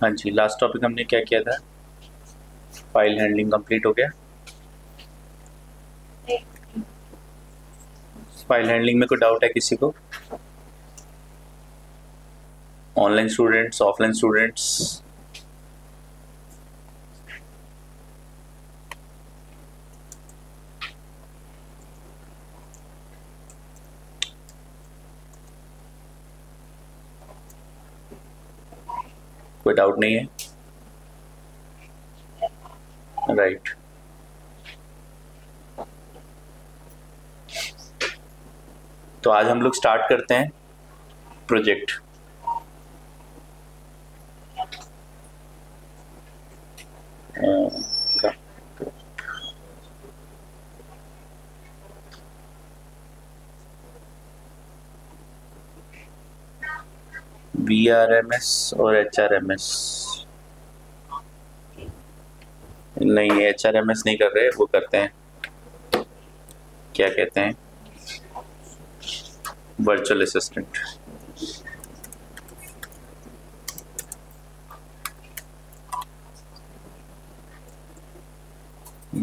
हाँ जी, last topic हमने क्या किया था? फाइल हैंडलिंग कंप्लीट हो गया। फाइल हैंडलिंग में कोई डाउट है किसी को? Online students, offline students? कोई डाउट नहीं है? राइट। तो आज हम लोग स्टार्ट करते हैं प्रोजेक्ट। VRMS और HRMS? नहीं, HRMS नहीं कर रहे, वो करते हैं, क्या कहते हैं, virtual assistant.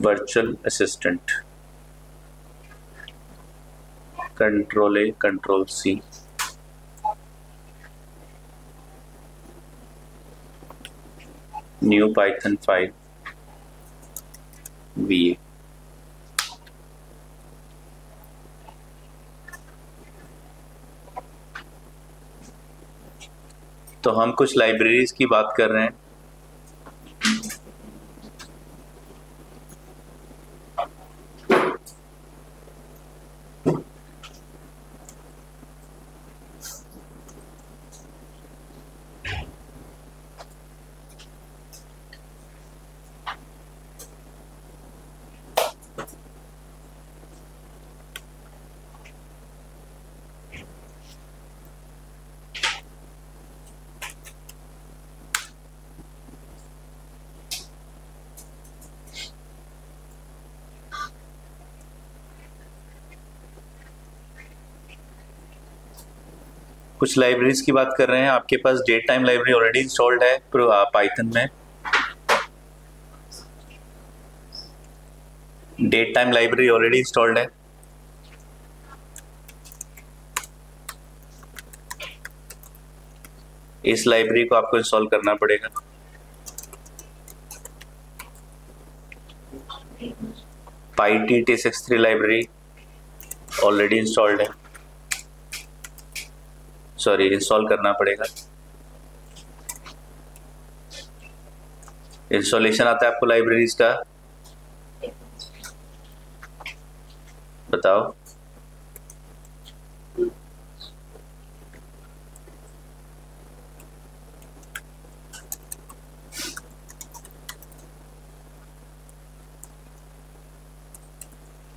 Virtual assistant, control A, control C। New Python 5 VA। तो हम कुछ लाइब्रेरीज की बात कर रहे हैं। कुछ लाइब्रेरीज की बात कर रहे हैं। आपके पास date time library already installed है पाइथन में। Date time library already installed है। इस लाइब्रेरी को आपको इंस्टॉल करना पड़ेगा। PyTT63 लाइब्रेरी ऑलरेडी इंस्टॉल्ड है, सॉरी, इंस्टॉल करना पड़ेगा। इंस्टॉलेशन आता है आपको लाइब्रेरीज का, बताओ।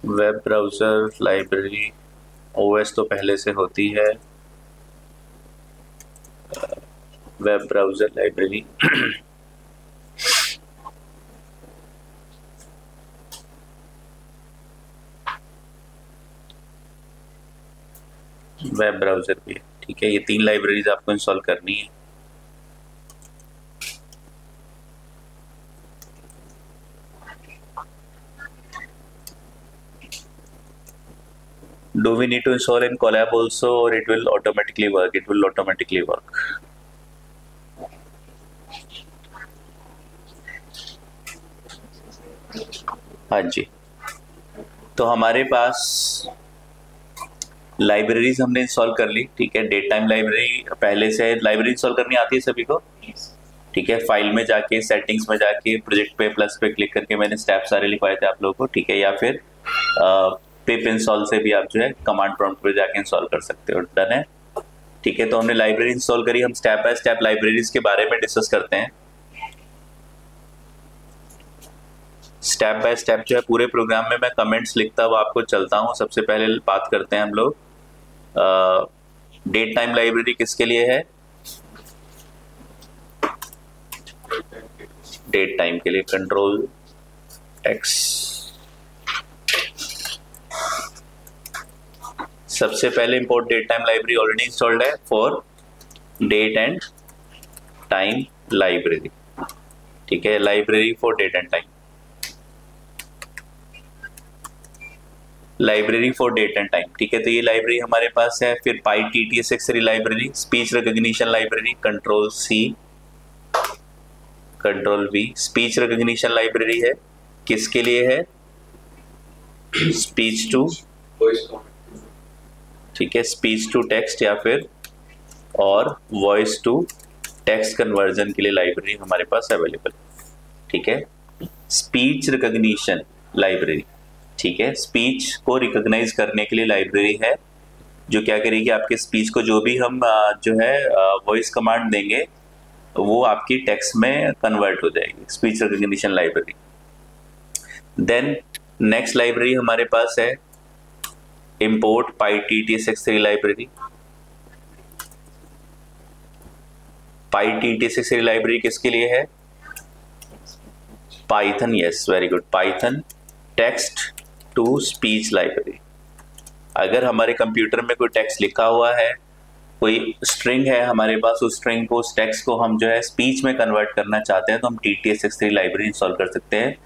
वेब ब्राउज़र लाइब्रेरी, OS तो पहले से होती है। Web browser library web browser भी है, ठीक है। ये 3 लाइब्रेरीज आपको इंस्टॉल करनी है। Do we need to install in Colab also, or it will automatically work? It will automatically work. हाँ जी, तो हमारे पास लाइब्रेरीज हमने इंस्टॉल कर ली, ठीक है। डेट टाइम लाइब्रेरी पहले से लाइब्रेरी इंस्टॉल करनी आती है सभी को, ठीक है। फाइल में जाके, सेटिंग्स में जाके, प्रोजेक्ट पे प्लस पे क्लिक करके मैंने स्टेप सारे लिखवाए थे आप लोगों को, ठीक है। या फिर पिप इंस्टॉल से भी आप जो है कमांड प्रॉम्प्ट पे जाके इंस्टॉल कर सकते हो। डन है, ठीक है। तो हमने लाइब्रेरी इंस्टॉल करी। हम स्टेप बाय स्टेप लाइब्रेरीज के बारे में डिस्कस करते हैं। स्टेप बाय स्टेप जो है पूरे प्रोग्राम में मैं कमेंट्स लिखता हुआ आपको चलता हूँ। सबसे पहले बात करते हैं हम लोग डेट टाइम लाइब्रेरी किसके लिए है? डेट टाइम के लिए कंट्रोल X। सबसे पहले import date time library already installed है for date and time library, ठीक है, library for date and time, library for date and time, ठीक है। तो ये लाइब्रेरी हमारे पास है। फिर PyTTS library, speech recognition library, control C control V, speech recognition library है, किसके लिए है? स्पीच टू, ठीक है, स्पीच टू टेक्स्ट या फिर और वॉइस टू टेक्स्ट कन्वर्जन के लिए लाइब्रेरी हमारे पास अवेलेबल, ठीक है। स्पीच रिकॉग्निशन लाइब्रेरी, ठीक है, स्पीच को रिकॉग्नाइज करने के लिए लाइब्रेरी है, जो क्या करेगी, आपके स्पीच को जो भी हम जो है वॉइस कमांड देंगे वो आपकी टेक्स्ट में कन्वर्ट हो जाएगी, speech recognition library. Then next library हमारे पास है import PyTTS library. PyTTS library किसके लिए है? Python, yes very good, Python text to speech library. अगर हमारे कंप्यूटर में कोई टेक्स्ट लिखा हुआ है, कोई स्ट्रिंग है हमारे पास, उस स्ट्रिंग को, उस टेक्स्ट को हम जो है स्पीच में कन्वर्ट करना चाहते हैं तो हम TTS लाइब्रेरी इंस्टॉल कर सकते हैं।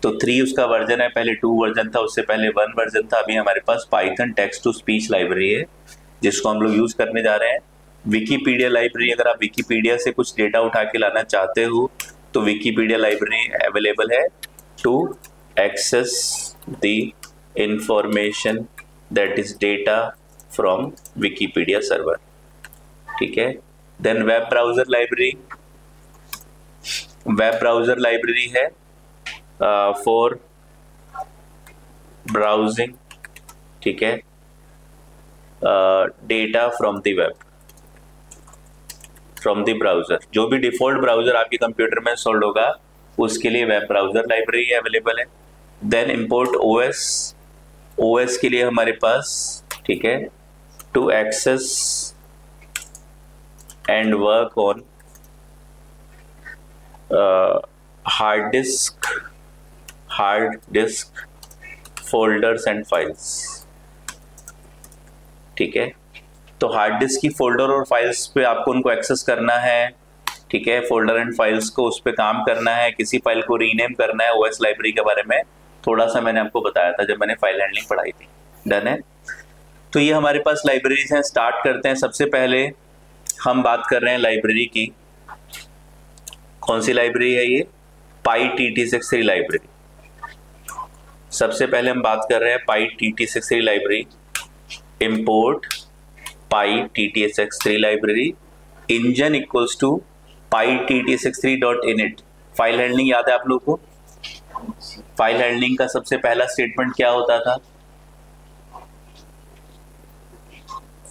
तो 3 उसका वर्जन है, पहले 2 वर्जन था, उससे पहले 1 वर्जन था, अभी हमारे पास Python text to speech library है जिसको हम लोग यूज करने जा रहे हैं। विकीपीडिया लाइब्रेरी, अगर आप विकीपीडिया से कुछ डेटा उठा के लाना चाहते हो तो विकीपीडिया लाइब्रेरी अवेलेबल है to access the information that is data from Wikipedia server, ठीक है। Then web browser library, web browser library है फॉर ब्राउजिंग, ठीक है, data from the web, from the browser, जो भी डिफॉल्ट ब्राउजर आपके computer में इंस्टॉल्ड होगा उसके लिए वेब ब्राउजर लाइब्रेरी अवेलेबल है। देन इंपोर्ट ओएस, ओएस के लिए हमारे पास, ठीक है, to access and work on hard disk folders and files, ठीक है। तो हार्ड डिस्क की फोल्डर और फाइल्स पे आपको उनको एक्सेस करना है, ठीक है, फोल्डर एंड फाइल्स को उस पर काम करना है, किसी फाइल को रीनेम करना है। ओएस लाइब्रेरी के बारे में थोड़ा सा मैंने आपको बताया था जब मैंने फाइल हैंडलिंग पढ़ाई थी, डन है। तो ये हमारे पास लाइब्रेरीज हैं, स्टार्ट करते हैं। सबसे पहले हम बात कर रहे हैं लाइब्रेरी की, कौन सी लाइब्रेरी है ये? PyTTS library. सबसे पहले हम बात कर रहे हैं PyTTS library, import PyTTS library, engine equals to pytts3.init। File handling याद है आप लोगों को? फाइल हैंडलिंग का सबसे पहला स्टेटमेंट क्या होता था?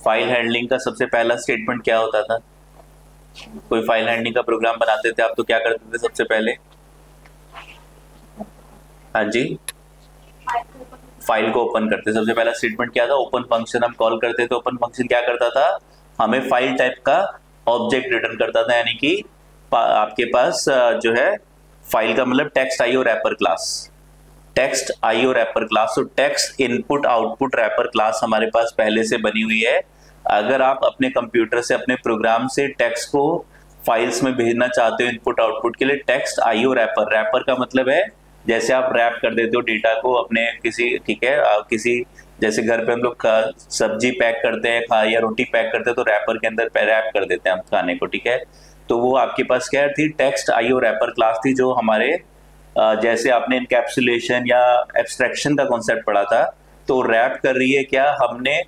फाइल हैंडलिंग का सबसे पहला स्टेटमेंट क्या होता था? कोई फाइल हैंडलिंग का प्रोग्राम बनाते थे आप तो क्या करते थे सबसे पहले? हाँ जी, फाइल को ओपन करते। सबसे पहला स्टेटमेंट क्या था? ओपन फंक्शन हम कॉल करते थे। ओपन फंक्शन क्या करता था? हमें फाइल टाइप का ऑब्जेक्ट रिटर्न करता था, यानी कि आपके पास जो है फाइल का मतलब text IO wrapper class, text IO wrapper class. तो text input output wrapper class हमारे पास पहले से बनी हुई है। अगर आप अपने कंप्यूटर से, अपने प्रोग्राम से टेक्स्ट को फाइल्स में भेजना चाहते हो इनपुट आउटपुट के लिए, टेक्स्ट आईओ रैपर, रैपर का मतलब है जैसे आप रैप कर देते हो डेटा को अपने किसी, ठीक है, किसी, जैसे घर पे हम लोग सब्जी पैक करते हैं या रोटी पैक करते हैं तो रैपर के अंदर रैप कर देते हैं हम खाने को, ठीक है। तो वो आपके पास क्या थी? टेक्स्ट आईओ रैपर क्लास थी, जो हमारे जैसे आपने इनकैप्सुलेशन या एब्स्ट्रैक्शन का कॉन्सेप्ट पढ़ा था, तो रैप कर रही है क्या? हमने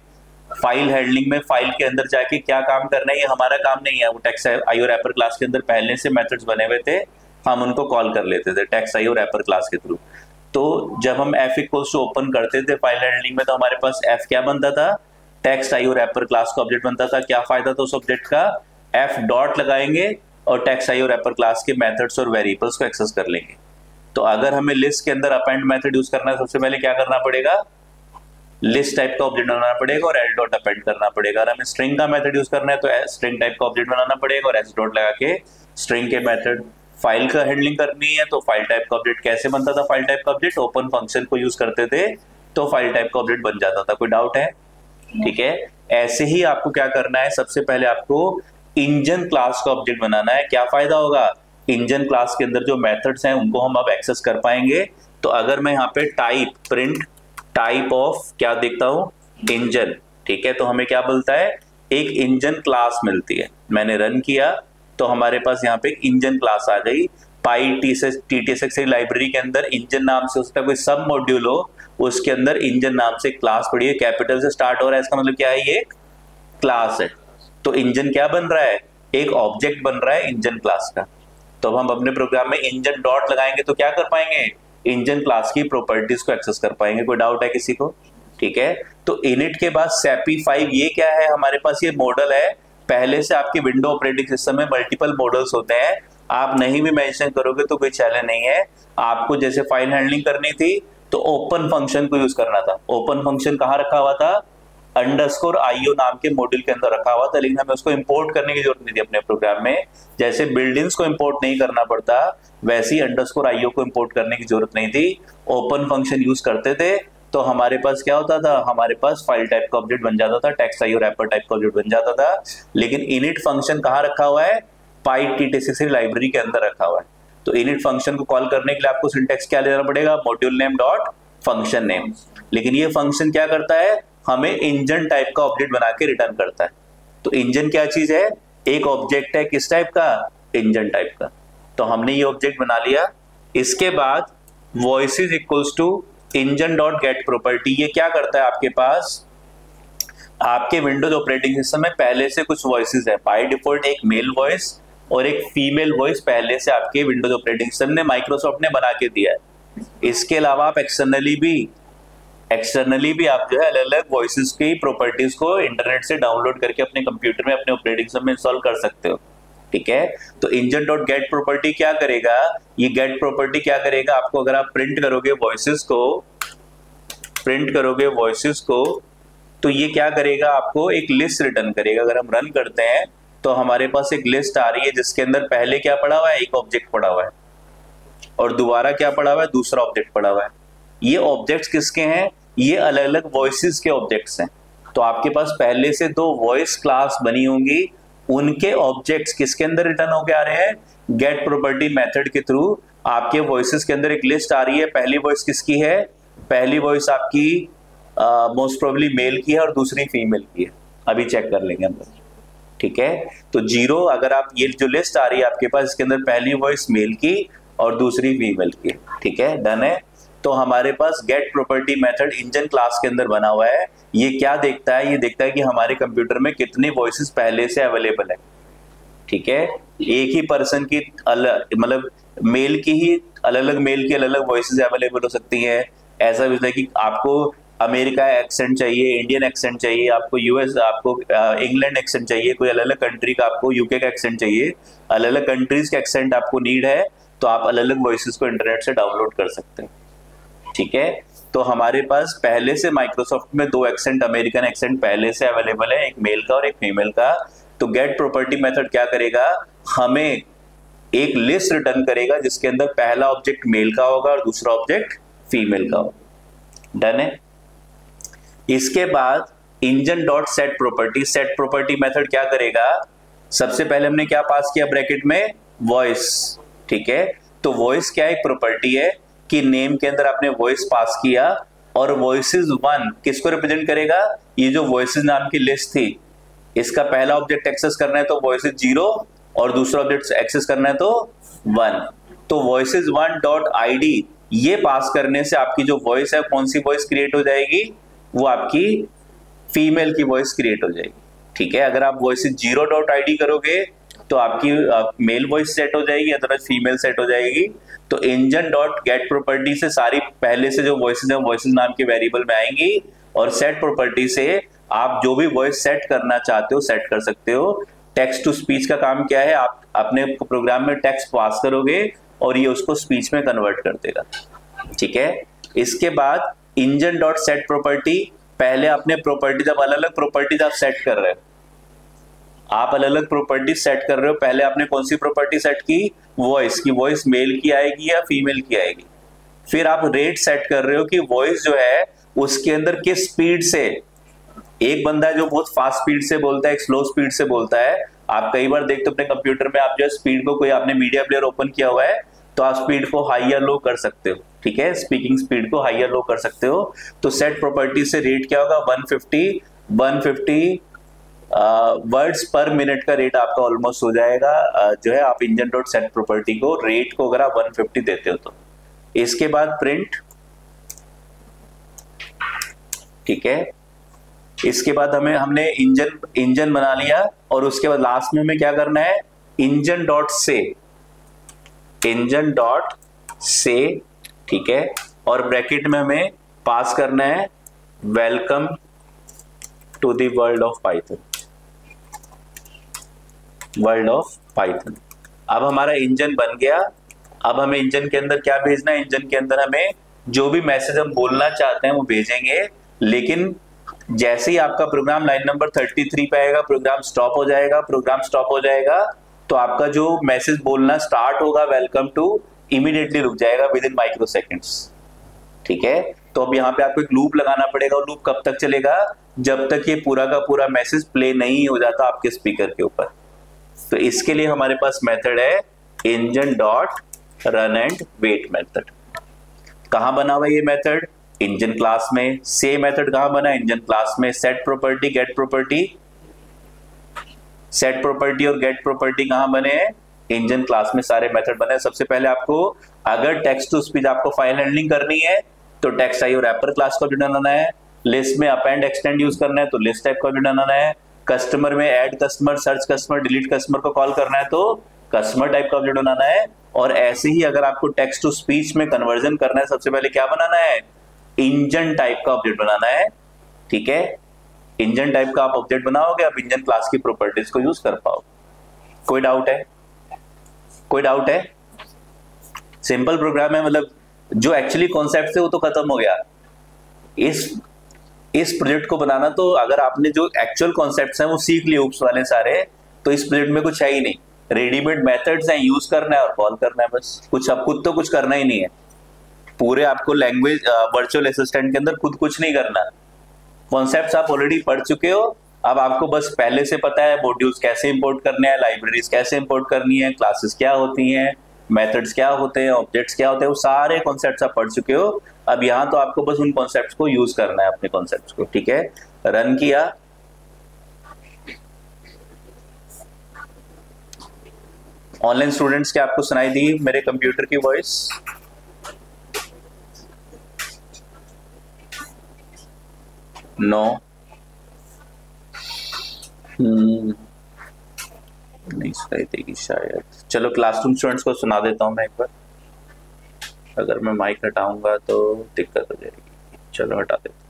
फाइल हैंडलिंग में फाइल के अंदर जाके क्या काम करना है ये हमारा काम नहीं है। वो टेक्स्ट आईओ रैपर क्लास के अंदर पहले से मेथड्स बने हुए थे, हम उनको कॉल कर लेते थे टेक्स्ट आईओ रैपर क्लास के थ्रू। तो जब हम f इक्वल्स टू ओपन करते थे फाइल हैंडलिंग में, तो हमारे पास f क्या बनता था? टेक्स्ट आईओ रैपर क्लास का ऑब्जेक्ट बनता था। क्या फायदा था उस ऑब्जेक्ट का? f डॉट लगाएंगे और टेक्स्ट आईओ रैपर क्लास के मेथड्स और वेरिएबल्स को एक्सेस कर लेंगे। तो अगर हमें लिस्ट के अंदर अपेंड मेथड यूज करना है, सबसे पहले क्या करना पड़ेगा? लिस्ट टाइप का ऑब्जेक्ट बनाना पड़ेगा और l डॉट अपेंड करना पड़ेगा। अगर हमें स्ट्रिंग का मेथड यूज करना है तो स्ट्रिंग टाइप का ऑब्जेक्ट बनाना पड़ेगा और s डॉट लगा के स्ट्रिंग के मेथड। फाइल का हैंडलिंग करनी है तो फाइल टाइप का ऑब्जेक्ट कैसे बनता था? फाइल टाइप का ऑब्जेक्ट ओपन फंक्शन को यूज करते थे तो फाइल टाइप का ऑब्जेक्ट बन जाता था। कोई डाउट है? ठीक है, ऐसे ही आपको क्या करना है, सबसे पहले आपको इंजन क्लास का ऑब्जेक्ट बनाना है। क्या फायदा होगा? इंजन क्लास के अंदर जो मेथड्स हैं उनको हम अब एक्सेस कर पाएंगे। तो अगर मैं यहाँ पे टाइप प्रिंट टाइप ऑफ क्या देखता हूँ, इंजन, ठीक है, तो हमें क्या बोलता है, एक इंजन क्लास मिलती है। मैंने रन किया तो हमारे पास यहाँ पे एक इंजन क्लास आ गई। पाई टीटीएसएक्स लाइब्रेरी के अंदर इंजन नाम से उसका कोई सब मॉड्यूल हो, उसके अंदर इंजन नाम से क्लास पड़ी है, कैपिटल से स्टार्ट हो रहा है, इसका मतलब क्या है, ये एक क्लास है। तो इंजन क्या बन रहा है, एक ऑब्जेक्ट बन रहा है इंजन क्लास का। तो अब हम अपने प्रोग्राम में इंजन डॉट लगाएंगे तो क्या कर पाएंगे, इंजन क्लास की प्रॉपर्टीज को एक्सेस कर पाएंगे। कोई डाउट है किसी को? ठीक है, तो इनिट के बाद SAPI 5 ये क्या है, हमारे पास ये मॉडल है। पहले से आपके विंडो ऑपरेटिंग सिस्टम में मल्टीपल मॉडल्स होते हैं, आप नहीं भी मेंशन करोगे तो कोई चैलेंज नहीं है। आपको जैसे फाइल हैंडलिंग करनी थी तो ओपन फंक्शन को यूज करना था। ओपन फंक्शन कहाँ रखा हुआ था, _IO नाम के मॉड्यूल के अंदर रखा हुआ था, लेकिन हमें उसको इंपोर्ट करने की जरूरत नहीं थी अपने प्रोग्राम में। जैसे बिल्डिंग्स को इंपोर्ट नहीं करना पड़ता, वैसे ही _IO को इंपोर्ट करने की जरूरत नहीं थी। ओपन फंक्शन यूज करते थे तो हमारे पास क्या होता था, हमारे पास फाइल टाइप का ऑब्जेक्ट बन जाता था, टेक्स्ट IO रैपर टाइप का ऑब्जेक्ट बन जाता था। लेकिन इनिट फंक्शन कहाँ रखा हुआ है, पाई टीटीएसएक्स लाइब्रेरी के अंदर रखा हुआ है। तो इनिट फंक्शन को कॉल करने के लिए आपको सिंटैक्स क्या लेना पड़ेगा, module name dot function name. लेकिन ये फंक्शन क्या करता है, हमें इंजन टाइप का ऑब्जेक्ट बना के रिटर्न करता है। तो इंजन क्या चीज है, एक ऑब्जेक्ट है, किस टाइप का, इंजन टाइप का। तो हमने ये ऑब्जेक्ट बना लिया। इसके बाद voices equals to engine dot get property, ये क्या करता है, आपके पास आपके विंडोज ऑपरेटिंग सिस्टम में पहले से कुछ वॉइसेस है। बाय डिफॉल्ट एक मेल वॉइस और एक फीमेल वॉइस पहले से आपके विंडोज ऑपरेटिंग सिस्टम ने, माइक्रोसॉफ्ट ने बना के दिया है। इसके अलावा आप एक्सटर्नली भी आप जो है अलग अलग वॉइसेस की प्रॉपर्टीज को इंटरनेट से डाउनलोड करके अपने कंप्यूटर में, अपने ऑपरेटिंग सिस्टम में इंस्टॉल कर सकते हो। ठीक है, तो इंजन डॉट गेट प्रॉपर्टी क्या करेगा, ये गेट प्रॉपर्टी क्या करेगा, आपको अगर आप प्रिंट करोगे वॉइसेस को तो ये क्या करेगा, आपको एक लिस्ट रिटर्न करेगा। अगर हम रन करते हैं तो हमारे पास एक लिस्ट आ रही है जिसके अंदर पहले क्या पड़ा हुआ है, एक ऑब्जेक्ट पड़ा हुआ है, और दोबारा क्या पड़ा हुआ है, दूसरा ऑब्जेक्ट पड़ा हुआ है। ये ऑब्जेक्ट्स किसके हैं, ये अलग अलग वॉइसेस के ऑब्जेक्ट्स हैं। तो आपके पास पहले से 2 वॉइस क्लास बनी होंगी, उनके ऑब्जेक्ट्स किसके अंदर रिटर्न होके आ रहे हैं, गेट प्रॉपर्टी मेथड के थ्रू। आपके वॉइसेस के अंदर एक लिस्ट आ रही है, पहली वॉइस किसकी है, पहली वॉइस आपकी मोस्ट प्रोबेबली मेल की है और दूसरी फीमेल की है। अभी चेक कर लेंगे हम। ठीक है, तो 0, अगर आप ये जो लिस्ट आ रही है आपके पास, इसके अंदर पहली वॉइस मेल की और दूसरी फीमेल की। ठीक है, डन है। तो हमारे पास get property method engine class के अंदर बना हुआ है। ये क्या देखता है, ये देखता है कि हमारे कंप्यूटर में कितनी वॉइसेस पहले से अवेलेबल है। ठीक है, एक ही पर्सन की मतलब मेल की ही अलग अलग वॉइसेस अवेलेबल हो सकती है। ऐसा भी है कि आपको अमेरिका एक्सेंट चाहिए, इंडियन एक्सेंट चाहिए, आपको यूएस, आपको इंग्लैंड एक्सेंट चाहिए, कोई अलग अलग कंट्री का, आपको यूके का एक्सेंट चाहिए, अलग अलग कंट्रीज का एक्सेंट आपको नीड है, तो आप अलग अलग वॉइसेस को इंटरनेट से डाउनलोड कर सकते हैं। ठीक है, तो हमारे पास पहले से माइक्रोसॉफ्ट में 2 एक्सेंट, अमेरिकन एक्सेंट पहले से अवेलेबल है, एक मेल का और एक फीमेल का। तो गेट प्रॉपर्टी मेथड क्या करेगा, हमें एक लिस्ट रिटर्न करेगा जिसके अंदर पहला ऑब्जेक्ट मेल का होगा और दूसरा ऑब्जेक्ट फीमेल का होगा। डन है। इसके बाद engine dot set property method क्या करेगा, सबसे पहले हमने क्या पास किया ब्रैकेट में, वॉइस। ठीक है, तो वॉइस क्या एक प्रॉपर्टी है कि नेम के अंदर आपने वॉइस पास किया, और वॉइसेस 1 किसको रिप्रेजेंट करेगा, ये जो वॉइसेस नाम की लिस्ट थी, इसका पहला ऑब्जेक्ट एक्सेस करना है तो वॉइसेस 0 और दूसरा ऑब्जेक्ट एक्सेस करना है तो 1। तो वॉइसेस 1 डॉट ID ये पास करने से आपकी जो वॉइस है, कौन सी वॉइस क्रिएट हो जाएगी, वो आपकी फीमेल की वॉइस क्रिएट हो जाएगी। ठीक है, अगर आप वॉइसेस 0 डॉट ID करोगे तो आपकी मेल वॉइस सेट हो जाएगी, अदरवाइज फीमेल सेट हो जाएगी। तो इंजन डॉट गेट प्रॉपर्टी से सारी पहले से जो वॉइसेस है, वॉइसेस नाम के वेरिएबल में आएंगी, और सेट प्रॉपर्टी से आप जो भी वॉइस सेट करना चाहते हो सेट कर सकते हो। टेक्स्ट टू स्पीच का काम क्या है, आप अपने प्रोग्राम में टेक्स्ट पास करोगे और ये उसको स्पीच में कन्वर्ट कर देगा। ठीक है, इसके बाद इंजन डॉट सेट प्रॉपर्टी, पहले अपने प्रॉपर्टीज, अब अलग अलग प्रॉपर्टीज आप सेट कर रहे हो, आप अलग अलग प्रॉपर्टी सेट कर रहे हो। पहले आपने कौन सी प्रॉपर्टी सेट की, वॉइस की, वॉइस मेल की आएगी या फीमेल की आएगी। फिर आप रेट सेट कर रहे हो कि वॉइस जो है उसके अंदर किस स्पीड से, एक बंदा है जो बहुत फास्ट स्पीड से बोलता है, एक स्लो स्पीड से बोलता है, आप कई बार देखते हो अपने कंप्यूटर में, आप जो है स्पीड को, कोई आपने मीडिया प्लेयर ओपन किया हुआ है तो आप स्पीड को हाई या लो कर सकते हो, ठीक है, स्पीकिंग स्पीड को हाई या लो कर सकते हो। तो सेट प्रॉपर्टी से रेट क्या होगा, 150 वर्ड्स पर मिनट का रेट आपका ऑलमोस्ट हो जाएगा। जो है आप इंजन डॉट सेट प्रॉपर्टी को रेट को अगर आप 150 देते हो तो। इसके बाद प्रिंट, ठीक है, इसके बाद हमने इंजन बना लिया और उसके बाद लास्ट में हमें क्या करना है, इंजन डॉट से, ठीक है, और ब्रैकेट में हमें पास करना है welcome to the world of Python, world of Python. अब हमारा इंजन बन गया। अब हमें इंजन के अंदर क्या भेजना है, इंजन के अंदर हमें जो भी मैसेज हम बोलना चाहते हैं वो भेजेंगे, लेकिन जैसे ही आपका प्रोग्राम लाइन नंबर 33 पे आएगा प्रोग्राम स्टॉप हो जाएगा। प्रोग्राम स्टॉप हो जाएगा तो आपका जो मैसेज बोलना स्टार्ट होगा वेलकम टू, इमीडिएटली रुक जाएगा विद इन माइक्रो सेकेंड्स, ठीक है। तो अब यहाँ पे आपको एक लूप लगाना पड़ेगा, और लूप कब तक चलेगा, जब तक ये पूरा का पूरा मैसेज प्ले नहीं हो जाता आपके स्पीकर के ऊपर। तो इसके लिए हमारे पास मेथड है engine dot run and wait method. कहां बना हुआ ये मेथड, इंजन क्लास में। से मेथड कहां बना, इंजन क्लास में। Set property, get property, set property और गेट प्रॉपर्टी कहां बने हैं, इंजन क्लास में सारे मेथड बने हैं। सबसे पहले आपको अगर टेक्स्ट टू स्पीच आपको फाइल हैंडलिंग करनी है तो टेक्स्ट आईओ रैपर क्लास का ऑब्जेक्ट बनाना है। लिस्ट में अपेंड एक्सटेंड यूज करना है तो लिस्ट टाइप का ऑब्जेक्ट बनाना है। कस्टमर में add customer, search customer, delete customer को कॉल करना है तो कस्टमर टाइप का ऑब्जेक्ट बनाना है। और ऐसे ही अगर आपको टेक्स्ट टू स्पीच में कन्वर्जन करना है, सबसे पहले क्या बनाना है, इंजन टाइप का ऑब्जेक्ट बनाना है, ठीक है। इंजन टाइप का आप ऑब्जेक्ट बनाओगे, आप इंजन क्लास की प्रॉपर्टीज को यूज कर पाओगे। कोई डाउट है, कोई डाउट है? सिंपल प्रोग्राम है, मतलब जो एक्चुअली कॉन्सेप्ट थे वो तो खत्म हो गया। इस प्रोजेक्ट को बनाना, तो अगर आपने जो एक्चुअल कॉन्सेप्ट्स हैं वो सीख लिए ऊप्स वाले सारे, तो इस प्रोजेक्ट में कुछ है ही नहीं। रेडीमेड मेथड्स हैं, यूज करना है और कॉल करना है बस। कुछ अब खुद तो कुछ करना ही नहीं है। पूरे आपको लैंग्वेज वर्चुअल असिस्टेंट के अंदर खुद कुछ नहीं करना। कॉन्सेप्ट्स आप ऑलरेडी पढ़ चुके हो। अब आपको बस पहले से पता है मॉड्यूल्स कैसे इंपोर्ट करने हैं, लाइब्रेरीज कैसे इंपोर्ट करनी है, क्लासेस क्या होती हैं, मेथड्स क्या होते हैं, ऑब्जेक्ट्स क्या होते हैं, वो सारे कॉन्सेप्ट्स आप पढ़ चुके हो। अब यहाँ तो आपको बस उन कॉन्सेप्ट्स को यूज करना है, अपने कॉन्सेप्ट्स को, ठीक है। रन किया, ऑनलाइन स्टूडेंट्स क्या आपको सुनाई दी मेरे कंप्यूटर की वॉइस? नो, नहीं सुनाई देगी शायद। चलो क्लासरूम स्टूडेंट्स को सुना देता हूं मैं एक बार। अगर मैं माइक हटाऊंगा तो दिक्कत हो जाएगी। चलो हटा देता हूं।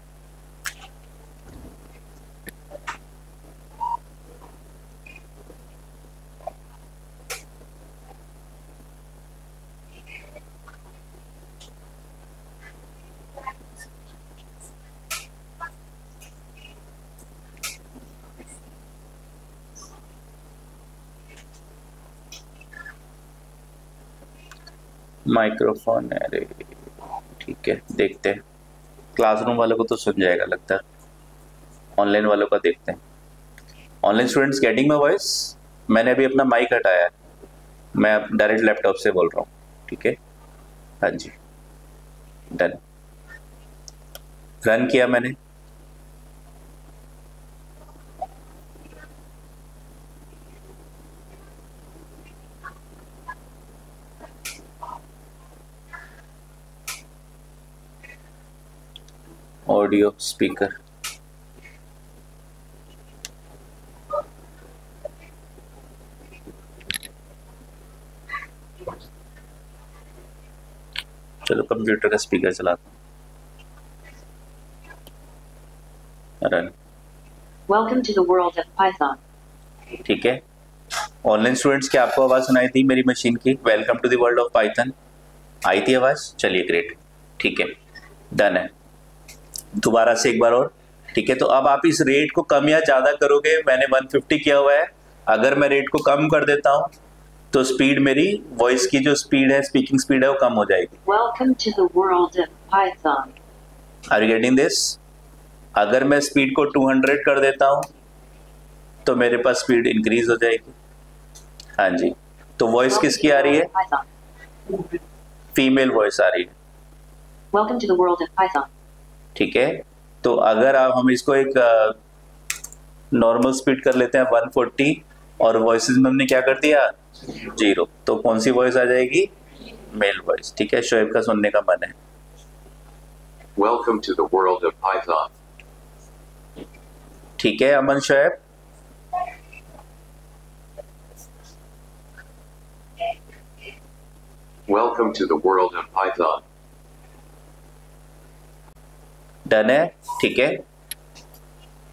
माइक्रोफोन है रे, ठीक है, देखते हैं। क्लासरूम वालों को तो सुन जाएगा लगता है, ऑनलाइन वालों का देखते हैं। Online students getting my voice? मैंने अभी अपना माइक हटाया है, मैं डायरेक्ट लैपटॉप से बोल रहा हूँ, ठीक है। हाँ जी, डन। रन किया मैंने। ऑडियो स्पीकर, चलो कंप्यूटर का स्पीकर चलाता हूँ। Run. Welcome to the world of Python. ठीक है। ऑनलाइन स्टूडेंट्स क्या आपको आवाज सुनाई थी मेरी मशीन की? Welcome to the world of Python आई थी आवाज? चलिए ग्रेट, ठीक है, डन है। दोबारा से एक बार और, ठीक है। तो अब आप इस रेट को कम या ज्यादा करोगे। मैंने 150 किया हुआ है, अगर मैं रेट को कम कर देता हूं तो स्पीड, मेरी वॉइस की जो स्पीड है, स्पीकिंग स्पीड है, वो कम हो जाएगी। Welcome to the world of Python. Are you getting this? अगर मैं स्पीड को 200 कर देता हूं तो मेरे पास स्पीड इंक्रीज हो जाएगी। हाँ जी, तो वॉइस किसकी आ रही है? Python. फीमेल वॉइस आ रही है। Welcome to the world of Python. ठीक है, तो अगर आप हम इसको एक नॉर्मल स्पीड कर लेते हैं 140 और वॉइसेस में हमने क्या कर दिया 0, तो कौन सी वॉइस आ जाएगी? Male voice. ठीक है, शोएब का सुनने का मन है। Welcome to the world of Python. ठीक है Aman Shoaib, Welcome to the world of Python. Done है? ठीक है,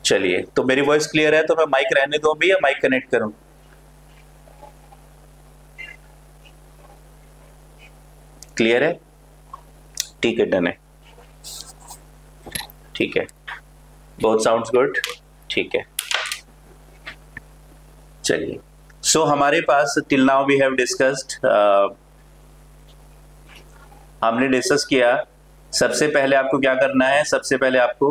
चलिए, तो मेरी वॉइस क्लियर है तो मैं माइक रहने दूं भी या माइक कनेक्ट करूं? क्लियर है? ठीक है, डन है। ठीक है, बोथ साउंड्स गुड। ठीक है, चलिए, सो हमारे पास till now we have discussed, हमने डिस्कस किया। सबसे पहले आपको क्या करना है? सबसे पहले आपको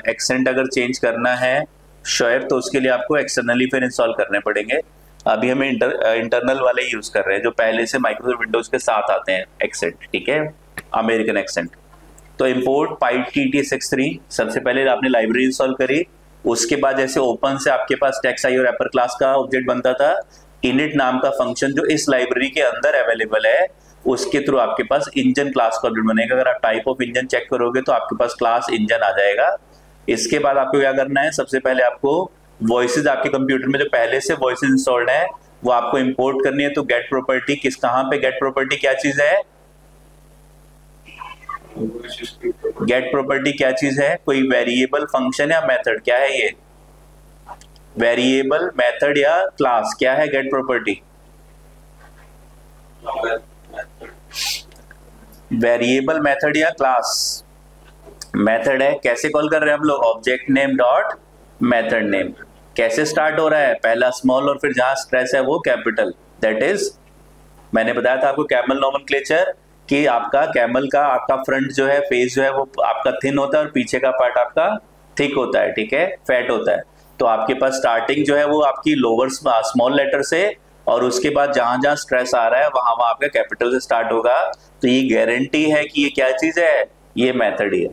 एक्सेंट अगर चेंज करना है शोएब, तो उसके लिए आपको एक्सटर्नली फिर इंस्टॉल करने पड़ेंगे। अभी हम इंटरनल वाले यूज कर रहे हैं जो पहले से माइक्रोसॉफ्ट विंडोज के साथ आते हैं एक्सेंट। ठीक है, अमेरिकन एक्सेंट। तो इंपोर्ट pytt63, सबसे पहले आपने लाइब्रेरी इंस्टॉल करी। उसके बाद जैसे ओपन से आपके पास टेक्स्ट-आई और रैपर क्लास का ऑब्जेक्ट बनता था, इनिट नाम का फंक्शन जो इस लाइब्रेरी के अंदर अवेलेबल है, उसके थ्रू आपके पास इंजन क्लास का ऑब्जेक्ट बनेगा। अगर आप टाइप ऑफ इंजन चेक करोगे तो आपके पास क्लास इंजन आ जाएगा। इसके बाद आपको क्या करना है? सबसे पहले आपको वॉइसेस आपके कंप्यूटर में जो पहले से वॉइसेस इंस्टॉल्ड है वो आपको इंपोर्ट करनी है। तो गेट प्रॉपर्टी कहाँ पे? गेट प्रॉपर्टी क्या चीज है? गेट प्रॉपर्टी क्या चीज है? कोई वेरिएबल, फंक्शन या मेथड? क्या है ये? वेरिएबल, मेथड या क्लास? क्या है गेट प्रॉपर्टी? वेरिएबल, मेथड या क्लास? मेथड है। कैसे कॉल कर रहे हैं हम लोग? Object name dot method name. कैसे स्टार्ट हो रहा है? पहला स्मॉल और फिर जहां स्ट्रेस है वो कैपिटल। दैट इज, मैंने बताया था आपको कैमल नोमेनक्लेचर कि आपका कैमल का आपका फ्रंट जो है, फेस जो है वो आपका थिन होता है और पीछे का पार्ट आपका थिक होता है। ठीक है, फैट होता है। तो आपके पास स्टार्टिंग जो है वो आपकी लोअर स्मॉल लेटर से, और उसके बाद जहां जहां स्ट्रेस आ रहा है वहां वहां आपका कैपिटल से स्टार्ट होगा। तो ये गारंटी है कि ये क्या चीज है? ये मेथड ही है।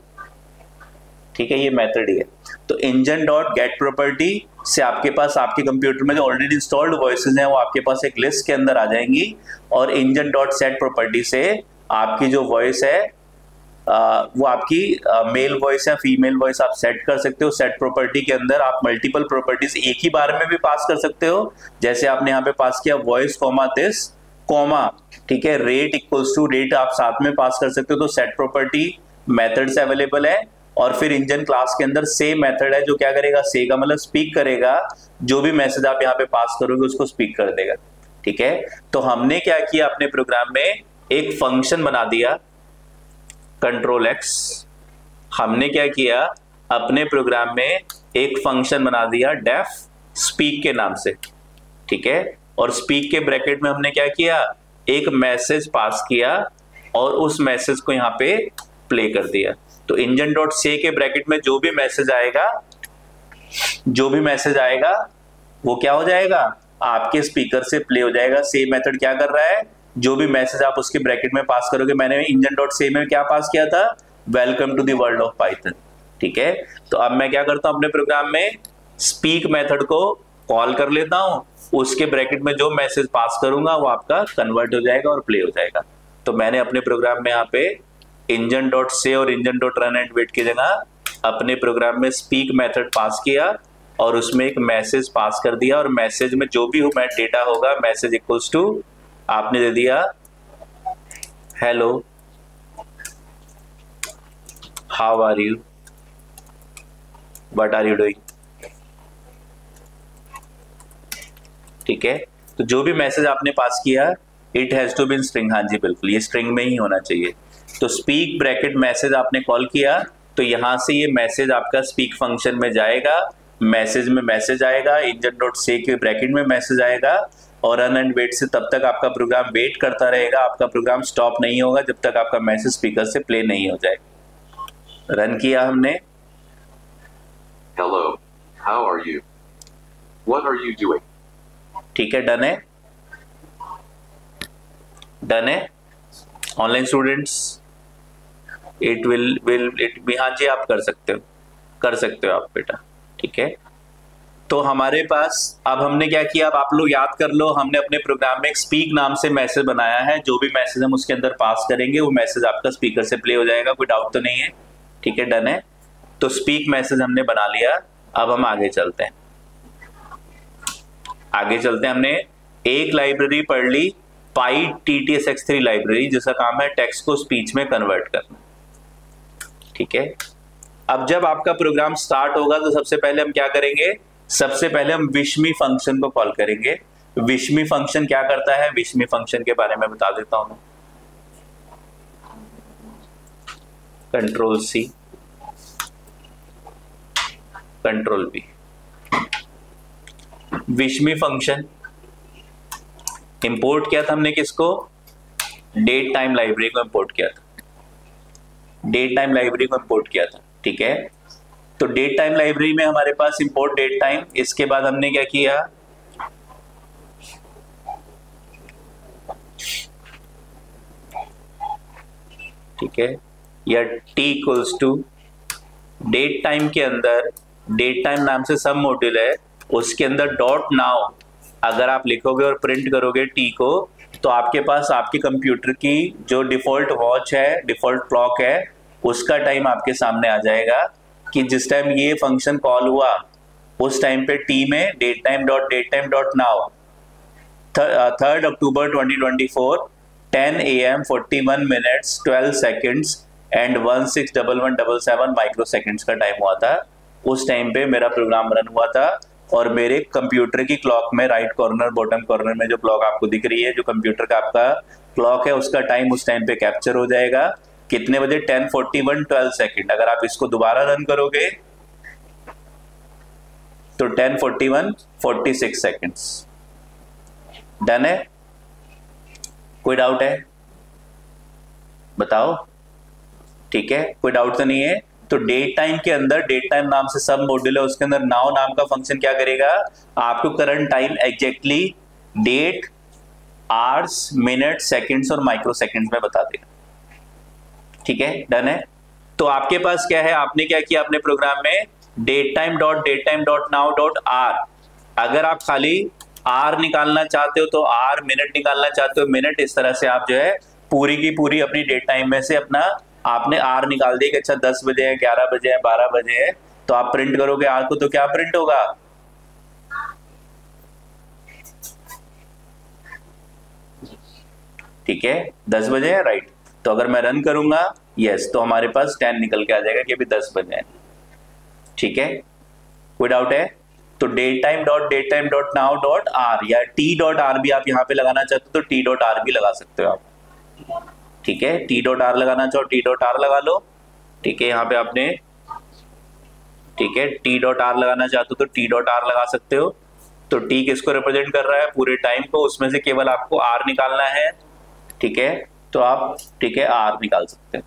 ठीक है, ये मेथड ही है। तो इंजन डॉट गेट प्रॉपर्टी से आपके पास आपके कंप्यूटर में जो ऑलरेडी इंस्टॉल्ड वॉइसेस हैं वो आपके पास एक लिस्ट के अंदर आ जाएंगी, और इंजन डॉट सेट प्रॉपर्टी से आपकी जो वॉइस है वो आपकी मेल वॉइस या फीमेल वॉइस आप सेट कर सकते हो। सेट प्रॉपर्टी के अंदर आप मल्टीपल प्रॉपर्टीज एक ही बार में भी पास कर सकते हो। जैसे आपने यहाँ पे पास किया वॉइस कॉमा दिस कॉमा, ठीक है, रेट इक्वल्स टू रेट आप साथ में पास कर सकते हो। तो सेट प्रॉपर्टी मेथड से अवेलेबल है। और फिर इंजन क्लास के अंदर से मेथड है जो क्या करेगा? से का मतलब स्पीक करेगा, जो भी मैसेज आप यहाँ पे पास करोगे उसको स्पीक कर देगा। ठीक है, तो हमने क्या किया अपने प्रोग्राम में? एक फंक्शन बना दिया कंट्रोल एक्स। हमने क्या किया अपने प्रोग्राम में? एक फंक्शन बना दिया डेफ स्पीक के नाम से। ठीक है, और स्पीक के ब्रैकेट में हमने क्या किया? एक मैसेज पास किया और उस मैसेज को यहाँ पे प्ले कर दिया। तो इंजन डॉट से के ब्रैकेट में जो भी मैसेज आएगा वो क्या हो जाएगा? आपके स्पीकर से प्ले हो जाएगा। से मेथड क्या कर रहा है? जो भी मैसेज आप उसके ब्रैकेट में पास करोगे। मैंने इंजन डॉट से में क्या पास किया था? Welcome to the world of Python. ठीक है, तो अब मैं क्या करता हूं अपने प्रोग्राम में? स्पीक मेथड को कॉल कर लेता हूं, उसके ब्रैकेट में जो मैसेज पास करूंगा वो आपका कन्वर्ट हो जाएगा और प्ले हो जाएगा। तो मैंने अपने प्रोग्राम में यहाँ पे इंजन डॉट से और engine dot run and wait की जगह अपने प्रोग्राम में स्पीक मेथड पास किया और उसमें एक मैसेज पास कर दिया, और मैसेज में जो भी डेटा होगा मैसेज इक्वल्स टू आपने दे दिया hello, how are you, what are you doing. ठीक है, तो जो भी मैसेज आपने पास किया it has to be in string. हाँ जी बिल्कुल, ये स्ट्रिंग में ही होना चाहिए। तो स्पीक ब्रैकेट मैसेज आपने कॉल किया तो यहां से ये मैसेज आपका स्पीक फंक्शन में जाएगा, मैसेज में मैसेज आएगा, इंजन डॉट से के ब्रैकेट में मैसेज आएगा, और रन एंड वेट से तब तक आपका प्रोग्राम वेट करता रहेगा। आपका प्रोग्राम स्टॉप नहीं होगा जब तक आपका मैसेज स्पीकर से प्ले नहीं हो जाए। रन किया हमने। Hello, how are you? What are you doing? ठीक है, डन है, डन है। Online students, it will be, हाँ जी आप कर सकते हो आप बेटा, ठीक है। तो हमारे पास अब हमने क्या किया, अब आप लोग याद कर लो, हमने अपने प्रोग्राम में एक स्पीक नाम से मैसेज बनाया है। जो भी मैसेज हम उसके अंदर पास करेंगे वो मैसेज आपका स्पीकर से प्ले हो जाएगा, कोई डाउट तो नहीं है, ठीक है, डन है। तो स्पीक मैसेज हमने बना लिया। अब हम आगे चलते हैं, हमने एक लाइब्रेरी पढ़ ली, पाई TTSX3 लाइब्रेरी, जिसका काम है टेक्स्ट को स्पीच में कन्वर्ट करना, ठीक है। अब जब आपका प्रोग्राम स्टार्ट होगा तो सबसे पहले हम क्या करेंगे, सबसे पहले हम विशमी फंक्शन को कॉल करेंगे। विशमी फंक्शन क्या करता है, विशमी फंक्शन के बारे में बता देता हूं मैं। Ctrl+C, Ctrl+V। Vishmi function import किया था हमने किसको, डेट टाइम लाइब्रेरी को इंपोर्ट किया था, डेट टाइम लाइब्रेरी को इंपोर्ट किया था, ठीक है। तो डेट टाइम लाइब्रेरी में हमारे पास इंपोर्ट डेट टाइम, इसके बाद हमने क्या किया, ठीक है, या T=, डेट टाइम के अंदर, डेट टाइम नाम से सब मॉड्यूल है, उसके अंदर .now अगर आप लिखोगे और प्रिंट करोगे T को, तो आपके पास आपके कंप्यूटर की जो डिफॉल्ट वॉच है, डिफॉल्ट क्लॉक है, उसका टाइम आपके सामने आ जाएगा कि जिस टाइम ये फंक्शन कॉल हुआ उस टाइम पे T में datetime.now 3rd October 2024 10 AM 41 minutes 12 seconds and 161177 micro seconds का टाइम हुआ था। उस टाइम पे मेरा प्रोग्राम रन हुआ था और मेरे कंप्यूटर की क्लॉक में राइट कॉर्नर, बॉटम कॉर्नर में जो क्लॉक आपको दिख रही है, जो कंप्यूटर का आपका क्लॉक है, उसका टाइम उस टाइम पे कैप्चर हो जाएगा। कितने बजे, 10:41 12 सेकेंड। अगर आप इसको दोबारा रन करोगे तो 10:41 46 सेकेंड्स। डन है, कोई डाउट है बताओ, ठीक है, कोई डाउट तो नहीं है। तो डेट टाइम के अंदर, डेट टाइम नाम से सब मॉड्यूल है, उसके अंदर नाउ नाम का फंक्शन क्या करेगा, आपको current time exactly date, hours, minute, seconds और माइक्रो सेकंड्स में बता देगा, ठीक है, डन है। तो आपके पास क्या है, आपने क्या किया अपने प्रोग्राम में, datetime.datetime.now.r, अगर आप खाली आर निकालना चाहते हो तो आर, मिनट निकालना चाहते हो मिनट, इस तरह से आप जो है पूरी की पूरी अपनी डेट टाइम में से अपना आपने आर निकाल दिया कि अच्छा 10 बजे है, 11 बजे है, 12 बजे है, तो आप प्रिंट करोगे आर को तो क्या प्रिंट होगा, ठीक है, 10 बजे है, राइट। तो अगर मैं रन करूंगा, यस, तो हमारे पास 10 निकल के आ जाएगा कि अभी 10 बजे है, ठीक है, कोई डाउट है। तो datetime.datetime.now.r या t.r भी आप यहाँ पे लगाना चाहते हो तो t.r भी लगा सकते हो आप, ठीक है, t.r लगाना चाहो t.r लगा लो, ठीक है, यहाँ पे आपने, ठीक है, t.r लगाना चाहते हो तो t.r लगा सकते हो। तो t किसको रिप्रेजेंट कर रहा है, पूरे टाइम को, उसमें से केवल आपको r निकालना है, ठीक है, तो आप, ठीक है, r निकाल सकते हैं।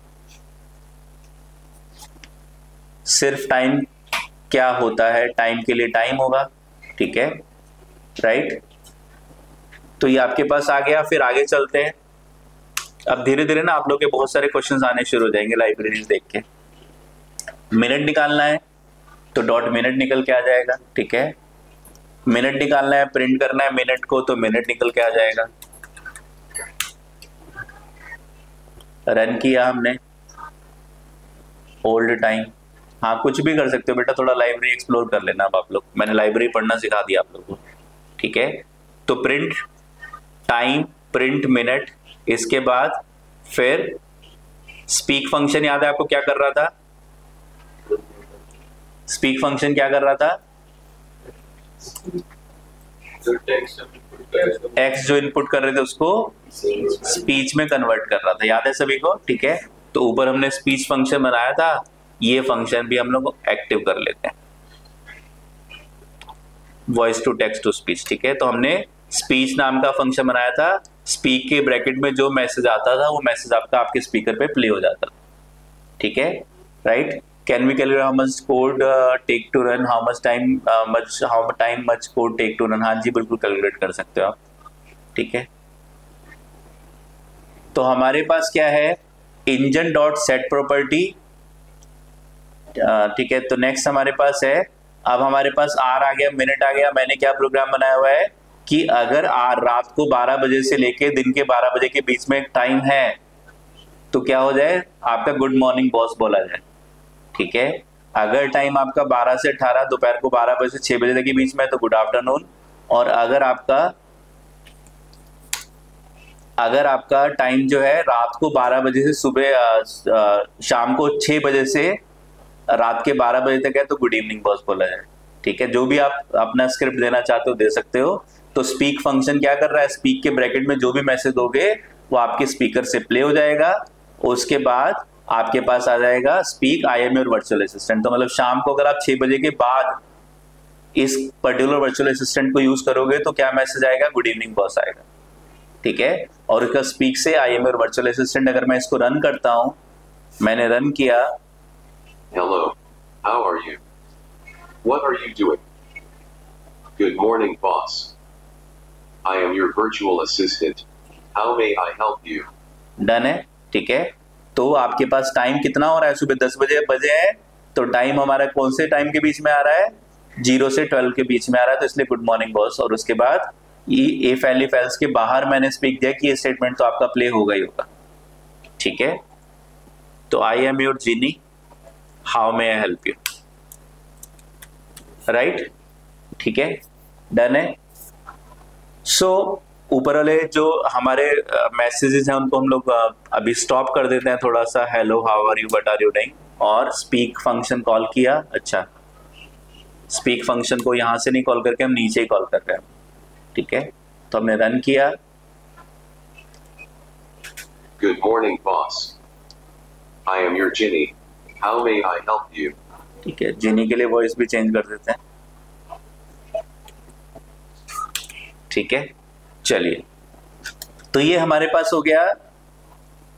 सिर्फ टाइम क्या होता है, टाइम के लिए टाइम होगा, ठीक है, राइट। तो ये आपके पास आ गया। फिर आगे चलते हैं। अब धीरे धीरे ना आप लोग के बहुत सारे क्वेश्चंस आने शुरू हो जाएंगे लाइब्रेरीज देख के। मिनट निकालना है तो डॉट मिनट निकल के आ जाएगा, ठीक है, मिनट निकालना है, प्रिंट करना है मिनट को तो मिनट निकल के आ जाएगा। रन किया हमने, ओल्ड टाइम, हाँ कुछ भी कर सकते हो बेटा, थोड़ा लाइब्रेरी एक्सप्लोर कर लेना अब आप लोग, मैंने लाइब्रेरी पढ़ना सिखा दिया आप लोगों को, ठीक है। तो प्रिंट टाइम, प्रिंट मिनट, इसके बाद फिर स्पीक फंक्शन, याद है आपको क्या कर रहा था, स्पीक फंक्शन क्या कर रहा था, टेक्स्ट जो इनपुट कर रहे थे उसको स्पीच में कन्वर्ट कर रहा था, याद है सभी को, ठीक है। तो ऊपर हमने स्पीच फंक्शन बनाया था, ये फंक्शन भी हम लोग एक्टिव कर लेते हैं, voice to text to speech, ठीक है। तो हमने स्पीच नाम का फंक्शन बनाया था, स्पीक के ब्रैकेट में जो मैसेज आता था वो मैसेज आपका आपके स्पीकर पे प्ले हो जाता था, ठीक है, right. Can we calculate how much code take to run, how time much code take to run. हाँ जी बिल्कुल कैलकुलेट कर सकते हो आप, ठीक है। तो हमारे पास क्या है, इंजन डॉट सेट प्रॉपर्टी, ठीक है। तो नेक्स्ट हमारे पास है, अब हमारे पास आर आ गया, मिनट आ गया। मैंने क्या प्रोग्राम बनाया हुआ है कि अगर आर रात को 12 बजे से लेके दिन के 12 बजे के बीच में टाइम है तो क्या हो जाए, आपका गुड मॉर्निंग बॉस बोला जाए, ठीक है। अगर टाइम आपका 12 से 18 दोपहर को 12 बजे से 6 बजे तक के बीच में है तो गुड आफ्टरनून। और अगर आपका टाइम जो है रात को 12 बजे से सुबह शाम को 6 बजे से रात के 12 बजे तक है तो गुड इवनिंग बॉस बोला जाए, ठीक है। जो भी आप अपना स्क्रिप्ट देना चाहते हो दे सकते हो। तो स्पीक फंक्शन क्या कर रहा है, स्पीक के ब्रैकेट में जो भी मैसेज दोगे वो आपके स्पीकर से प्ले हो जाएगा। उसके बाद आपके पास आ जाएगा speak I am your virtual assistant. तो मतलब शाम को अगर आप 6 बजे के बाद इस पर्टिकुलर वर्चुअल असिस्टेंट को यूज करोगे तो क्या मैसेज आएगा, गुड इवनिंग बॉस आएगा, ठीक है। और इसका स्पीक से आई एम योर वर्चुअल असिस्टेंट, अगर मैं इसको रन करता हूं, मैंने रन किया। Hello. How are you? What are you doing? Good morning, boss. I am your virtual assistant. How may I help you? Done है, ठीक है। तो आपके पास टाइम कितना हो रहा है, सुबह 10 बजे है, तो टाइम हमारा कौन से टाइम के बीच में आ रहा है, 0 से 12 के बीच में आ रहा है, तो इसलिए गुड मॉर्निंग बॉस। और उसके बाद इफ एल्स के बाहर मैंने स्पीक दिया कि ये स्टेटमेंट तो आपका प्ले होगा ही होगा, ठीक है। तो I am your genie, how may I help you, right, ठीक है, डन है। सो ऊपर वाले जो हमारे मैसेजेस हैं उनको हम लोग अभी स्टॉप कर देते हैं थोड़ा सा, hello how are you what are you doing, और स्पीक फंक्शन कॉल किया। अच्छा, स्पीक फंक्शन को यहां से नहीं कॉल करके हम नीचे ही कॉल कर रहे हैं, ठीक है। तो हमने रन किया। Good morning, boss. I am your Ginny. How may I help you? ठीक है, जिनी के लिए वॉइस भी चेंज कर देते हैं, ठीक है। चलिए, तो ये हमारे पास हो गया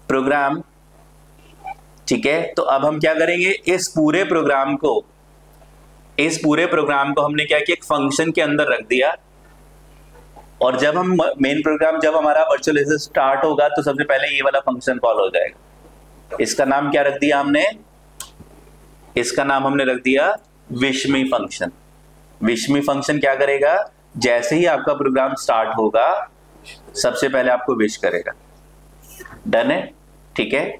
प्रोग्राम, ठीक है। तो अब हम क्या करेंगे, इस पूरे प्रोग्राम को हमने क्या किया, एक फंक्शन के अंदर रख दिया। और जब हम मेन प्रोग्राम, जब हमारा वर्चुअल असिस्टेंट स्टार्ट होगा तो सबसे पहले ये वाला फंक्शन कॉल हो जाएगा। इसका नाम क्या रख दिया हमने, इसका नाम हमने रख दिया wish me function. Wish me function क्या करेगा, जैसे ही आपका प्रोग्राम स्टार्ट होगा सबसे पहले आपको विश करेगा। डन है, ठीक है।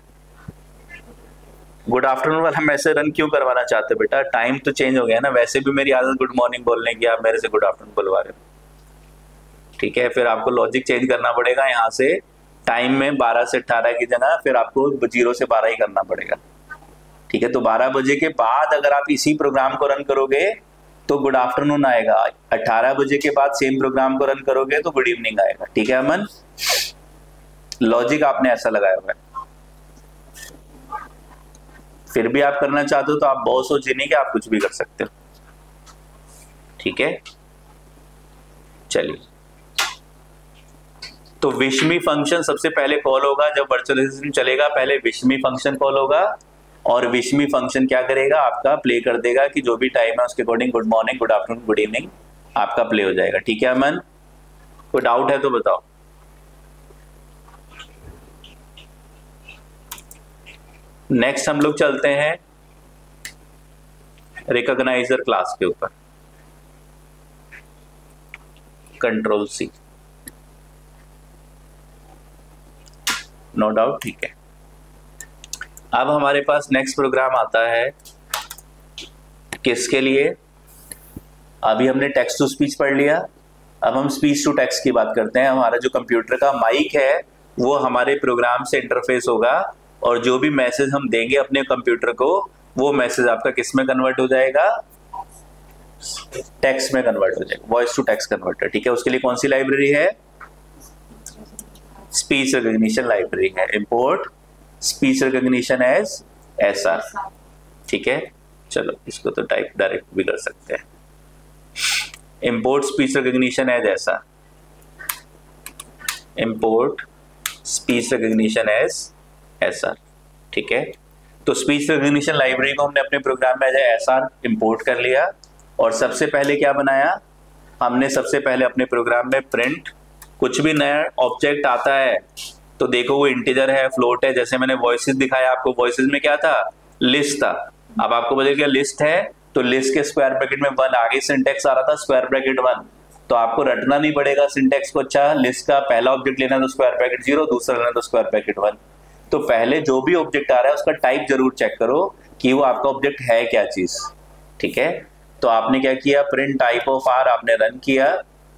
गुड आफ्टरनून वाला मैसेज रन क्यों करवाना चाहते हो बेटा, टाइम तो चेंज हो गया ना, वैसे भी मेरी आदत गुड मॉर्निंग बोलने की, आप मेरे से गुड आफ्टरनून बुलवा रहे हो, ठीक है। फिर आपको लॉजिक चेंज करना पड़ेगा, यहाँ से टाइम में 12 से 18 की जगह फिर आपको 0 से 12 ही करना पड़ेगा, ठीक है। तो 12 बजे के बाद अगर आप इसी प्रोग्राम को रन करोगे तो गुड आफ्टरनून आएगा, 18 बजे के बाद सेम प्रोग्राम को रन करोगे तो गुड इवनिंग आएगा, ठीक है अमन। लॉजिक आपने ऐसा लगाया हुआ है। फिर भी आप करना चाहते हो तो आप बॉस हो जिन्हीं के, आप कुछ भी कर सकते हो, ठीक है। चलिए, तो विशमी फंक्शन सबसे पहले कॉल होगा जब वर्चुअल असिस्टेंट चलेगा, पहले विशमी फंक्शन कॉल होगा और विशमी फंक्शन क्या करेगा, आपका प्ले कर देगा कि जो भी टाइम है उसके according good morning, good afternoon, good evening आपका प्ले हो जाएगा, ठीक है अमन। कोई डाउट है तो बताओ। नेक्स्ट हम लोग चलते हैं रिकॉग्नाइजर क्लास के ऊपर, कंट्रोल सी, नो डाउट, ठीक है। अब हमारे पास नेक्स्ट प्रोग्राम आता है किसके लिए, अभी हमने टेक्स्ट टू स्पीच पढ़ लिया, अब हम स्पीच टू टेक्स्ट की बात करते हैं। हमारा जो कंप्यूटर का माइक है वो हमारे प्रोग्राम से इंटरफेस होगा और जो भी मैसेज हम देंगे अपने कंप्यूटर को वो मैसेज आपका किस में कन्वर्ट हो जाएगा, टेक्स्ट में कन्वर्ट हो जाएगा, वॉइस टू टेक्स्ट कन्वर्टर, ठीक है। उसके लिए कौन सी लाइब्रेरी है, स्पीच रिकॉग्निशन लाइब्रेरी है, import speech recognition as SR, ठीक है। चलो इसको तो टाइप डायरेक्ट भी कर सकते हैं, import speech recognition as SR, import speech recognition as SR, ठीक है। तो स्पीच रिकग्निशन लाइब्रेरी को हमने अपने प्रोग्राम में एज एसआर इंपोर्ट कर लिया और सबसे पहले क्या बनाया हमने, सबसे पहले अपने प्रोग्राम में प्रिंट, कुछ भी नया ऑब्जेक्ट आता है तो देखो वो इंटीजर है, फ्लोट है, जैसे मैंने वॉइसेस दिखाया आपको, वॉइसेस में क्या था, लिस्ट था। अब आपको बता क्या लिस्ट है तो लिस्ट के स्क्वायर ब्रैकेट में 1, आगे सिंटेक्स आ रहा था स्क्वायर ब्रैकेट 1, तो आपको रटना नहीं पड़ेगा सिंटेक्स को। अच्छा, लिस्ट का पहला ऑब्जेक्ट लेना तो स्क्वायर ब्रैकेट 0, दूसरा लेना तो स्क्वायर ब्रैकेट 1। तो पहले जो भी ऑब्जेक्ट आ रहा है उसका टाइप जरूर चेक करो कि वो आपका ऑब्जेक्ट है क्या चीज, ठीक है। तो आपने क्या किया, प्रिंट टाइप ऑफ आर आपने रन किया,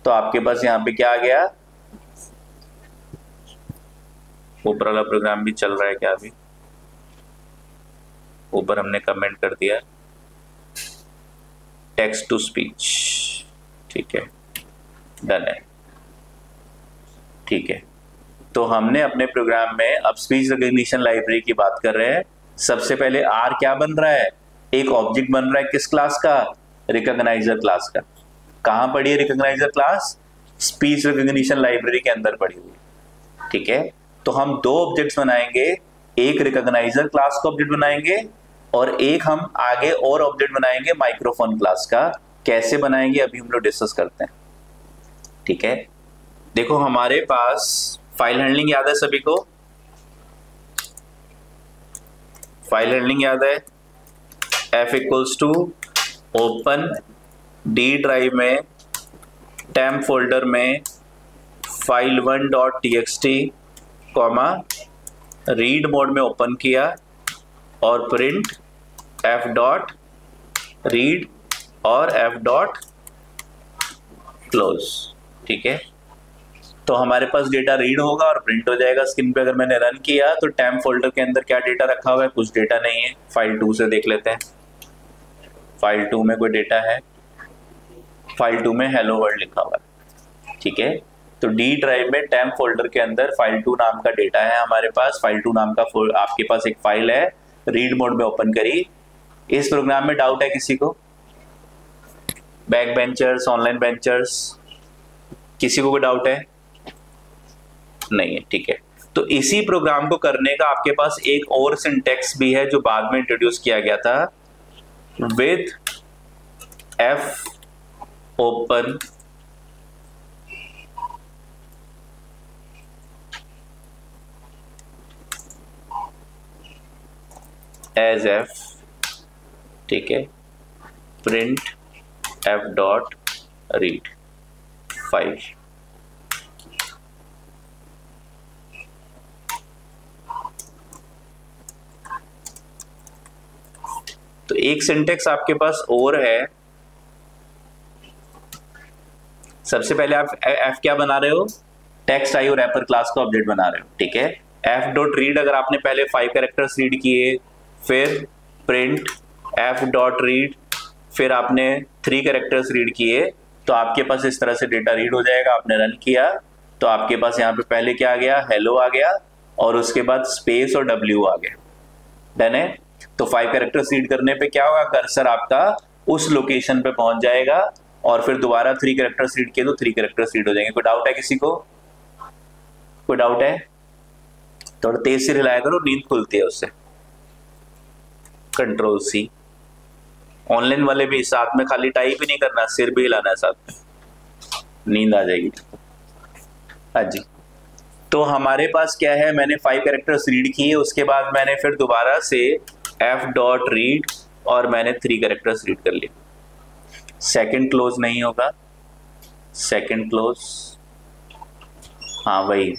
तो आपके पास यहाँ पे क्या आ गया, ऊपर वाला प्रोग्राम भी चल रहा है क्या, अभी ऊपर हमने कमेंट कर दिया टेक्स्ट टू स्पीच, ठीक है, डन है, ठीक है। तो हमने अपने प्रोग्राम में अब स्पीच रिकग्निशन लाइब्रेरी की बात कर रहे हैं। सबसे पहले आर क्या बन रहा है, एक ऑब्जेक्ट बन रहा है किस क्लास का, रिकॉग्नाइजर क्लास का। कहां पड़ी है recogniser class, speech recognition library के अंदर पड़ी हुई, ठीक है। तो हम दो ऑब्जेक्ट्स बनाएंगे, एक रिकॉग्नाइजर क्लास का ऑब्जेक्ट बनाएंगे और एक हम आगे और ऑब्जेक्ट बनाएंगे माइक्रोफोन क्लास का। कैसे बनाएंगे अभी हम लोग डिस्कस करते हैं, ठीक है। देखो हमारे पास फाइल हैंडलिंग याद है सभी को, फाइल हैंडलिंग याद है, F equals to open D drive में टेम्प फोल्डर में file1.txt कॉमा रीड मोड में ओपन किया और प्रिंट f डॉट रीड और f डॉट क्लोज, ठीक है। तो हमारे पास डेटा रीड होगा और प्रिंट हो जाएगा स्क्रीन पे। अगर मैंने रन किया तो टेम्प फोल्डर के अंदर क्या डेटा रखा हुआ है, कुछ डेटा नहीं है। फाइल 2 से देख लेते हैं, फाइल 2 में कोई डेटा है, फाइल 2 में हेलो वर्ल्ड लिखा हुआ है, ठीक है। तो डी ड्राइव में टेम्प फोल्डर के अंदर फाइल 2 नाम का डेटा है हमारे पास। फाइल 2 नाम का आपके पास एक फाइल है, रीड मोड में ओपन करी। इस प्रोग्राम में डाउट है किसी को, बैक बेंचर्स, ऑनलाइन बेंचर्स, किसी को कोई डाउट है, नहीं है, ठीक है। तो इसी प्रोग्राम को करने का आपके पास एक और सिंटेक्स भी है जो बाद में इंट्रोड्यूस किया गया था, with F open as F, ठीक है, print F dot read file. तो एक सिंटेक्स आपके पास और है। सबसे पहले आप एफ क्या बना रहे हो, टेक्स्ट आई और रैपर क्लास का ऑब्जेक्ट बना रहे हो, ठीक है। एफ डॉट रीड अगर आपने पहले 5 कैरेक्टर्स रीड किए, फिर प्रिंट एफ डॉट रीड, फिर आपने 3 कैरेक्टर्स रीड किए, तो आपके पास इस तरह से डेटा रीड हो जाएगा। आपने रन किया तो आपके पास यहाँ पे पहले क्या आ गया, हेलो आ गया और उसके बाद स्पेस और डब्ल्यू आ गया, डन है। तो 5 कैरेक्टर्स रीड करने पे क्या होगा, कर्सर आपका उस लोकेशन पे पहुंच जाएगा और फिर दोबारा 3 कैरेक्टर्स रीड किए तो 3 कैरेक्टर्स रीड हो जाएंगे। कोई डाउट है किसी को, कोई डाउट है, थोड़ा तेज से हिलाया करो, नींद खुलती है उससे। कंट्रोल सी, ऑनलाइन वाले भी साथ में खाली टाइप ही नहीं करना, सिर भी हिलाना है साथ में, नींद आ जाएगी। हाँ जी, तो हमारे पास क्या है, मैंने 5 कैरेक्टर्स रीड किए, उसके बाद मैंने फिर दोबारा से एफ डॉट रीड और मैंने 3 कैरेक्टर्स रीड कर लिए। सेकंड क्लोज नहीं होगा, सेकंड क्लोज, हाँ वही,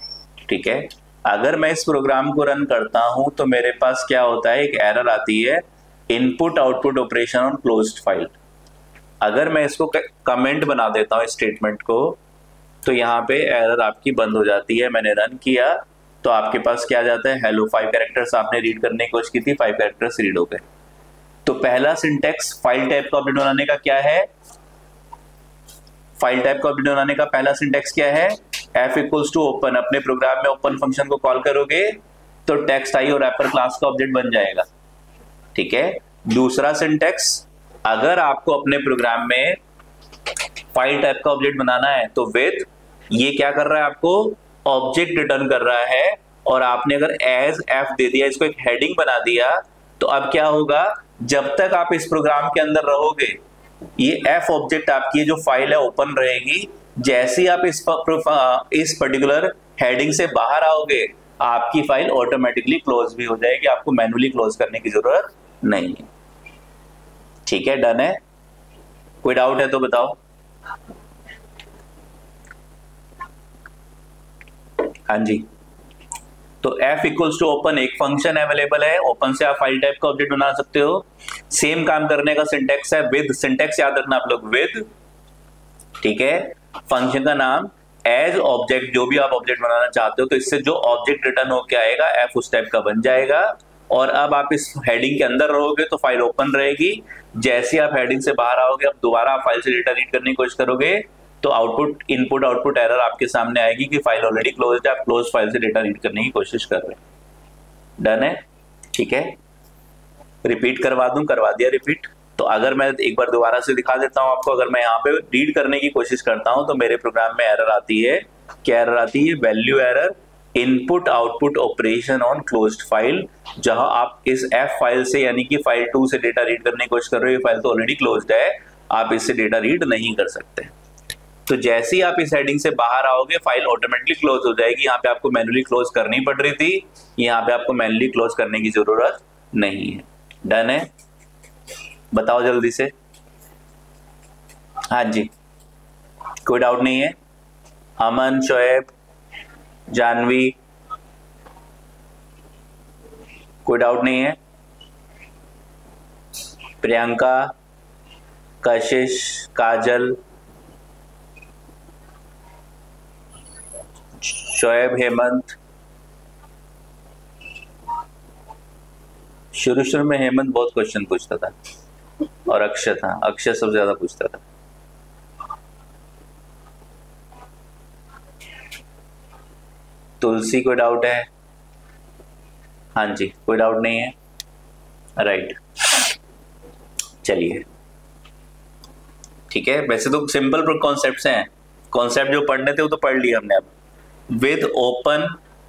ठीक है। अगर मैं इस प्रोग्राम को रन करता हूं तो मेरे पास क्या होता है, एक एरर आती है, input output operation on closed file. अगर मैं इसको कमेंट बना देता हूं स्टेटमेंट को, तो यहाँ पे एरर आपकी बंद हो जाती है। मैंने रन किया तो आपके पास क्या जाता है, हेलो 5 कैरेक्टर्स आपने रीड करने की कोशिश की थी, 5 कैरेक्टर्स रीड हो गए। तो पहला सिंटेक्स फाइल टाइप का ऑब्जेक्ट बनाने का क्या है, फाइल टाइप का ऑब्जेक्ट बनाने का पहला सिंटेक्स क्या है, एफ इक्वल्स टू ओपन। अपने प्रोग्राम में ओपन फंक्शन को कॉल करोगे तो टेक्स्ट आई और रैपर क्लास का ऑब्जेक्ट बन जाएगा, ठीक है। दूसरा सिंटेक्स, अगर आपको अपने प्रोग्राम में फाइल टाइप का ऑब्जेक्ट बनाना है तो विद, ये क्या कर रहा है, आपको ऑब्जेक्ट रिटर्न कर रहा है, और आपने अगर एज एफ दे दिया, इसको एक हेडिंग बना दिया, तो अब क्या होगा, जब तक आप इस प्रोग्राम के अंदर रहोगे ये एफ ऑब्जेक्ट आपकी जो फाइल है ओपन रहेगी। जैसे ही आप इस पर्टिकुलर हेडिंग से बाहर आओगे आपकी फाइल ऑटोमेटिकली क्लोज भी हो जाएगी, आपको मैन्युअली क्लोज करने की जरूरत नहीं है। ठीक है, डन है? कोई डाउट है तो बताओ। हाँ जी, तो f इक्वल्स टू ओपन एक फंक्शन अवेलेबल है, ओपन से आप फाइल टाइप का ऑब्जेक्ट बना सकते हो। सेम काम करने का सिंटेक्स है विद, सिंटेक्स याद रखना आप लोग, विद, ठीक है, फंक्शन का नाम एज ऑब्जेक्ट, जो भी आप ऑब्जेक्ट बनाना चाहते हो तो इससे जो ऑब्जेक्ट रिटर्न होके आएगा f उस टाइप का बन जाएगा। और अब आप इस हेडिंग के अंदर रहोगे तो फाइल ओपन रहेगी। जैसे आप हेडिंग से बाहर आओगे, अब दोबारा आप फाइल से डेटा रीड करने की कोशिश करोगे तो आउटपुट इनपुट आउटपुट एरर आपके सामने आएगी कि फाइल ऑलरेडी क्लोज्ड है, आप क्लोज फाइल से डेटा रीड करने की कोशिश कर रहे हैं। डन है? ठीक है, रिपीट करवा दूं, करवा दिया रिपीट। तो अगर मैं एक बार दोबारा से दिखा देता हूं आपको, अगर मैं यहाँ पे रीड करने की कोशिश करता हूं तो मेरे प्रोग्राम में एरर आती है। क्या एरर आती है? Value error, input output operation on closed file. जहां आप इस एफ फाइल से यानी कि फाइल 2 से डेटा रीड करने की कोशिश कर रहे हो, फाइल तो ऑलरेडी क्लोज्ड है, आप इससे डेटा रीड नहीं कर सकते। तो जैसे ही आप इस हेडिंग से बाहर आओगे फाइल ऑटोमेटिकली क्लोज हो जाएगी। यहाँ पे आपको मैन्युअली क्लोज करनी पड़ रही थी, यहाँ पे आपको मैन्युअली क्लोज करने की जरूरत नहीं है। डन है? बताओ जल्दी से। हाँ जी, कोई डाउट नहीं है? अमन, शोएब, जानवी, कोई डाउट नहीं है? प्रियंका, कशिश, काजल, शोएब, हेमंत। शुरू में हेमंत बहुत क्वेश्चन पूछता था और अक्षय था, अक्षय सबसे ज्यादा पूछता था। तुलसी, कोई डाउट है? हाँ जी, कोई डाउट नहीं है? राइट, चलिए ठीक है। वैसे तो सिंपल कॉन्सेप्ट्स हैं, कॉन्सेप्ट जो पढ़ने थे वो तो पढ़ लिए हमने। अब विद ओपन,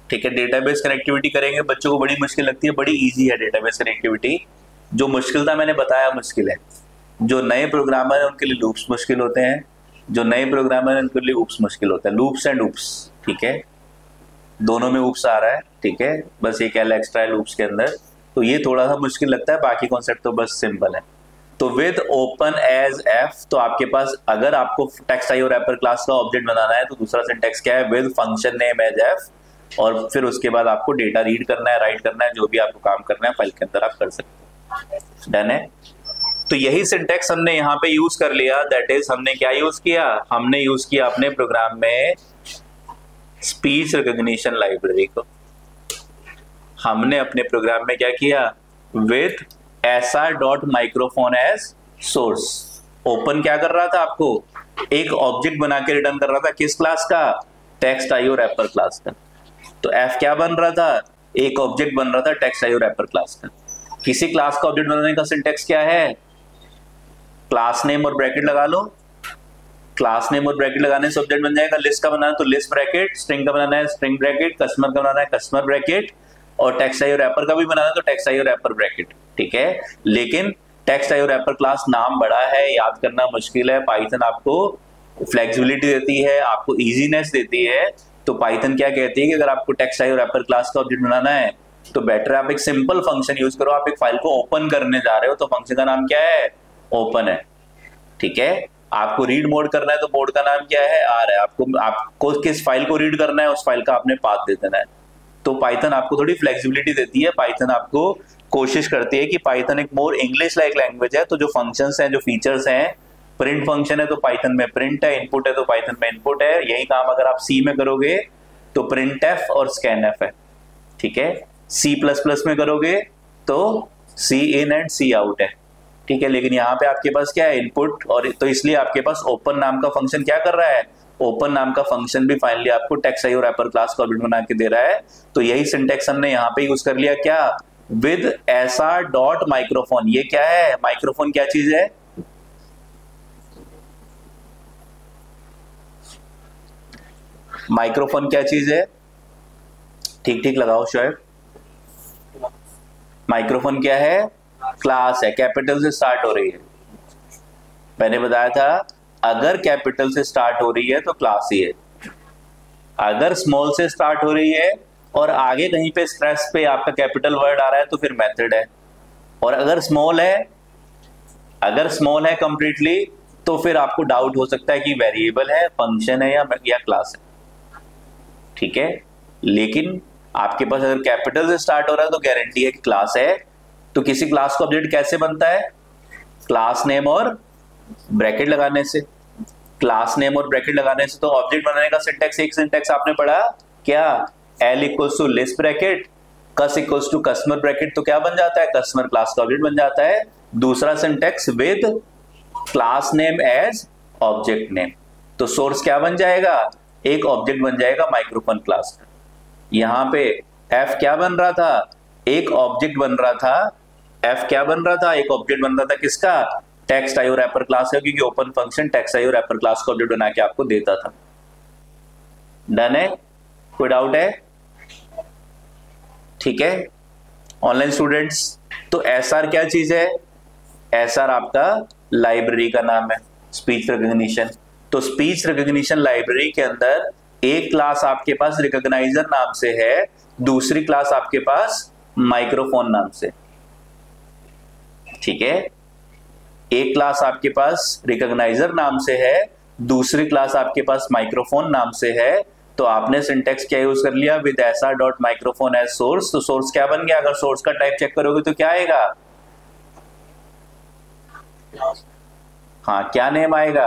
ठीक है, डेटाबेस कनेक्टिविटी करेंगे। बच्चों को बड़ी मुश्किल लगती है, बड़ी इजी है डेटाबेस कनेक्टिविटी। जो मुश्किल था मैंने बताया मुश्किल है। जो नए प्रोग्रामर है उनके लिए लूप्स मुश्किल होते हैं, जो नए प्रोग्रामर है उनके लिए ऊप्स मुश्किल होता है। लूप्स एंड ऊप्स, ठीक है, दोनों में ऊप्स आ रहा है, ठीक है, बस एक एल एक्स्ट्रा है लूप्स के अंदर, तो ये थोड़ा सा मुश्किल लगता है, बाकी कॉन्सेप्ट तो बस सिंपल है। तो विद ओपन एज एफ, तो आपके पास अगर आपको टेक्स्ट आई और रैपर क्लास का ऑब्जेक्ट बनाना है तो दूसरा सिंटेक्स क्या है? With function name as F, और फिर उसके बाद आपको डेटा रीड करना है, राइट करना है, जो भी आपको काम करना है फाइल के अंदर आप कर सकते हैं। डन है? तो यही सिंटेक्स हमने यहाँ पे यूज कर लिया। दैट इज हमने क्या यूज किया? हमने यूज किया अपने प्रोग्राम में स्पीच रिकॉग्निशन लाइब्रेरी को। हमने अपने प्रोग्राम में क्या किया? With sr.microphone as source. Open क्या कर रहा था? आपको एक ऑब्जेक्ट बना के रिटर्न कर रहा था, किस क्लास का? टेक्स्ट आईओ रैपर क्लास का। तो f क्या बन रहा था? एक ऑब्जेक्ट बन रहा था टेक्स्ट आईओ रैपर क्लास का। किसी क्लास का ऑब्जेक्ट बनाने का सिंटेक्स क्या है? क्लास नेम और ब्रैकेट लगा लो। क्लास नेम और ब्रैकेट लगाने से ऑब्जेक्ट बन जाएगा। लिस्ट का बनाना है तो लिस्ट ब्रैकेट, स्ट्रिंग का बनाना है स्ट्रिंग ब्रैकेट, कस्टमर का बनाना है कस्टमर ब्रैकेट, और टेक्स्ट आईओ रैपर का भी बनाना है तो टेक्स्ट आईओ रैपर ब्रैकेट, ठीक है। लेकिन टेक्स्ट आईओ रैपर क्लास नाम बड़ा है, याद करना मुश्किल है। पाइथन आपको फ्लेक्सिबिलिटी देती है, आपको इजीनेस देती है। तो पाइथन क्या कहती है कि अगर आपको टेक्स्ट आईओ रैपर क्लास का ऑब्जेक्ट बनाना है तो बेटर आप एक सिंपल फंक्शन यूज करो। आप एक फाइल को ओपन करने जा रहे हो तो फंक्शन का नाम क्या है? ओपन है, ठीक है। आपको रीड मोड करना है तो मोड का नाम क्या है? आर है। आपको किस फाइल को रीड करना है उस फाइल का आपने पाथ दे देना है। तो पाइथन आपको थोड़ी फ्लेक्सिबिलिटी देती है। पाइथन आपको कोशिश करती है कि पाइथन एक मोर इंग्लिश लाइक लैंग्वेज है, तो जो फंक्शंस हैं, जो फीचर्स हैं, प्रिंट फंक्शन है तो पाइथन में प्रिंट है, इनपुट है तो पाइथन में इनपुट है। यही काम अगर आप सी में करोगे तो प्रिंट एफ और स्कैन एफ है, ठीक है। सी प्लस प्लस में करोगे तो सी इन एंड सी आउट है, ठीक है। लेकिन यहाँ पे आपके पास क्या है? इनपुट, और तो इसलिए आपके पास ओपन नाम का फंक्शन क्या कर रहा है? ओपन नाम का फंक्शन भी फाइनली आपको टेक्स्ट आईओ रैपर क्लास का ऑब्जेक्ट बना के दे रहा है। तो यही सिंटेक्स हमने यहाँ पे यूज कर लिया। क्या? With sr.microphone। ये क्या है? माइक्रोफोन क्या चीज है? माइक्रोफोन क्या चीज है? ठीक ठीक लगाओ शोएब। माइक्रोफोन क्या है? क्लास है, कैपिटल से स्टार्ट हो रही है। मैंने बताया था अगर कैपिटल से स्टार्ट हो रही है तो क्लास ही है, अगर स्मॉल से स्टार्ट हो रही है और आगे कहीं पे स्ट्रेस पे आपका कैपिटल वर्ड आ रहा है तो फिर मेथड है, और अगर स्मॉल है कंप्लीटली तो फिर आपको डाउट हो सकता है कि वेरिएबल है, फंक्शन है या क्लास है। ठीक है, लेकिन आपके पास अगर कैपिटल से स्टार्ट हो रहा है तो गारंटी है कि क्लास है। तो किसी क्लास का ऑब्जेक्ट कैसे बनता है? क्लास नेम और ब्रैकेट लगाने से। क्लास नेम और ब्रैकेट लगाने से। तो ऑब्जेक्ट बनाने का सिंटैक्स, एक सिंटैक्स आपने पढ़ा क्या? L equals to list bracket, cus equals to customer bracket, तो क्या बन जाता है? कस्टमर क्लास का ऑब्जेक्ट बन जाता है। दूसरा syntax with class name as object name, तो सोर्स क्या बन जाएगा? एक ऑब्जेक्ट बन जाएगा माइक्रोफोन क्लास का। यहां पे f क्या बन रहा था? एक ऑब्जेक्ट बन रहा था। f क्या बन रहा था? एक ऑब्जेक्ट बन रहा था। किसका? टेक्स्ट आईओ रैपर क्लास है, क्योंकि open function text IO wrapper class का ऑब्जेक्ट बना के आपको देता था। डन है? कोई डाउट है? ठीक है ऑनलाइन स्टूडेंट्स, तो एसआर क्या चीज है? एसआर आपका लाइब्रेरी का नाम है, स्पीच रिकॉग्निशन। तो स्पीच रिकॉग्निशन लाइब्रेरी के अंदर एक क्लास आपके पास रिकॉग्नाइजर नाम से है, दूसरी क्लास आपके पास माइक्रोफोन नाम से। ठीक है, एक क्लास आपके पास रिकॉग्नाइजर नाम से है, दूसरी क्लास आपके पास माइक्रोफोन नाम से है। तो आपने सिंटेक्स क्या यूज कर लिया? With SR dot microphone as source. तो सोर्स क्या बन गया? अगर सोर्स का टाइप चेक करोगे तो क्या आएगा? हाँ, क्या नेम आएगा?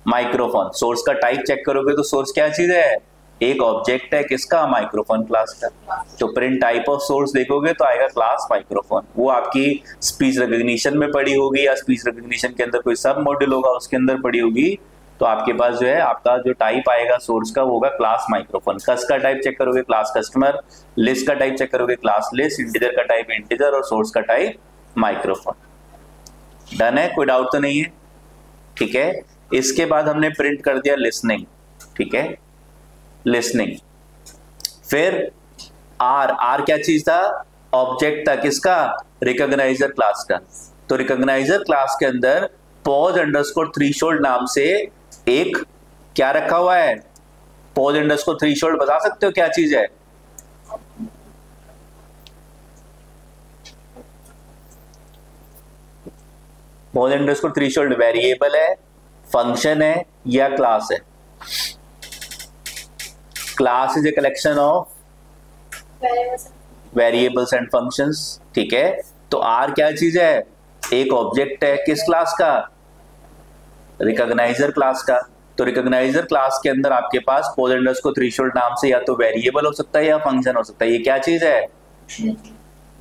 माइक्रोफोन। सोर्स का टाइप चेक करोगे तो सोर्स क्या चीज है? एक ऑब्जेक्ट है। किसका? माइक्रोफोन क्लास का। तो प्रिंट टाइप ऑफ सोर्स देखोगे तो आएगा क्लास माइक्रोफोन। वो आपकी स्पीच रिकॉग्निशन में पड़ी होगी, या स्पीच रिकॉग्निशन के अंदर कोई सब मॉड्यूल होगा उसके अंदर पड़ी होगी। तो आपके पास जो है आपका जो टाइप आएगा सोर्स का वो होगा क्लास माइक्रोफोन। कस का टाइप चेक करोगे क्लास कस्टमर, लिस्ट का टाइप चेक करोगे क्लास लिस्ट, इंटीजर का टाइप इंटीजर, और सोर्स का टाइप माइक्रोफोन। डन है? कोई डाउट तो नहीं है? ठीक है, इसके बाद हमने प्रिंट कर दिया लिसनिंग। ठीक है, लिसनिंग। फिर आर क्या चीज था? ऑब्जेक्ट था। किसका? रिकॉग्नाइजर क्लास का। तो रिकॉग्नाइजर क्लास के अंदर पॉज अंडरस्कोर थ्रीशोल्ड नाम से एक क्या रखा हुआ है? Pause underscore threshold. बता सकते हो क्या चीज है? पॉज अंडरस्कोर थ्रीशोल्ड वेरिएबल है, फंक्शन है, या क्लास है? Class is a collection of variables and functions. ठीक है, तो आर क्या चीज है? एक ऑब्जेक्ट है। किस क्लास का? रिकॉग्नाइजर क्लास का। तो रिकॉग्नाइजर क्लास के अंदर आपके पास पोज अंडरस्कोर थ्रेशोल्ड नाम से या तो वेरिएबल हो सकता है या फंक्शन हो सकता है। ये क्या चीज है?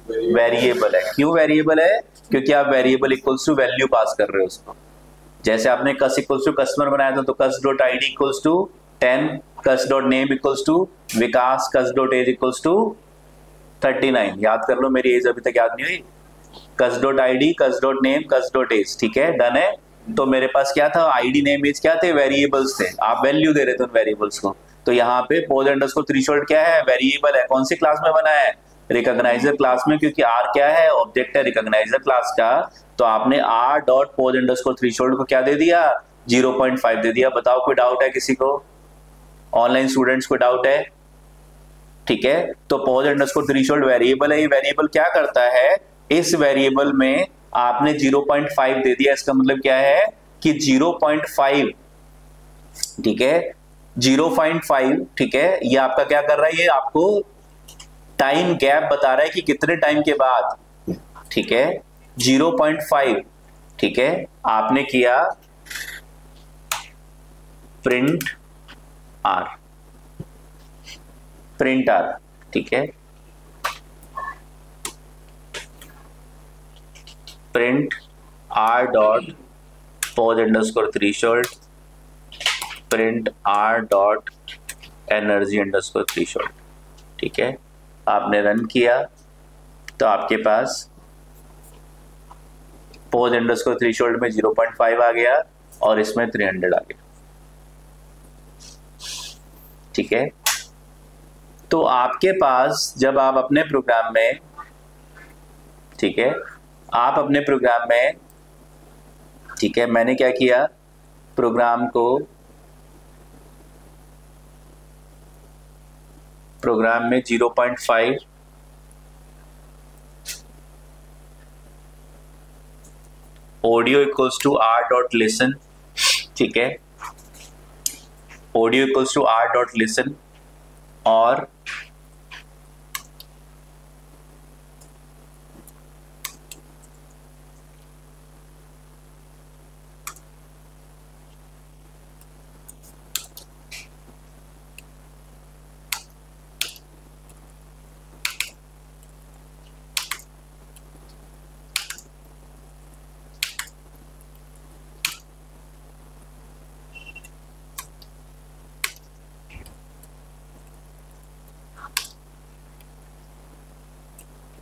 वेरिएबल है। क्यों वेरिएबल है? क्योंकि आप variable equals to value pass कर रहे हो उसको। जैसे आपने कस इक्वल्स टू कस्टमर बनाया था तो cus dot ID equals to 10, cus dot name equals to Vikas, cus dot age equals to 39। याद कर लो, मेरी एज अभी तक याद नहीं हुई। Cus dot ID, cus dot name, cus dot age. ठीक है, डन है। तो मेरे पास क्या था? आईडी नेम एज क्या थे? वेरिएबल्स थे। आप वैल्यू दे रहे थे उन वेरिएबल्स को। तो यहाँ पे पोज अंडरस्कोर थ्रेशोल्ड क्या है? वेरिएबल है। कौन सी क्लास में बना है? रिकॉग्नाइजर क्लास में, क्योंकि आर क्या है? ऑब्जेक्ट है रिकॉग्नाइजर क्लास का। तो आपने R dot pose underscore threshold को क्या दे दिया? 0.5 दे दिया। बताओ कोई डाउट है किसी को? ऑनलाइन स्टूडेंट्स को डाउट है? ठीक है, तो पोज अंडरस्कोर थ्रेशोल्ड वेरिएबल है। ये वेरिएबल क्या करता है? इस वेरिएबल में आपने 0.5 दे दिया। इसका मतलब क्या है कि 0.5, ठीक है, 0.5, ठीक है, ये आपका क्या कर रहा है? ये आपको टाइम गैप बता रहा है कि कितने टाइम के बाद। ठीक है, 0.5, ठीक है, आपने किया प्रिंट आर, प्रिंट आर, ठीक है, print R dot pose underscore threshold, print are dot energy underscore threshold. ठीक है, आपने रन किया तो आपके पास पोज अंडरस्कोर थ्रेशोल्ड में 0.5 आ गया और इसमें 300 आ गया। ठीक है, तो आपके पास जब आप अपने प्रोग्राम में ठीक है, आप अपने प्रोग्राम में, ठीक है, मैंने क्या किया, प्रोग्राम में 0.5 audio equals to r dot listen, ठीक है, audio equals to r dot listen, और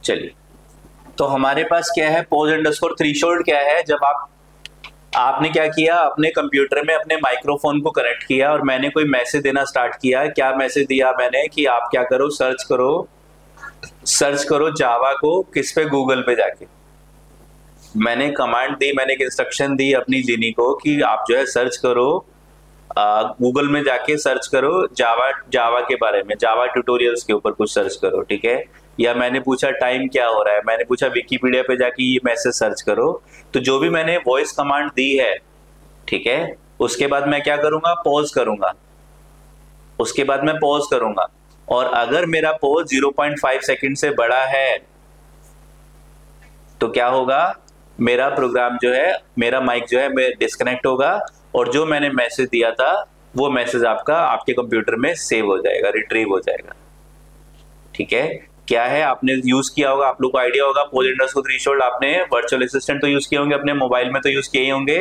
चलिए, तो हमारे पास क्या है, पोज अंडरस्कोर थ्रेशोल्ड क्या है, जब आपने क्या किया, अपने कंप्यूटर में अपने माइक्रोफोन को कनेक्ट किया और मैंने कोई मैसेज देना स्टार्ट किया। क्या मैसेज दिया मैंने कि आप क्या करो, सर्च करो जावा को, किस पे, गूगल पे जाके। मैंने कमांड दी, मैंने एक इंस्ट्रक्शन दी अपनी जिनी को कि आप जो है सर्च करो, गूगल में जाके सर्च करो जावा के बारे में, जावा ट्यूटोरियल्स के ऊपर कुछ सर्च करो, ठीक है। या मैंने पूछा टाइम क्या हो रहा है, मैंने पूछा विकिपीडिया पे जाके ये मैसेज सर्च करो। तो जो भी मैंने वॉइस कमांड दी है, ठीक है, उसके बाद मैं क्या करूंगा, पॉज करूंगा, उसके बाद मैं पॉज करूंगा, और अगर मेरा पॉज 0.5 सेकंड से बड़ा है तो क्या होगा, मेरा प्रोग्राम जो है, मेरा माइक जो है डिस्कनेक्ट होगा, और जो मैंने मैसेज दिया था वो मैसेज आपके कंप्यूटर में सेव हो जाएगा, रिट्रीव हो जाएगा, ठीक है। क्या है, आपने यूज किया होगा, आप लोग को आइडिया होगा, पोज अंडरस्कोर थ्रेशोल्ड आपने वर्चुअल असिस्टेंट तो यूज किए होंगे, अपने मोबाइल में तो यूज किए ही होंगे,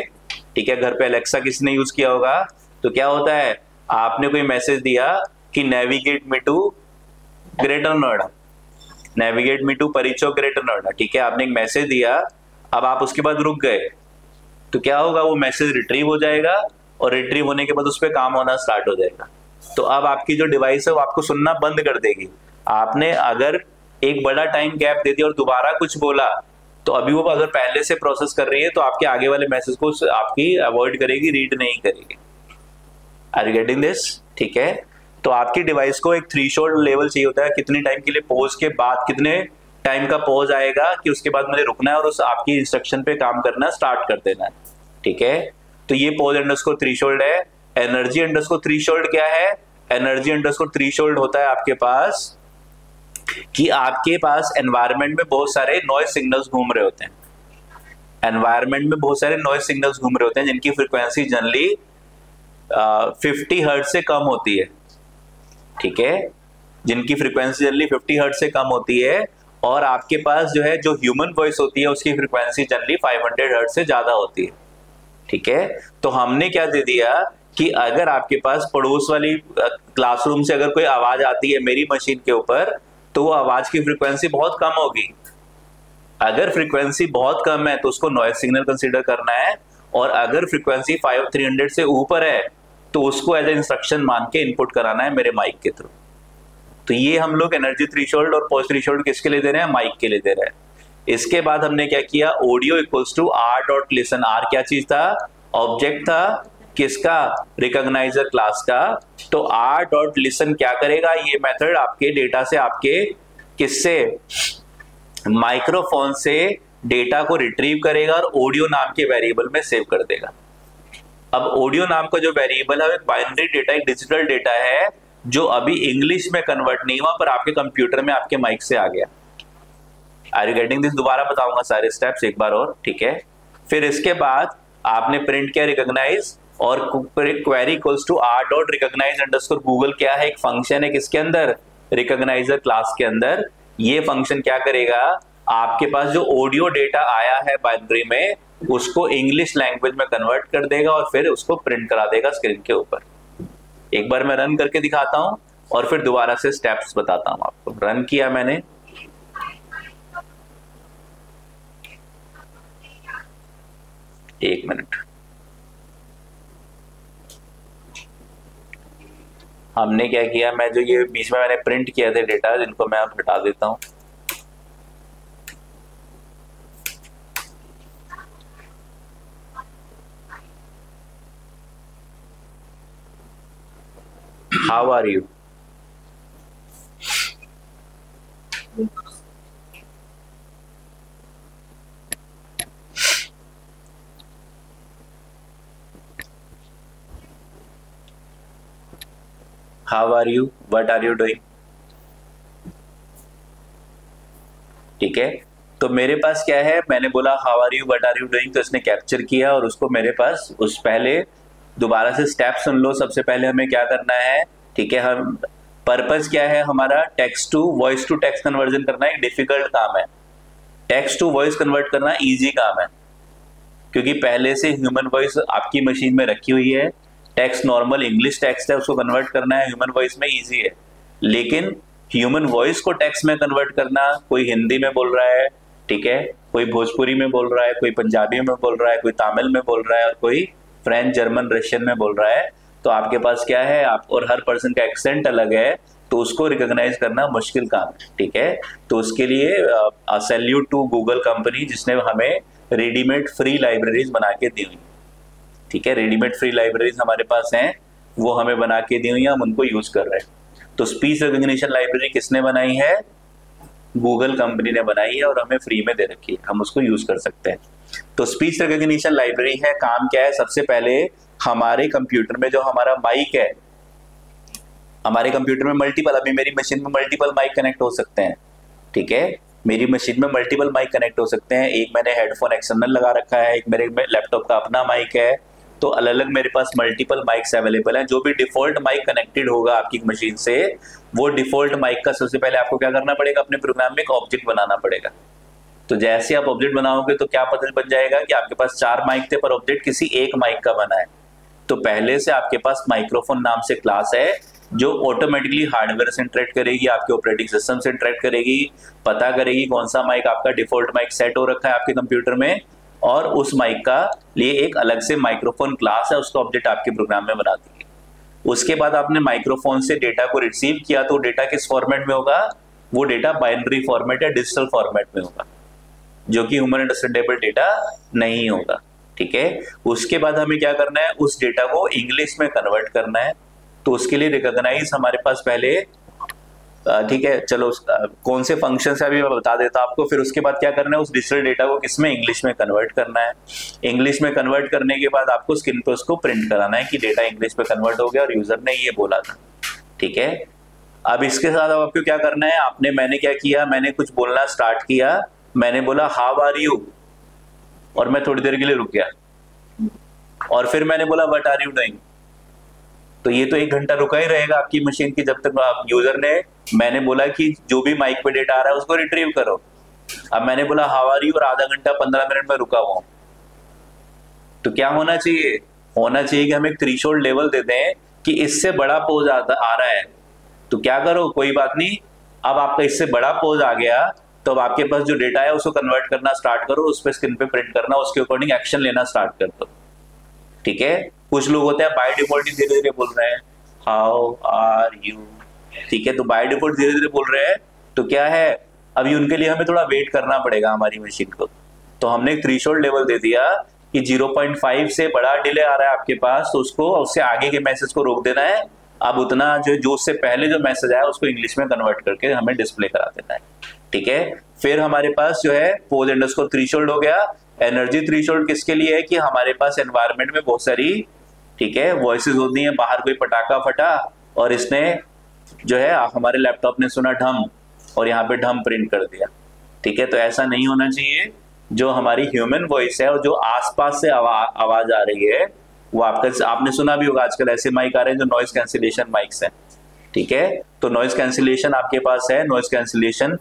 ठीक है। घर पे अलेक्सा किसी ने यूज किया होगा। तो क्या होता है, आपने कोई मैसेज दिया कि navigate me to Greater Noida, navigate me to परिचो ग्रेटर नोएडा, ठीक है, आपने एक मैसेज दिया, अब आप उसके बाद रुक गए, तो क्या होगा, वो मैसेज रिट्रीव हो जाएगा, और रिट्रीव होने के बाद उस पर काम होना स्टार्ट हो जाएगा। तो अब आपकी जो डिवाइस है वो आपको सुनना बंद कर देगी। आपने अगर एक बड़ा टाइम गैप दे दिया और दोबारा कुछ बोला, तो अभी वो अगर पहले से प्रोसेस कर रही है तो आपके आगे वाले मैसेज को आपकी अवॉइड करेगी, रीड नहीं करेगी। आर यू गेटिंग दिस, ठीक है। तो आपकी डिवाइस को एक थ्रेशोल्ड लेवल चाहिए होता है, कितने टाइम के लिए पॉज के बाद, कितने टाइम का पॉज आएगा कि उसके बाद मुझे रुकना है और उस आपकी इंस्ट्रक्शन पे काम करना स्टार्ट कर देना है, ठीक है। तो ये पॉज अंडरस्कोर थ्रेशोल्ड है। एनर्जी अंडरस्कोर थ्रेशोल्ड क्या है, एनर्जी अंडरस्कोर थ्रेशोल्ड होता है आपके पास कि आपके पास एनवायरनमेंट में बहुत सारे नॉइज सिग्नल्स घूम रहे होते हैं, एनवायरनमेंट में बहुत सारे नॉइज सिग्नल्स घूम रहे होते हैं जिनकी फ्रीक्वेंसी जनरली 50 हर्ट्ज से कम होती है, ठीक है, जिनकी फ्रीक्वेंसी जनरली 50 हर्ट्ज से कम होती है, और आपके पास जो है, जो ह्यूमन वॉइस होती है उसकी फ्रीक्वेंसी जनरली 500 हर्ट्ज से ज्यादा होती है, ठीक है। तो हमने क्या दे दिया कि अगर आपके पास पड़ोस वाली क्लासरूम से अगर कोई आवाज आती है मेरी मशीन के ऊपर, तो वो आवाज की फ्रीक्वेंसी बहुत कम होगी। अगर फ्रीक्वेंसी बहुत कम है तो उसको नॉइज सिग्नल कंसीडर करना है, और अगर फ्रीक्वेंसी 5300 से ऊपर है तो उसको एज ए इंस्ट्रक्शन मान के इनपुट कराना है मेरे माइक के थ्रू। तो ये हम लोग एनर्जी थ्रेशोल्ड और पॉज थ्रेशोल्ड किसके लिए दे रहे हैं, माइक के लिए दे रहे हैं। इसके बाद हमने क्या किया, audio equals to r dot listen. r क्या चीज था, ऑब्जेक्ट था, किसका, रिकॉग्नाइजर क्लास का। तो r डॉट लिसन क्या करेगा, ये मेथड आपके डेटा से, आपके किससे, माइक्रोफोन से डेटा को रिट्रीव करेगा और ऑडियो नाम के वेरिएबल में सेव कर देगा। अब ऑडियो नाम का जो वेरिएबल है, एक बाइनरी डेटा, एक डिजिटल डेटा है जो अभी इंग्लिश में कन्वर्ट नहीं हुआ पर आपके कंप्यूटर में आपके माइक से आ गया। आर यू गेटिंग दिस, दोबारा बताऊंगा सारे स्टेप्स एक बार और, ठीक है। फिर इसके बाद आपने प्रिंट किया रिकॉग्नाइज, और query equals to r dot recognise underscore Google क्या है, एक फंक्शन है किसके अंदर, रिकॉग्नाइजर क्लास के अंदर। ये फंक्शन क्या करेगा, आपके पास जो ऑडियो डेटा आया है बाइनरी में उसको इंग्लिश लैंग्वेज में कन्वर्ट कर देगा और फिर उसको प्रिंट करा देगा स्क्रीन के ऊपर। एक बार मैं रन करके दिखाता हूं और फिर दोबारा से स्टेप्स बताता हूं आपको। रन किया मैंने, एक मिनट, हमने क्या किया, मैं जो ये बीच में मैंने प्रिंट किया था डेटा, जिनको मैं अब हटा देता हूं। How are you, how are you, what are you doing. ठीक है, तो मेरे पास क्या है, मैंने बोला how are you what are you doing, तो इसने कैप्चर किया और उसको मेरे पास उस पहले दोबारा से स्टेप सुन लो। सबसे पहले हमें क्या करना है, ठीक है, हम पर्पस क्या है हमारा, text to voice to text conversion करना एक डिफिकल्ट काम है, टेक्स्ट टू वॉइस कन्वर्ट करना इजी काम है, क्योंकि पहले से ह्यूमन वॉइस आपकी मशीन में रखी हुई है, टेक्स्ट नॉर्मल इंग्लिश टेक्स्ट है, उसको कन्वर्ट करना है ह्यूमन वॉइस में इजी है। लेकिन ह्यूमन वॉइस को टेक्स्ट में कन्वर्ट करना, कोई हिंदी में बोल रहा है, ठीक है, कोई भोजपुरी में बोल रहा है, कोई पंजाबी में बोल रहा है, कोई तमिल में बोल रहा है और कोई फ्रेंच जर्मन रशियन में बोल रहा है, तो आपके पास क्या है, आप और हर पर्सन का एक्सेंट अलग है, तो उसको रिकॉग्नाइज करना मुश्किल काम है। ठीक है, तो उसके लिए सैल्यूट टू गूगल कंपनी जिसने हमें रेडीमेड फ्री लाइब्रेरीज बना के दी हुई। ठीक है, रेडीमेड फ्री लाइब्रेरीज हमारे पास हैं, वो हमें बना के दी हुई है, हम उनको यूज कर रहे हैं। तो स्पीच रिकॉग्निशन लाइब्रेरी किसने बनाई है, गूगल कंपनी ने बनाई है और हमें फ्री में दे रखी है, हम उसको यूज कर सकते हैं। तो स्पीच रिकॉग्निशन लाइब्रेरी है, काम क्या है, सबसे पहले हमारे कंप्यूटर में जो हमारा माइक है, हमारे कंप्यूटर में मल्टीपल, अभी मेरी मशीन में मल्टीपल माइक कनेक्ट हो सकते हैं। ठीक है, मेरी मशीन में मल्टीपल माइक कनेक्ट हो सकते हैं, एक मैंने हेडफोन एक्सटर्नल लगा रखा है, एक मेरे लैपटॉप का अपना माइक है, तो अलग अलग मेरे पास मल्टीपल माइक्स अवेलेबल हैं। जो भी डिफॉल्ट माइक कनेक्टेड होगा आपकी मशीन से, वो डिफॉल्ट माइक का सबसे पहले आपको क्या करना पड़ेगा, अपने प्रोग्राम में एक ऑब्जेक्ट बनाना पड़ेगा। तो जैसे आप ऑब्जेक्ट बनाओगे तो क्या पता बन जाएगा कि आपके पास 4 माइक थे पर ऑब्जेक्ट किसी एक माइक का बना है। तो पहले से आपके पास माइक्रोफोन नाम से क्लास है जो ऑटोमेटिकली हार्डवेयर से इंटरेक्ट करेगी, आपके ऑपरेटिंग सिस्टम से इंटरेक्ट करेगी, पता करेगी कौन सा माइक आपका डिफॉल्ट माइक सेट हो रखा है आपके कंप्यूटर में, और उस माइक का लिए एक अलग से माइक्रोफोन क्लास है, उसका ऑब्जेक्ट आपके प्रोग्राम में बना देगी। उसके बाद आपने माइक्रोफोन से डेटा को रिसीव किया, तो डेटा किस फॉर्मेट में होगा, वो डेटा बाइनरी फॉर्मेट या डिजिटल फॉर्मेट में होगा, जो कि ह्यूमन अंडरस्टैंडेबल डेटा नहीं होगा। ठीक है, उसके बाद हमें क्या करना है, उस डेटा को इंग्लिश में कन्वर्ट करना है। तो उसके लिए रिकॉग्नाइज हमारे पास पहले, ठीक है, चलो कौन से फंक्शन है अभी मैं बता देता हूं आपको, फिर उसके बाद क्या करना है, उस डिजिटल डेटा को किसमें, इंग्लिश में कन्वर्ट करना है। इंग्लिश में कन्वर्ट करने के बाद आपको स्क्रीन पे उसको प्रिंट कराना है कि डेटा इंग्लिश में कन्वर्ट हो गया और यूजर ने ये बोला था। ठीक है, अब इसके साथ अब आपको क्या करना है, मैंने क्या किया, मैंने कुछ बोलना स्टार्ट किया, मैंने बोला हाउ आर यू, और मैं थोड़ी देर के लिए रुक गया, और फिर मैंने बोला व्हाट आर यू डूइंग। तो ये तो 1 घंटा रुका ही रहेगा आपकी मशीन की, जब तक आप यूजर ने, मैंने बोला कि जो भी माइक पे डेटा आ रहा है उसको रिट्रीव करो। अब मैंने बोला हाउ आर यू और आधा घंटा 15 मिनट में रुका हुआ, तो क्या होना चाहिए, कि हम एक थ्रेशोल्ड लेवल देते हैं कि इससे बड़ा पोज आ रहा है, तो क्या करो, कोई बात नहीं, अब आपका इससे बड़ा पोज आ गया, तो अब आपके पास जो डेटा है उसको कन्वर्ट करना स्टार्ट करो, उस पर स्क्रीन पे प्रिंट करना, उसके अकॉर्डिंग एक्शन लेना स्टार्ट कर दो। ठीक है, कुछ लोग होते हैं बाय डिफॉल्ट ही धीरे धीरे बोल रहे हैं हाउ आर यू। ठीक है, तो बाय डिफॉल्ट धीरे धीरे बोल रहे हैं, तो क्या है, अभी उनके लिए हमें थोड़ा वेट करना पड़ेगा हमारी मशीन को। तो हमने एक थ्रेशोल्ड लेवल दे दिया कि 0.5 से बड़ा डिले आ रहा है आपके पास, तो उसको, उससे आगे के मैसेज को रोक देना है। अब उतना जो उससे पहले जो मैसेज आया उसको इंग्लिश में कन्वर्ट करके हमें डिस्प्ले करा देना है। ठीक है, फिर हमारे पास जो है पोज अंडरस्कोर थ्रेशोल्ड हो गया। एनर्जी थ्रेशोल्ड किसके लिए है, कि हमारे पास एनवायरनमेंट में बहुत सारी, ठीक है, वॉइसेस होती हैं, बाहर कोई पटाखा फटा और इसने जो है हमारे लैपटॉप ने सुना ढम और यहाँ पे ढम प्रिंट कर दिया। ठीक है, तो ऐसा नहीं होना चाहिए। जो हमारी ह्यूमन वॉइस है और जो आसपास से आवाज आ रही है, वो आपने सुना भी होगा, आजकल ऐसे माइक आ रहे हैं जो नॉइज कैंसिलेशन माइक्स हैं। ठीक है, तो नॉइज कैंसिलेशन आपके पास है, नॉइज कैंसिलेशन।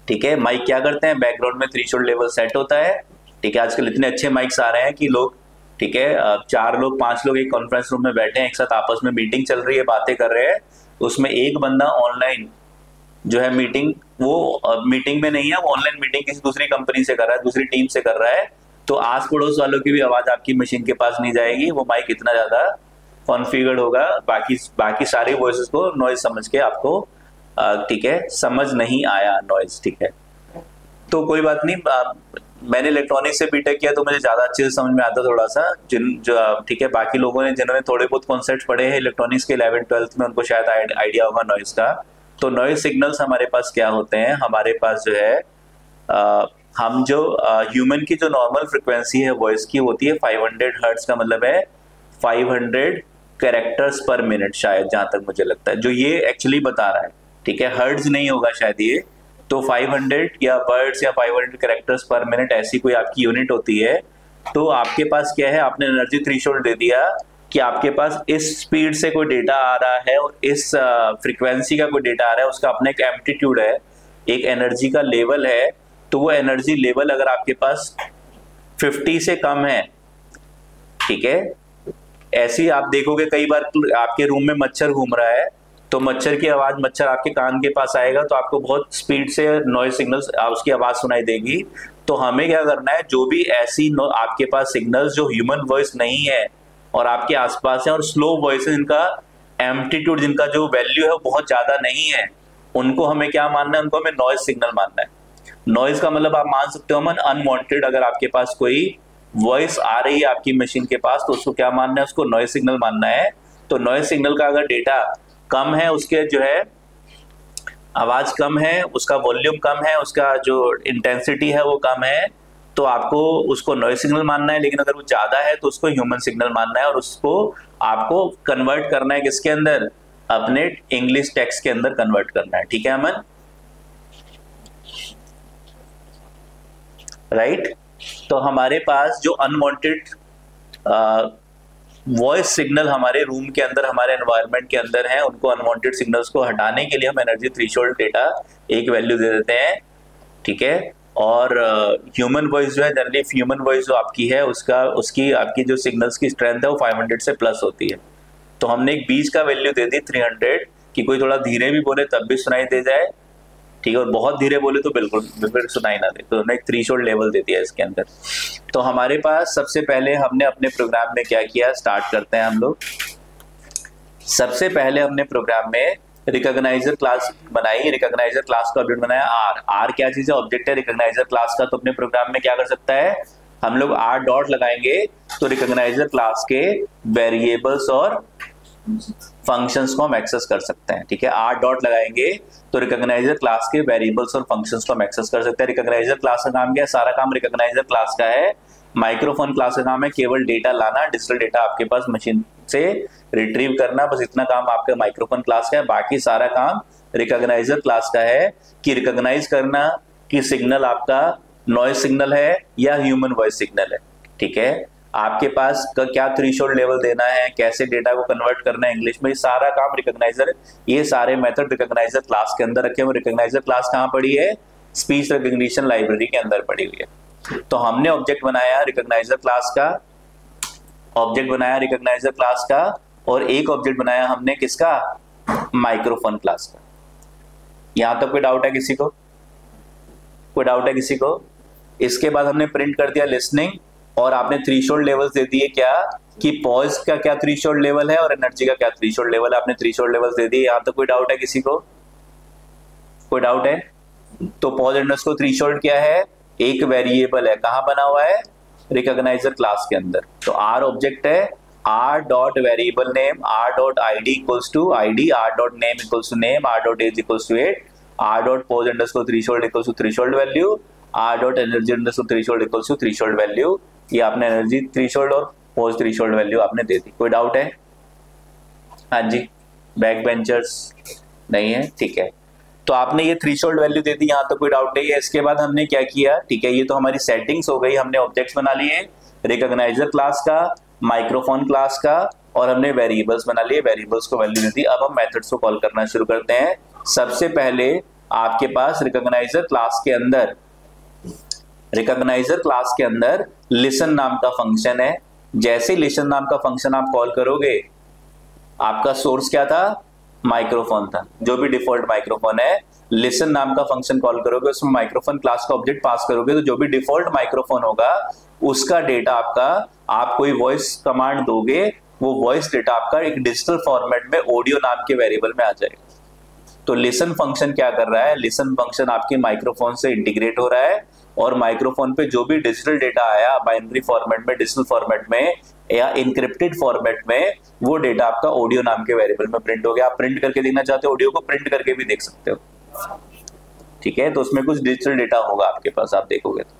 ठीक है, माइक क्या करते हैं, बैकग्राउंड में थ्रेशोल्ड लेवल सेट होता है। ठीक है, आजकल इतने अच्छे माइक्स आ रहे हैं कि लोग, ठीक है, 4 लोग 5 लोग एक कॉन्फ्रेंस रूम में बैठे हैं, एक साथ आपस में मीटिंग चल रही है, बातें कर रहे हैं, उसमें एक बंदा ऑनलाइन जो है मीटिंग, वो मीटिंग में नहीं है, वो ऑनलाइन मीटिंग किसी दूसरी कंपनी से कर रहा है, दूसरी टीम से कर रहा है, तो आस पड़ोस वालों की भी आवाज आपकी मशीन के पास नहीं जाएगी, वो माइक इतना ज्यादा कॉन्फ़िगर्ड होगा, बाकी सारी वॉइसेस को नॉइज समझ के आपको, ठीक है, समझ नहीं आया नॉइज। ठीक है, तो कोई बात नहीं, मैंने इलेक्ट्रॉनिक्स से बीटेक किया तो मुझे ज़्यादा अच्छे से समझ में आता थोड़ा सा, ठीक है, बाकी लोगों ने जिन्होंने थोड़े बहुत कॉन्सेप्ट पढ़े हैं इलेक्ट्रॉनिक्स के 11th-12th में, उनको शायद आइडिया होगा नॉइज का। तो नॉइज सिग्नल्स हमारे पास क्या होते हैं, हमारे पास जो है हम जो ह्यूमन की जो नॉर्मल फ्रिक्वेंसी है वॉइस की होती है 500 हर्ट्ज, का मतलब है 500 कैरेक्टर्स पर मिनट, शायद जहां तक मुझे लगता है जो ये एक्चुअली बता रहा है, ठीक है, हर्ट्ज नहीं होगा शायद ये। तो 500 या वर्ड्स या 500 कैरेक्टर्स पर मिनट ऐसी कोई आपकी यूनिट होती है। तो आपके पास क्या है, आपने एनर्जी थ्रेशोल्ड दे दिया कि आपके पास इस स्पीड से कोई डेटा आ रहा है और इस फ्रीक्वेंसी का कोई डेटा आ रहा है, उसका अपना एक एम्पलीट्यूड है, एक एनर्जी का लेवल है। तो वो एनर्जी लेवल अगर आपके पास 50 से कम है, ठीक है, ऐसी आप देखोगे कई बार आपके रूम में मच्छर घूम रहा है तो मच्छर की आवाज, मच्छर आपके कान के पास आएगा तो आपको बहुत स्पीड से नॉइज सिग्नल्स उसकी आवाज सुनाई देगी। तो हमें क्या करना है, जो भी ऐसी आपके पास सिग्नल्स जो ह्यूमन वॉइस नहीं है और आपके आसपास है और स्लो वॉइस है, जिनका एम्पलीट्यूड, जिनका जो वैल्यू है वो बहुत ज्यादा नहीं है, उनको हमें क्या मानना है, उनको हमें नॉइज सिग्नल मानना है। नॉइज का मतलब आप मान सकते हो मन अनवांटेड, अगर आपके पास कोई वॉइस आ रही है आपकी मशीन के पास तो उसको क्या मानना है, उसको नॉइज सिग्नल मानना है। तो नॉइज सिग्नल का अगर डेटा कम है, उसके जो है आवाज कम है, उसका वॉल्यूम कम है, उसका जो इंटेंसिटी है वो कम है, तो आपको उसको नॉइज सिग्नल मानना है। लेकिन अगर वो ज्यादा है तो उसको ह्यूमन सिग्नल मानना है और उसको आपको कन्वर्ट करना है किसके अंदर, अपने इंग्लिश टेक्स्ट के अंदर कन्वर्ट करना है, ठीक है अमन, राइट। तो हमारे पास जो अनवांटेड वॉइस सिग्नल हमारे रूम के अंदर, हमारे एनवायरनमेंट के अंदर हैं, उनको अनवांटेड सिग्नल्स को हटाने के लिए हम एनर्जी थ्रेशोल्ड डेटा एक वैल्यू दे देते हैं, ठीक है। और ह्यूमन वॉइस जो है, जनरली ह्यूमन वॉइस जो आपकी है उसकी आपकी जो सिग्नल्स की स्ट्रेंथ है वो 500 से प्लस होती है। तो हमने एक बीच का वैल्यू दे दी 300 कि कोई थोड़ा धीरे भी बोले तब भी सुनाई दे जाए, ठीक है, और बहुत धीरे बोले तो बिल्कुल सुनाई ना दे। तो हमने एक थ्रेशोल्ड लेवल दे दिया इसके अंदर। तो हमारे पास सबसे पहले हमने अपने प्रोग्राम में क्या किया, स्टार्ट करते हैं हम लोग। सबसे पहले हमने प्रोग्राम में रिकॉग्नाइजर क्लास बनाई, रिकॉग्नाइजर क्लास का ऑब्जेक्ट बनाया आर क्या चीज है, ऑब्जेक्ट है रिकॉग्नाइजर क्लास का। तो अपने प्रोग्राम में क्या कर सकता है, हम लोग आर डॉट लगाएंगे तो रिकॉग्नाइजर क्लास के वेरिएबल्स और फंक्शंस को हम एक्सेस कर सकते हैं, ठीक है। आर डॉट लगाएंगे तो रिकॉग्नाइजर क्लास के वेरिएबल्स और फंक्शंस को हम एक्सेस कर सकते हैं। रिकॉग्नाइजर क्लास का काम क्या है, सारा काम रिकॉग्नाइजर क्लास का है। माइक्रोफोन क्लास का काम है केवल डेटा लाना, डिजिटल डेटा आपके पास मशीन से रिट्रीव करना, बस इतना काम आपका माइक्रोफोन क्लास का है। बाकी सारा काम रिकॉग्नाइजर क्लास का है कि रिकॉग्नाइज करना कि सिग्नल आपका नॉइज सिग्नल है या ह्यूमन वॉइस सिग्नल है, ठीक है। आपके पास क्या थ्रेशोल्ड लेवल देना है, कैसे डेटा को कन्वर्ट करना है इंग्लिश में, सारा काम रिकॉग्नाइजर, ये सारे मेथड रिकॉग्नाइजर क्लास के अंदर रखे हुए। रिकॉग्नाइजर क्लास कहाँ पड़ी है, स्पीच रिकॉग्निशन लाइब्रेरी के अंदर पड़ी हुई है। तो हमने ऑब्जेक्ट बनाया रिकॉग्नाइजर क्लास का, ऑब्जेक्ट बनाया रिकॉग्नाइजर क्लास का, और एक ऑब्जेक्ट बनाया हमने किसका, माइक्रोफोन क्लास का। यहां तक कोई डाउट है किसी को, कोई डाउट है किसी को? इसके बाद हमने प्रिंट कर दिया लिसनिंग, और आपने थ्रेशोल्ड लेवल्स दे दिए क्या, कि पॉज का क्या थ्रेशोल्ड लेवल है और एनर्जी का क्या थ्रेशोल्ड लेवल है, आपने थ्रेशोल्ड लेवल्स दे दिए। यहां तक कोई डाउट है किसी को, कोई डाउट है? तो पॉज अंडरस्कोर थ्रेशोल्ड क्या है, एक वेरिएबल है, कहां बना हुआ है, रिकॉग्नाइजर क्लास के अंदर। तो आर ऑब्जेक्ट है, r dot variable name, r dot ID equals to ID, r dot name equals to name, r dot age equals to 8, r dot pause underscore threshold equals to threshold value, r dot energy underscore threshold equals to threshold value. ये आपने energy threshold और pause threshold value आपने दे दी। कोई doubt है? हाँ जी, back benchers नहीं है, ठीक है। तो आपने ये थ्रेशोल्ड वैल्यू दे दी, यहाँ तो कोई डाउट नहीं है। इसके बाद हमने क्या किया, ठीक है, ये तो हमारी सेटिंग्स हो गई, हमने ऑब्जेक्ट्स बना लिए रिकॉग्नाइजर क्लास का, माइक्रोफोन क्लास का, और हमने वेरिएबल्स बना लिए, वेरिएबल्स को वैल्यू दे दी। अब हम मेथड्स को कॉल करना शुरू करते हैं। सबसे पहले आपके पास रिकॉग्नाइजर क्लास के अंदर, रिकॉग्नाइजर क्लास के अंदर लिसन नाम का फंक्शन है। जैसे लिसन नाम का फंक्शन आप कॉल करोगे, आपका सोर्स क्या था, माइक्रोफोन था, जो भी डिफॉल्ट माइक्रोफोन है। लिसन नाम का फंक्शन कॉल करोगे, उसमें माइक्रोफोन क्लास का ऑब्जेक्ट पास करोगे, तो जो भी डिफॉल्ट माइक्रोफोन होगा उसका डेटा आपका, आप कोई वॉइस कमांड दोगे, वो वॉइस डेटा आपका एक डिजिटल फॉर्मेट में ऑडियो नाम के वेरिएबल में आ जाएगा। तो लिसन फंक्शन क्या कर रहा है, लिसन फंक्शन आपके माइक्रोफोन से इंटीग्रेट हो रहा है और माइक्रोफोन पे जो भी डिजिटल डेटा आया बाइनरी फॉर्मेट में, डिजिटल फॉर्मेट में या इनक्रिप्टेड फॉर्मेट में, वो डेटा आपका ऑडियो नाम के वेरिएबल में प्रिंट हो गया। आप प्रिंट करके देखना चाहते हो ऑडियो को, प्रिंट करके भी देख सकते हो, ठीक है। तो उसमें कुछ डिजिटल डेटा होगा आपके पास, आप देखोगे तो,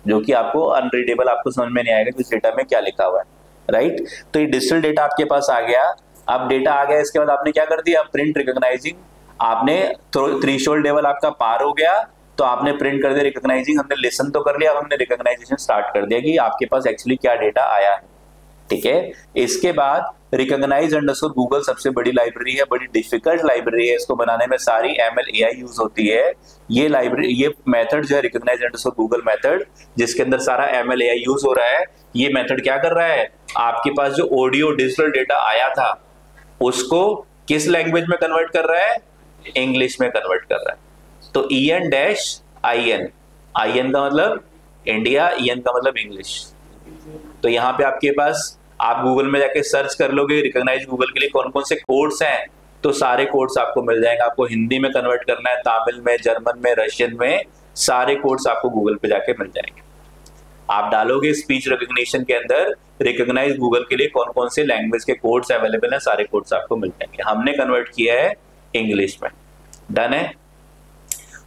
जो कि आपको अनरीडेबल, आपको समझ में नहीं आएगा कि इस डेटा में क्या लिखा हुआ है, राइट। तो ये डिजिटल डेटा आपके पास आ गया। अब डेटा आ गया, इसके बाद आपने क्या कर दिया, प्रिंट रिकॉग्नाइजिंग, आपने थ्रेशोल्ड लेवल आपका पार हो गया तो आपने प्रिंट कर दिया रिकॉग्नाइजिंग। हमने लिसन तो कर लिया, अब हमने रिकॉग्नाइजेशन स्टार्ट कर दिया कि आपके पास एक्चुअली क्या डेटा आया है, ठीक है। इसके बाद रिकॉग्नाइज अंडरस्कोर गूगल सबसे बड़ी लाइब्रेरी है, बड़ी डिफिकल्ट लाइब्रेरी है, इसको बनाने में सारी ML AI यूज होती है। ये लाइब्रेरी, ये मेथड जो है रिकॉग्नाइज अंडरस्कोर गूगल मेथड, जिसके अंदर सारा ML AI यूज हो रहा है, ये मेथड क्या कर रहा है, आपके पास जो ऑडियो डिजिटल डेटा आया था उसको किस लैंग्वेज में कन्वर्ट कर रहा है, इंग्लिश में कन्वर्ट कर रहा है। तो EN-IN, IN का मतलब इंडिया, EN का मतलब इंग्लिश। तो यहाँ पे आपके पास, आप गूगल में जाके सर्च कर लोगे रिकॉग्नाइज गूगल के लिए कौन कौन से कोड्स हैं, तो सारे कोड्स आपको मिल जाएंगे। आपको हिंदी में कन्वर्ट करना है, तमिल में, जर्मन में, रशियन में, सारे कोड्स आपको गूगल पे जाके मिल जाएंगे। आप डालोगे स्पीच रिकॉग्निशन के अंदर रिकॉग्नाइज गूगल के लिए कौन कौन से लैंग्वेज के कोड्स अवेलेबल हैं, सारे कोड्स आपको मिल जाएंगे। हमने कन्वर्ट किया है इंग्लिश में, डन है।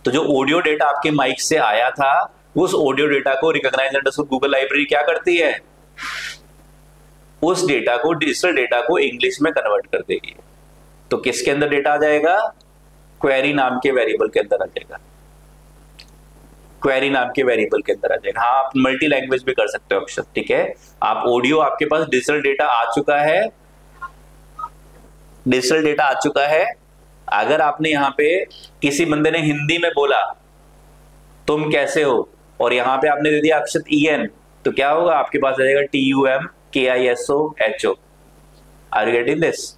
तो जो ऑडियो डेटा आपके माइक से आया था, उस ऑडियो डेटा को रिकॉग्नाइज अंडरस्कोर गूगल लाइब्रेरी क्या करती है, उस डेटा को, डिजिटल डेटा को इंग्लिश में कन्वर्ट कर देगी। तो किसके अंदर डेटा आ जाएगा, क्वेरी नाम के वेरिएबल के अंदर आ जाएगा, क्वेरी नाम के वेरिएबल के अंदर आ जाएगा। हाँ, आप मल्टी लैंग्वेज भी कर सकते हो अक्षर, ठीक है। आप ऑडियो, आपके पास डिजिटल डेटा आ चुका है, डिजिटल डेटा आ चुका है। अगर आपने यहाँ पे किसी बंदे ने हिंदी में बोला तुम कैसे हो, और यहाँ पे आपने दे दिया अक्षर EN, तो क्या होगा, आपके पास आ जाएगा TUMKISOHO। Are you getting this,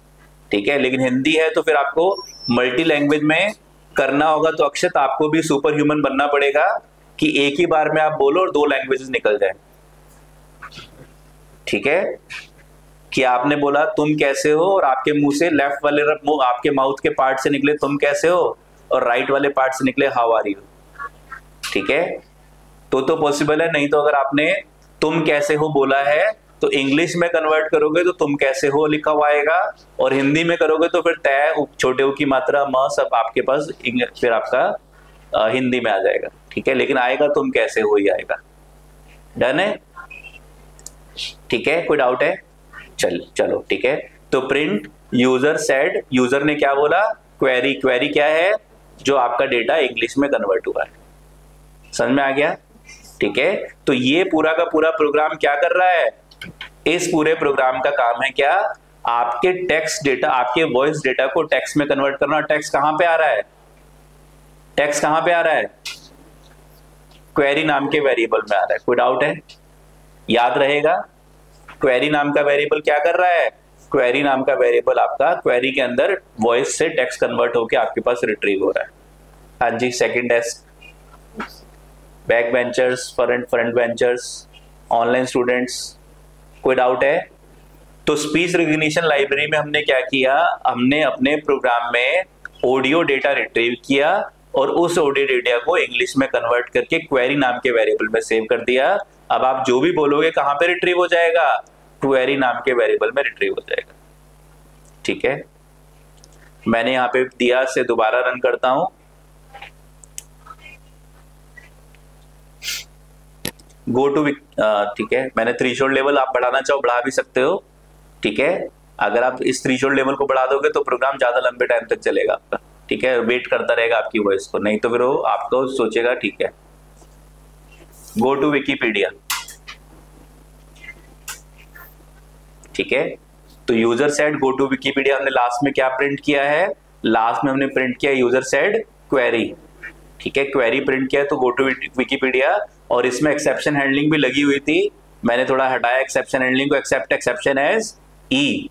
ठीक है। लेकिन हिंदी है तो फिर आपको मल्टी लैंग्वेज में करना होगा, तो अक्षत आपको भी सुपर ह्यूमन बनना पड़ेगा कि एक ही बार में आप बोलो और 2 लैंग्वेजेस निकल जाए, ठीक है। कि आपने बोला तुम कैसे हो और आपके मुंह से लेफ्ट वाले, आपके माउथ के पार्ट से निकले तुम कैसे हो, और राइट वाले पार्ट से निकले हाउ आर यू, ठीक है। तो पॉसिबल है। नहीं तो अगर आपने तुम कैसे हो बोला है तो इंग्लिश में कन्वर्ट करोगे तो तुम कैसे हो लिखा हुआ आएगा, और हिंदी में करोगे तो फिर तय, छोटे ऊ की मात्रा, म, सब आपके पास फिर आपका हिंदी में आ जाएगा, ठीक है। लेकिन आएगा तुम कैसे हो ही आएगा, डन है, ठीक है। कोई डाउट है, चलो ठीक है। तो प्रिंट यूजर सेड, यूजर ने क्या बोला, क्वेरी, क्वेरी क्या है, जो आपका डेटा इंग्लिश में कन्वर्ट हुआ है, समझ में आ गया, ठीक है। तो ये पूरा का पूरा प्रोग्राम क्या कर रहा है, इस पूरे प्रोग्राम का काम है क्या, आपके टेक्स्ट डेटा, आपके वॉइस डेटा को टेक्स्ट में कन्वर्ट करना। टेक्स्ट कहां पे आ रहा है, टेक्स्ट कहां पे आ रहा है, क्वेरी नाम के वेरिएबल में आ रहा है। कोई डाउट है, याद रहेगा, क्वेरी नाम का वेरिएबल क्या कर रहा है, क्वेरी नाम का वेरिएबल आपका क्वेरी के अंदर वॉइस से टेक्स्ट कन्वर्ट होकर आपके पास रिट्रीव हो रहा है। हाँ जी, second desk, back benchers, front benchers, online students, कोई डाउट है। तो स्पीच रिकग्निशन लाइब्रेरी में हमने क्या किया, हमने अपने प्रोग्राम में ऑडियो डेटा रिट्रीव किया और उस ऑडियो डेटा को इंग्लिश में कन्वर्ट करके क्वेरी नाम के वेरिएबल में सेव कर दिया। अब आप जो भी बोलोगे कहां पे रिट्रीव हो जाएगा, क्वेरी नाम के वेरिएबल में रिट्रीव हो जाएगा, ठीक है। मैंने यहां पे दिया से दोबारा रन करता हूं, गो टू, ठीक है। मैंने थ्रेशोल्ड लेवल, आप बढ़ाना चाहो बढ़ा भी सकते हो, ठीक है। अगर आप इस थ्रेशोल्ड लेवल को बढ़ा दोगे तो प्रोग्राम ज्यादा लंबे टाइम तक चलेगा आपका, ठीक है, वेट करता रहेगा आपकी वॉइस को, नहीं तो फिर वो आपको सोचेगा, ठीक है। गो टू विकिपीडिया, ठीक है। तो user said go to Wikipedia, हमने लास्ट में क्या प्रिंट किया है, लास्ट में हमने प्रिंट किया यूजर सेड क्वेरी, ठीक है, क्वेरी प्रिंट किया तो गो टू विकिपीडिया। और इसमें एक्सेप्शन हैंडलिंग भी लगी हुई थी, मैंने थोड़ा हटाया एक्सेप्शन हैंडलिंग को, एक्सेप्ट एक्सेप्शन एज ई,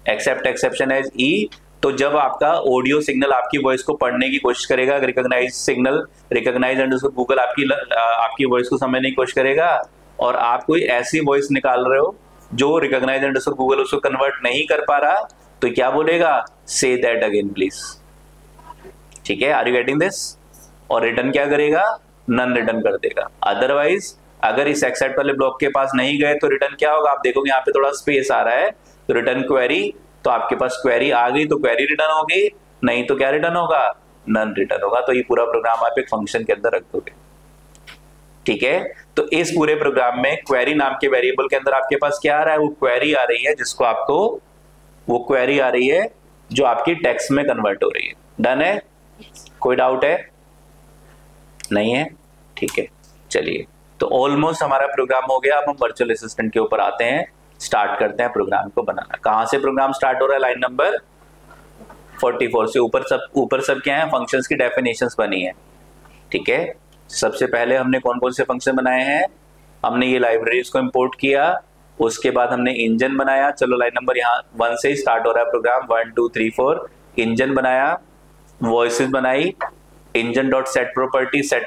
एक्सेप्ट एक्सेप्शन एज ई। तो जब आपका ऑडियो सिग्नल आपकी वॉइस को पढ़ने की कोशिश करेगा, recognise signal, recognise underscore Google आपकी वॉइस को समझने की कोशिश करेगा, और आप कोई ऐसी वॉइस निकाल रहे हो जो रिकॉग्नाइज अंडरस्कोर गूगल उसको कन्वर्ट नहीं कर पा रहा, तो क्या बोलेगा, से दैट अगेन प्लीज, ठीक है, आर यू गेटिंग दिस? और रिटर्न क्या करेगा? नन रिटर्न कर देगा। अदरवाइज अगर इस एक्सेप्ट वाले ब्लॉक के पास नहीं गए तो रिटर्न क्या होगा? आप देखोगे यहाँ पे थोड़ा स्पेस आ रहा है, तो रिटर्न क्वेरी, तो आपके पास क्वेरी आ गई तो क्वेरी रिटर्न होगी, नहीं तो क्या रिटर्न होगा? नन रिटर्न होगा। तो ये पूरा प्रोग्राम आप एक फंक्शन के अंदर रख दोगे, ठीक है। तो इस पूरे प्रोग्राम में क्वेरी नाम के वेरिएबल के अंदर आपके पास क्या आ रहा है? वो क्वेरी आ रही है जिसको आपको, वो क्वेरी आ रही है जो आपकी टेक्स्ट में कन्वर्ट हो रही है। डन है? कोई डाउट है? नहीं है? ठीक है, चलिए। तो ऑलमोस्ट हमारा प्रोग्राम हो गया। अब हम वर्चुअल असिस्टेंट के ऊपर आते हैं, स्टार्ट करते हैं प्रोग्राम को बनाना। कहां से प्रोग्राम स्टार्ट हो रहा है? लाइन नंबर 44 से। ऊपर सब क्या है? फंक्शंस की डेफिनेशंस बनी है, ठीक है। सबसे पहले हमने कौन कौन से फंक्शन बनाए हैं? हमने ये लाइब्रेरीज को इंपोर्ट किया, उसके बाद हमने इंजन बनाया। चलो लाइन नंबर यहाँ 1 से ही स्टार्ट हो रहा है प्रोग्राम, 1 2 3 4। इंजन बनाया, वॉइसेस बनाई, engine dot set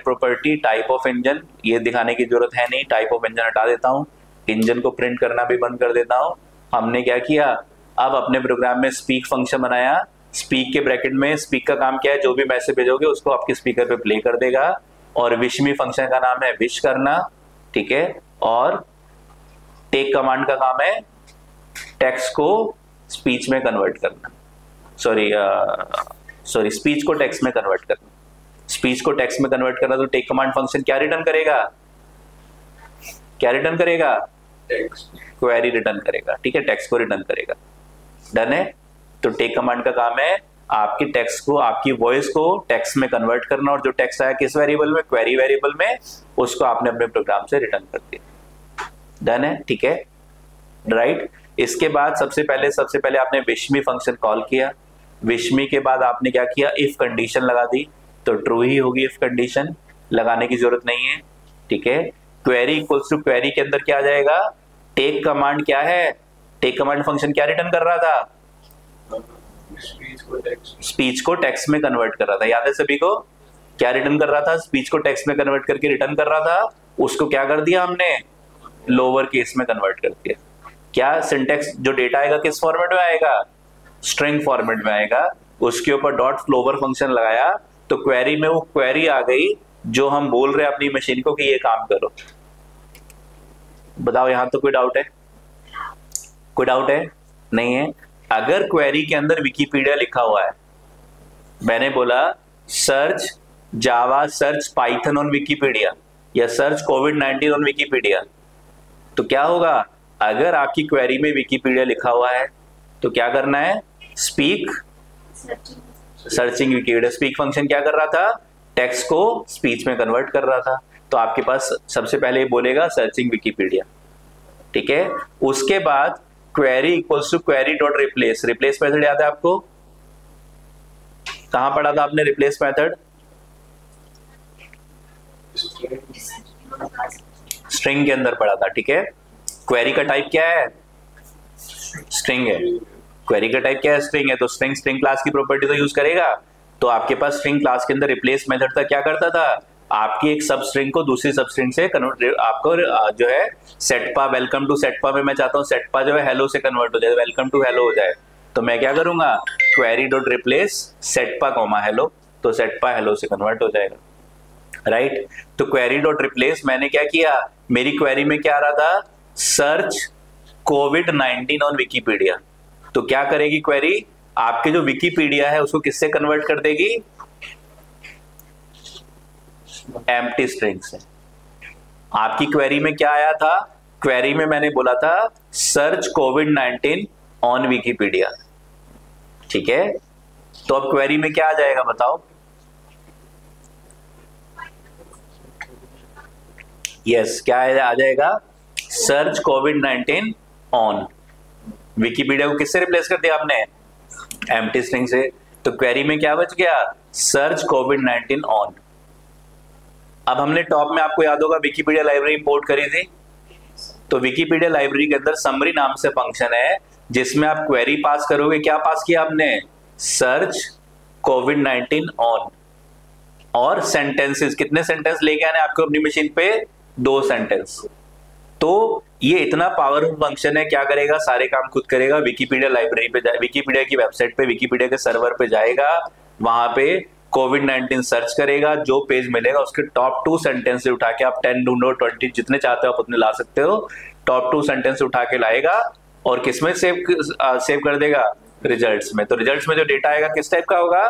property, type of engine, ये दिखाने की जरूरत है नहीं, टाइप ऑफ इंजन हटा देता हूँ, इंजन को प्रिंट करना भी बंद कर देता हूँ। हमने क्या किया? अब अपने प्रोग्राम में स्पीक फंक्शन बनाया। स्पीक के ब्रैकेट में स्पीक का काम क्या है? जो भी मैसेज भेजोगे उसको आपके स्पीकर पे प्ले कर देगा। और विश मी फंक्शन का नाम है विश करना, ठीक है। और टेक कमांड का काम है टेक्स्ट को स्पीच में कन्वर्ट करना, सॉरी स्पीच को टेक्स्ट में कन्वर्ट करना। स्पीच को टेक्स्ट में कन्वर्ट करना, तो टेक कमांड फंक्शन क्या रिटर्न करेगा? क्या रिटर्न करेगा? क्वेरी रिटर्न करेगा, ठीक है, टेक्स्ट को रिटर्न करेगा। डन है? तो टेक कमांड का काम है आपकी टेक्स्ट को, आपकी वॉइस को टेक्स्ट में कन्वर्ट करना, और जो टेक्स्ट आया किस वेरिएबल में? क्वेरी वेरिएबल में, उसको आपने अपने प्रोग्राम से रिटर्न कर दिया। डन है? ठीक है, राइट। इसके बाद सबसे पहले आपने विश मी फंक्शन कॉल किया। विश मी के बाद आपने क्या किया? इफ कंडीशन लगा दी, तो ट्रू ही होगी इफ कंडीशन, लगाने की जरूरत नहीं है, ठीक है। क्वेरी इक्वल्स टू क्वेरी के अंदर क्या आ जाएगा? टेक कमांड क्या है? टेक कमांड फंक्शन क्या रिटर्न कर रहा था? स्पीच को टेक्स्ट में कन्वर्ट कर रहा था। याद है सभी को? क्या रिटर्न कर रहा था? स्पीच को टेक्स्ट में कन्वर्ट करके रिटर्न कर रहा था। उसको क्या कर दिया हमने? लोअर केस में कन्वर्ट कर दिया। क्या सिंटेक्स, जो डेटा आएगा किस फॉर्मेट में आएगा? स्ट्रिंग फॉर्मेट में आएगा। उसके ऊपर डॉट फ्लोवर फंक्शन लगाया तो क्वेरी में वो क्वेरी आ गई जो हम बोल रहे हैं अपनी मशीन को कि ये काम करो। बताओ, यहां तो कोई डाउट है? कोई डाउट है? नहीं है। अगर क्वेरी के अंदर विकिपीडिया लिखा हुआ है, मैंने बोला search Java, search Python on Wikipedia, या सर्च कोविड-19 ऑन विकिपीडिया, तो क्या होगा? अगर आपकी क्वेरी में विकिपीडिया लिखा हुआ है तो क्या करना है? Speak searching Wikipedia. Speak function क्या कर रहा था? टेक्स्ट को स्पीच में कन्वर्ट कर रहा था। तो आपके पास सबसे पहले बोलेगा सर्चिंग विकिपीडिया, ठीक है। उसके बाद query equals to query dot replace. Replace method याद है आपको? कहां पढ़ा था आपने रिप्लेस मेथड? स्ट्रिंग के अंदर पढ़ा था, ठीक है। क्वेरी का टाइप क्या है? स्ट्रिंग है। क्वेरी का टाइप क्या है? स्ट्रिंग है। तो स्ट्रिंग क्लास की प्रॉपर्टी तो यूज करेगा। तो आपके पास स्ट्रिंग क्लास के अंदर रिप्लेस मेथड था, क्या करता था? आपकी एक सब स्ट्रिंग को दूसरी सब स्ट्रिंग से कन्वर्ट, आपको जो है सेटपा, वेलकम टू सेटपा में मैं चाहता हूँ सेटपा जो है हेलो से कन्वर्ट हो जाए, वेलकम टू हेलो हो जाए, तो मैं क्या करूंगा? क्वेरी डॉट रिप्लेस सेटपा कॉमा हेलो, तो सेटपा हेलो से कन्वर्ट हो जाएगा, राइट। तो क्वेरी डॉट रिप्लेस मैंने क्या किया? मेरी क्वेरी में क्या आ रहा था? Search covid on Wikipedia. तो क्या करेगी क्वेरी? आपके जो विकिपीडिया है उसको किससे कन्वर्ट कर देगी? एम्प्टी स्ट्रिंग से। आपकी क्वेरी में क्या आया था? क्वेरी में मैंने बोला था सर्च कोविड-19 ऑन विकिपीडिया, ठीक है। तो अब क्वेरी में क्या आ जाएगा बताओ? यस, क्या आ जाएगा? सर्च कोविड-19 ऑन विकिपीडिया को किससे रिप्लेस कर दिया आपने? एम्प्टी स्ट्रिंग से। तो क्वेरी में क्या बच गया? Search covid on. अब हमने टॉप में, आपको याद होगा, विकिपीडिया लाइब्रेरी इंपोर्ट करी थी। तो विकिपीडिया लाइब्रेरी के अंदर समरी नाम से फंक्शन है जिसमें आप क्वेरी पास करोगे। क्या पास किया आपने? Search covid on. और सेंटेंसेस, कितने सेंटेंस लेके आने आपको अपनी मशीन पे? 2 सेंटेंस। तो ये इतना पावरफुल फंक्शन है, क्या करेगा? सारे काम खुद करेगा। विकिपीडिया लाइब्रेरी पे विकिपीडिया की वेबसाइट पे, विकिपीडिया के सर्वर पे जाएगा, वहां पे कोविड-19 सर्च करेगा, जो पेज मिलेगा उसके टॉप 2 सेंटेंस से उठा के, आप 10 ढूंढो, 20 जितने चाहते हो आप उतने ला सकते हो, टॉप 2 सेंटेंस उठा के लाएगा और किसमें सेव कर देगा, रिजल्ट्स में। तो रिजल्ट्स में जो डेटा आएगा किस टाइप का होगा,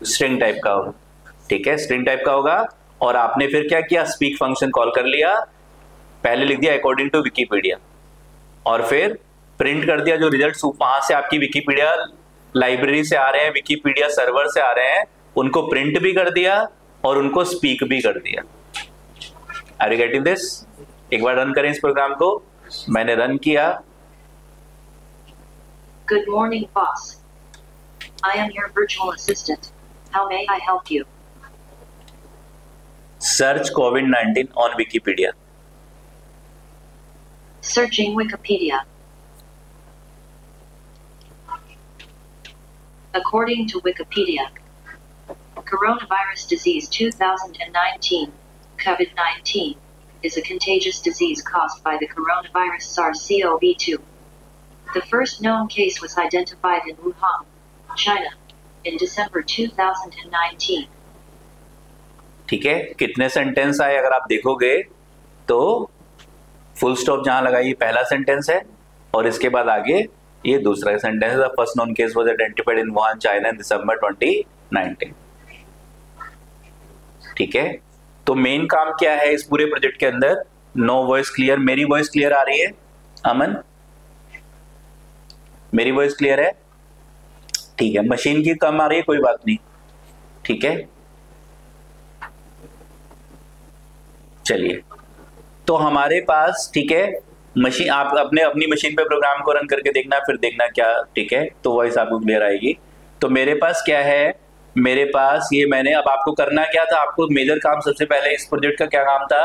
स्ट्रिंग टाइप का होगा, ठीक है, स्ट्रिंग टाइप का होगा। और आपने फिर क्या किया, स्पीक फंक्शन कॉल कर लिया, पहले लिख दिया अकॉर्डिंग टू विकीपीडिया और फिर प्रिंट कर दिया जो रिजल्ट्स वहां से आपकी विकीपीडिया लाइब्रेरी से आ रहे हैं, विकीपीडिया सर्वर से आ रहे हैं, उनको प्रिंट भी कर दिया और उनको स्पीक भी कर दिया। Are you getting this? एक बार रन करें इस प्रोग्राम को। मैंने रन किया। Good morning, boss. I am your virtual assistant. How may I help you? Search COVID-19 on Wikipedia. Searching Wikipedia. According to Wikipedia, coronavirus disease 2019, COVID-19, is a contagious disease caused by the coronavirus SARS-CoV-2. The first known case was identified in Wuhan, China, in December 2019. ठीक है, कितने sentence आए अगर आप देखोगे तो full stop जहां लगाई पहला सेंटेंस है और इसके बाद आगे ये दूसरा सेंटेंस है। First known case was identified in Wuhan China in December 2019। ठीक है, तो मेन काम क्या है इस पूरे प्रोजेक्ट के अंदर? No voice clear. मेरी वॉइस क्लियर आ रही है अमन? मेरी वॉइस क्लियर है? ठीक है, मशीन की कम आ रही है, कोई बात नहीं, ठीक है। चलिए, तो हमारे पास, ठीक है, मशीन, आप अपनी मशीन पे प्रोग्राम को रन करके देखना, फिर देखना क्या, ठीक है, तो वॉइस आपको क्लियर आएगी। तो मेरे पास क्या है, मेरे पास ये मैंने, अब आपको करना क्या था, आपको मेजर काम सबसे पहले इस प्रोजेक्ट का क्या काम था,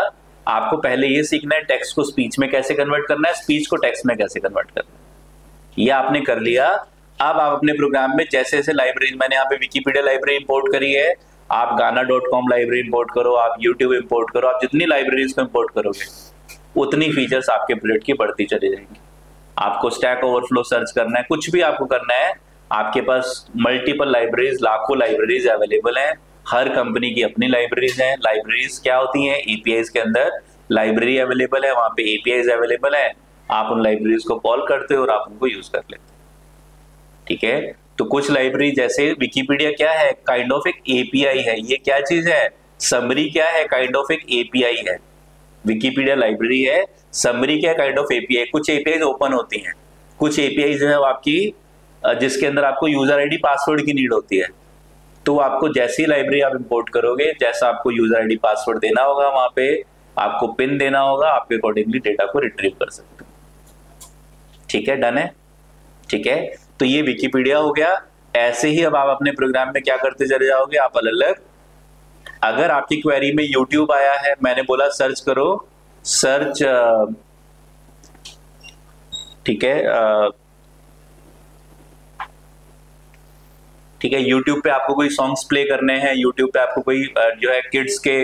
आपको पहले ये सीखना है टेक्स्ट को स्पीच में कैसे कन्वर्ट करना है, स्पीच को टेक्स्ट में कैसे कन्वर्ट करना है, ये आपने कर लिया। अब आप अपने प्रोग्राम में जैसे जैसे लाइब्रेरी, मैंने यहाँ पे विकीपीडिया लाइब्रेरी इंपोर्ट करी है, आप गाना.com लाइब्रेरी इंपोर्ट करो, आप यूट्यूब इंपोर्ट करो, आप जितनी लाइब्रेरीज को इंपोर्ट करोगे उतनी फीचर्स आपके प्रोजेक्ट की बढ़ती चली जाएंगी। आपको स्टैक ओवरफ्लो सर्च करना है, कुछ भी आपको करना है, आपके पास मल्टीपल लाइब्रेरीज, लाखों लाइब्रेरीज अवेलेबल हैं। हर कंपनी की अपनी लाइब्रेरीज हैं। लाइब्रेरीज क्या होती हैं? एपीआईज के अंदर लाइब्रेरी अवेलेबल है, वहां पे एपीआईज अवेलेबल है, आप उन लाइब्रेरीज को कॉल करते हो और आप उनको यूज कर लेते हो, ठीक है। तो कुछ लाइब्रेरी जैसे विकीपीडिया क्या है, काइंड ऑफ एक एपीआई है। ये क्या चीज है? समरी क्या है? काइंड ऑफ एक एपीआई है। विकीपीडिया लाइब्रेरी है, समरी क्या, काइंड ऑफ एपीआई। कुछ एपीआई ओपन होती हैं, कुछ एपीआई जो है वो आपकी, जिसके अंदर आपको यूजर आईडी पासवर्ड की नीड होती है। तो आपको जैसी लाइब्रेरी आप इंपोर्ट करोगे, जैसा आपको यूजर आईडी पासवर्ड देना होगा, वहां पे आपको पिन देना होगा, आपके अकॉर्डिंगली डेटा को रिट्रीव कर सकते हो, ठीक है। डन है, ठीक है। तो ये विकीपीडिया हो गया। ऐसे ही अब आप अपने प्रोग्राम में क्या करते चले जाओगे, आप अलग अलग, अगर आपकी क्वेरी में यूट्यूब आया है, मैंने बोला सर्च करो, सर्च, ठीक है, ठीक है, यूट्यूब पे आपको कोई सॉन्ग्स प्ले करने हैं, यूट्यूब पे आपको कोई जो है किड्स के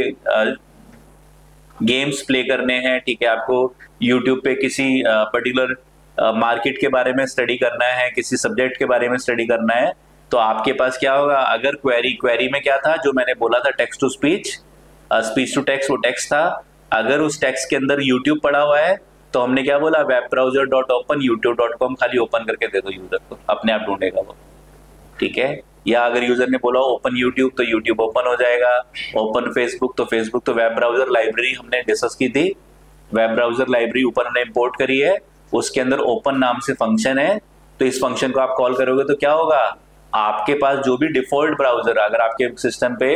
गेम्स प्ले करने हैं, ठीक है, आपको यूट्यूब पे किसी पर्टिकुलर मार्केट के बारे में स्टडी करना है, किसी सब्जेक्ट के बारे में स्टडी करना है, तो आपके पास क्या होगा, अगर क्वेरी में क्या था जो मैंने बोला था, text to speech, speech to text, वो टेक्स्ट था। अगर उस टेक्स्ट के अंदर यूट्यूब पड़ा हुआ है तो हमने क्या बोला, web browser dot open youtube.com खाली ओपन करके दे दो यूजर को, अपने आप ढूंढेगा वो, ठीक है। या अगर यूजर ने बोला ओपन यूट्यूब तो यूट्यूब ओपन हो जाएगा, ओपन फेसबुक तो फेसबुक, तो वेब ब्राउजर लाइब्रेरी हमने डिस्कस की थी, वेब ब्राउजर लाइब्रेरी ऊपर हमने इंपोर्ट करी है, उसके अंदर ओपन नाम से फंक्शन है। तो इस फंक्शन को आप कॉल करोगे तो क्या होगा, आपके पास जो भी डिफॉल्ट ब्राउजर, अगर आपके सिस्टम पे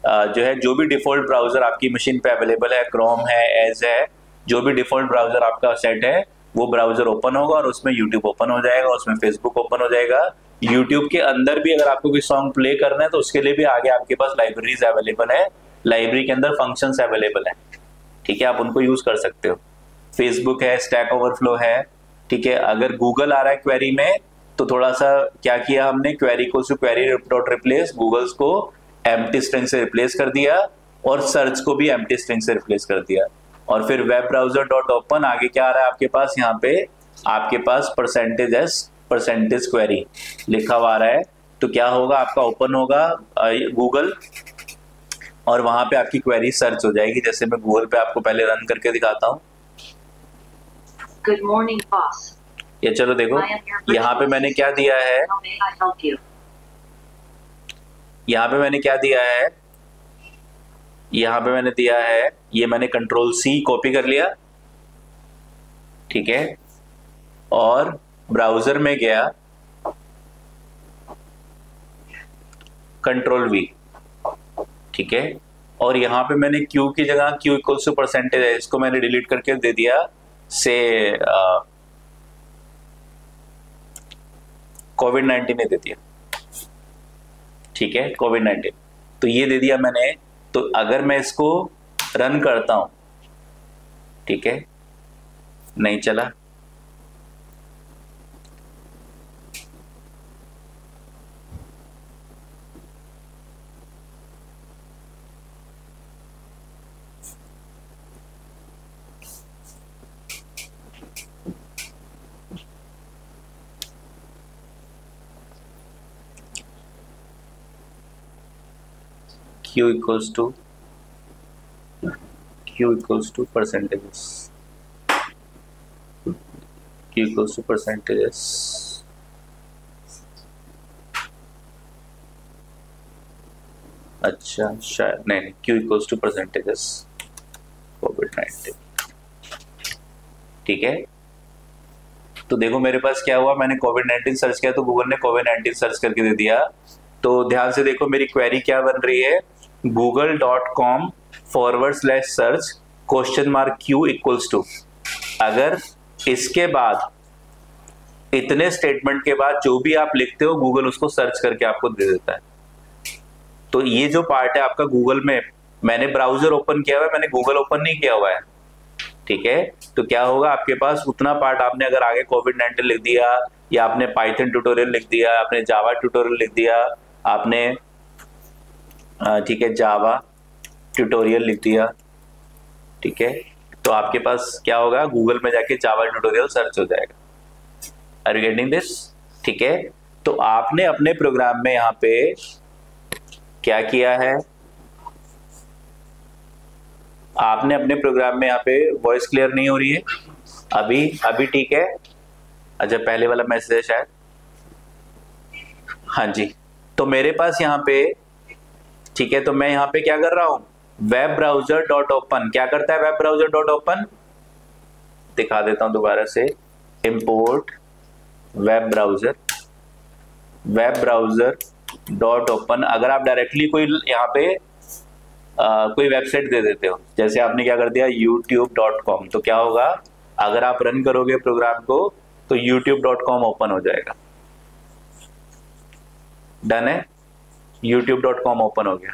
जो है जो भी डिफॉल्ट ब्राउजर आपकी मशीन पे अवेलेबल है, क्रोम है, एज है, जो भी डिफॉल्ट ब्राउजर आपका सेट है, वो ब्राउजर ओपन होगा और उसमें यूट्यूब ओपन हो जाएगा, उसमें फेसबुक ओपन हो जाएगा। यूट्यूब के अंदर भी अगर आपको कोई सॉन्ग प्ले करना है तो उसके लिए भी आगे आपके पास लाइब्रेरीज अवेलेबल है, लाइब्रेरी के अंदर फंक्शंस अवेलेबल है, ठीक है, आप उनको यूज कर सकते हो। फेसबुक है, स्टैक ओवरफ्लो है, ठीक है। अगर गूगल आ रहा है क्वेरी में तो थोड़ा सा क्या किया हमने, क्वेरी को क्वेरी डॉट रिप्लेस, गूगल्स को एम्प्टी स्ट्रिंग से रिप्लेस कर दिया और सर्च को भी एम्प्टी स्ट्रिंग से रिप्लेस कर दिया। और फिर वेब ब्राउजर डॉट ओपन, आगे क्या आ रहा है आपके पास, यहाँ पे आपके पास परसेंटेज क्वेरी लिखा हुआ आ रहा है, तो क्या होगा, आपका ओपन होगा गूगल और वहां पे आपकी क्वेरी सर्च हो जाएगी। जैसे मैं गूगल पे आपको पहले रन करके दिखाता हूँ। Good morning, boss. ये चलो देखो, I am your यहाँ पे virtual मैंने क्या दिया है, How may I help you? यहाँ पे मैंने क्या दिया है, यहाँ पे मैंने दिया है, ये मैंने कंट्रोल सी कॉपी कर लिया, ठीक है, और ब्राउजर में गया, कंट्रोल वी, ठीक है, और यहाँ पे मैंने क्यू की जगह क्यू इक्वल्स टू परसेंटेज है, इसको मैंने डिलीट करके दे दिया से कोविड-19 ने दे दिया, ठीक है, कोविड-19, तो ये दे दिया मैंने। तो अगर मैं इसको रन करता हूं, ठीक है, नहीं चला, q equals to percentages, q equals to percentages, अच्छा शायद नहीं, q equals to percentages कोविड-19, ठीक है। तो देखो मेरे पास क्या हुआ, मैंने कोविड-19 सर्च किया तो गूगल ने कोविड-19 सर्च करके दे दिया। तो ध्यान से देखो मेरी क्वेरी क्या बन रही है, google.com/search?q इक्वल्स टू, अगर इसके बाद इतने स्टेटमेंट के बाद जो भी आप लिखते हो गूगल उसको सर्च करके आपको दे देता है। तो ये जो पार्ट है आपका गूगल में, मैंने ब्राउजर ओपन किया हुआ है, मैंने गूगल ओपन नहीं किया हुआ है, ठीक है। तो क्या होगा, आपके पास उतना पार्ट आपने अगर आगे कोविड-19 लिख दिया, या आपने पाइथन ट्यूटोरियल लिख दिया, आपने जावा ट्यूटोरियल लिख दिया, आपने ठीक है जावा ट्यूटोरियल लिख दिया, ठीक है, तो आपके पास क्या होगा, गूगल में जाके जावा ट्यूटोरियल सर्च हो जाएगा। Are you getting this? ठीक है, तो आपने अपने प्रोग्राम में यहाँ पे क्या किया है, आपने अपने प्रोग्राम में यहाँ पे वॉइस क्लियर नहीं हो रही है अभी ठीक है, अच्छा पहले वाला मैसेज है शायद, हाँ जी। तो मेरे पास यहाँ पे ठीक है, तो मैं यहाँ पे क्या कर रहा हूँ, वेब ब्राउजर डॉट ओपन, क्या करता है वेब ब्राउजर डॉट ओपन, दिखा देता हूं दोबारा से, import web browser dot open. अगर आप डायरेक्टली कोई यहाँ पे कोई वेबसाइट दे देते हो, जैसे आपने क्या कर दिया youtube.com, तो क्या होगा, अगर आप रन करोगे प्रोग्राम को तो youtube.com ओपन हो जाएगा। डन है, youtube.com ओपन हो गया,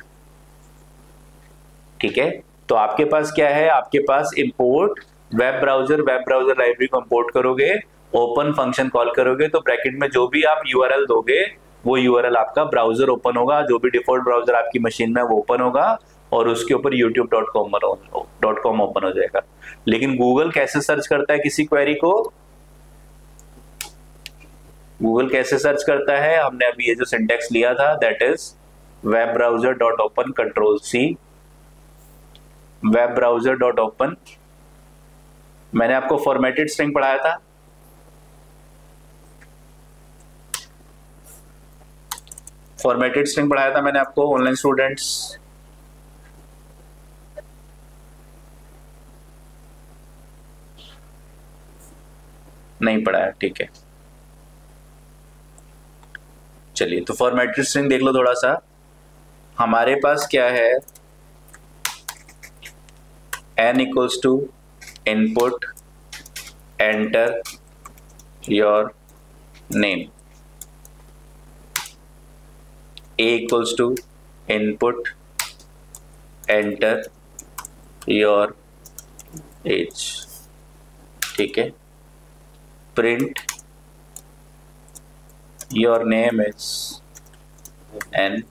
ठीक है। तो आपके पास क्या है, आपके पास इंपोर्ट वेब ब्राउजर लाइब्रेरी को इंपोर्ट करोगे, ओपन फंक्शन कॉल करोगे, तो ब्रैकेट में जो भी आप यूआरएल दोगे वो यूआरएल आपका ब्राउजर ओपन होगा, जो भी डिफॉल्ट ब्राउजर आपकी मशीन में वो ओपन होगा और उसके ऊपर youtube.com ओपन हो जाएगा। लेकिन गूगल कैसे सर्च करता है किसी क्वेरी को, गूगल कैसे सर्च करता है, हमने अभी ये जो सिंटेक्स लिया था, that is web browser dot open control C, web browser dot open. मैंने आपको फॉर्मेटेड स्ट्रिंग पढ़ाया था, फॉर्मेटेड स्ट्रिंग पढ़ाया था मैंने आपको ऑनलाइन स्टूडेंट्स, नहीं पढ़ाया, ठीक है। चलिए तो फॉर्मेटेड स्ट्रिंग देख लो थोड़ा सा, हमारे पास क्या है, n equals to input enter your name, a equals to input enter your age, ठीक है। Print your name is n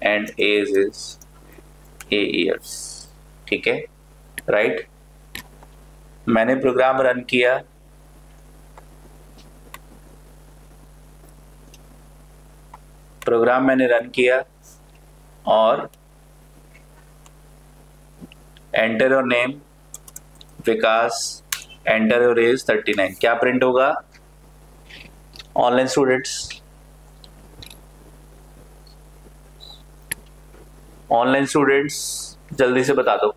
and age is a years, ठीक है, राइट। मैंने प्रोग्राम रन किया, प्रोग्राम मैंने रन किया और enter your name Vikas, enter your age 39, क्या प्रिंट होगा? ऑनलाइन स्टूडेंट्स, ऑनलाइन स्टूडेंट्स जल्दी से बता दो।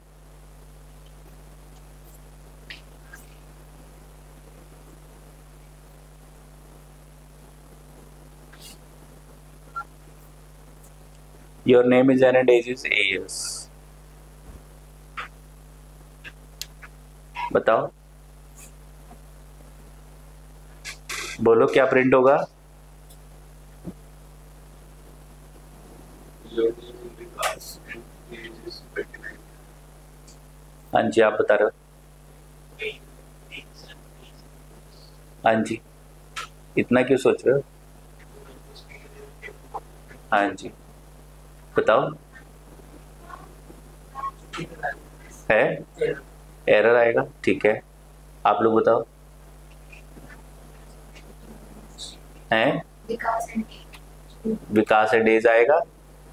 Your name is and age is 8 years. बताओ, बोलो क्या प्रिंट होगा? हाँ जी, आप बता रहे हो? हाँ जी, इतना क्यों सोच रहे हो? हाँ जी, बताओ। है एरर आएगा, ठीक है। आप लोग बताओ। हैं विकास एंड एज आएगा।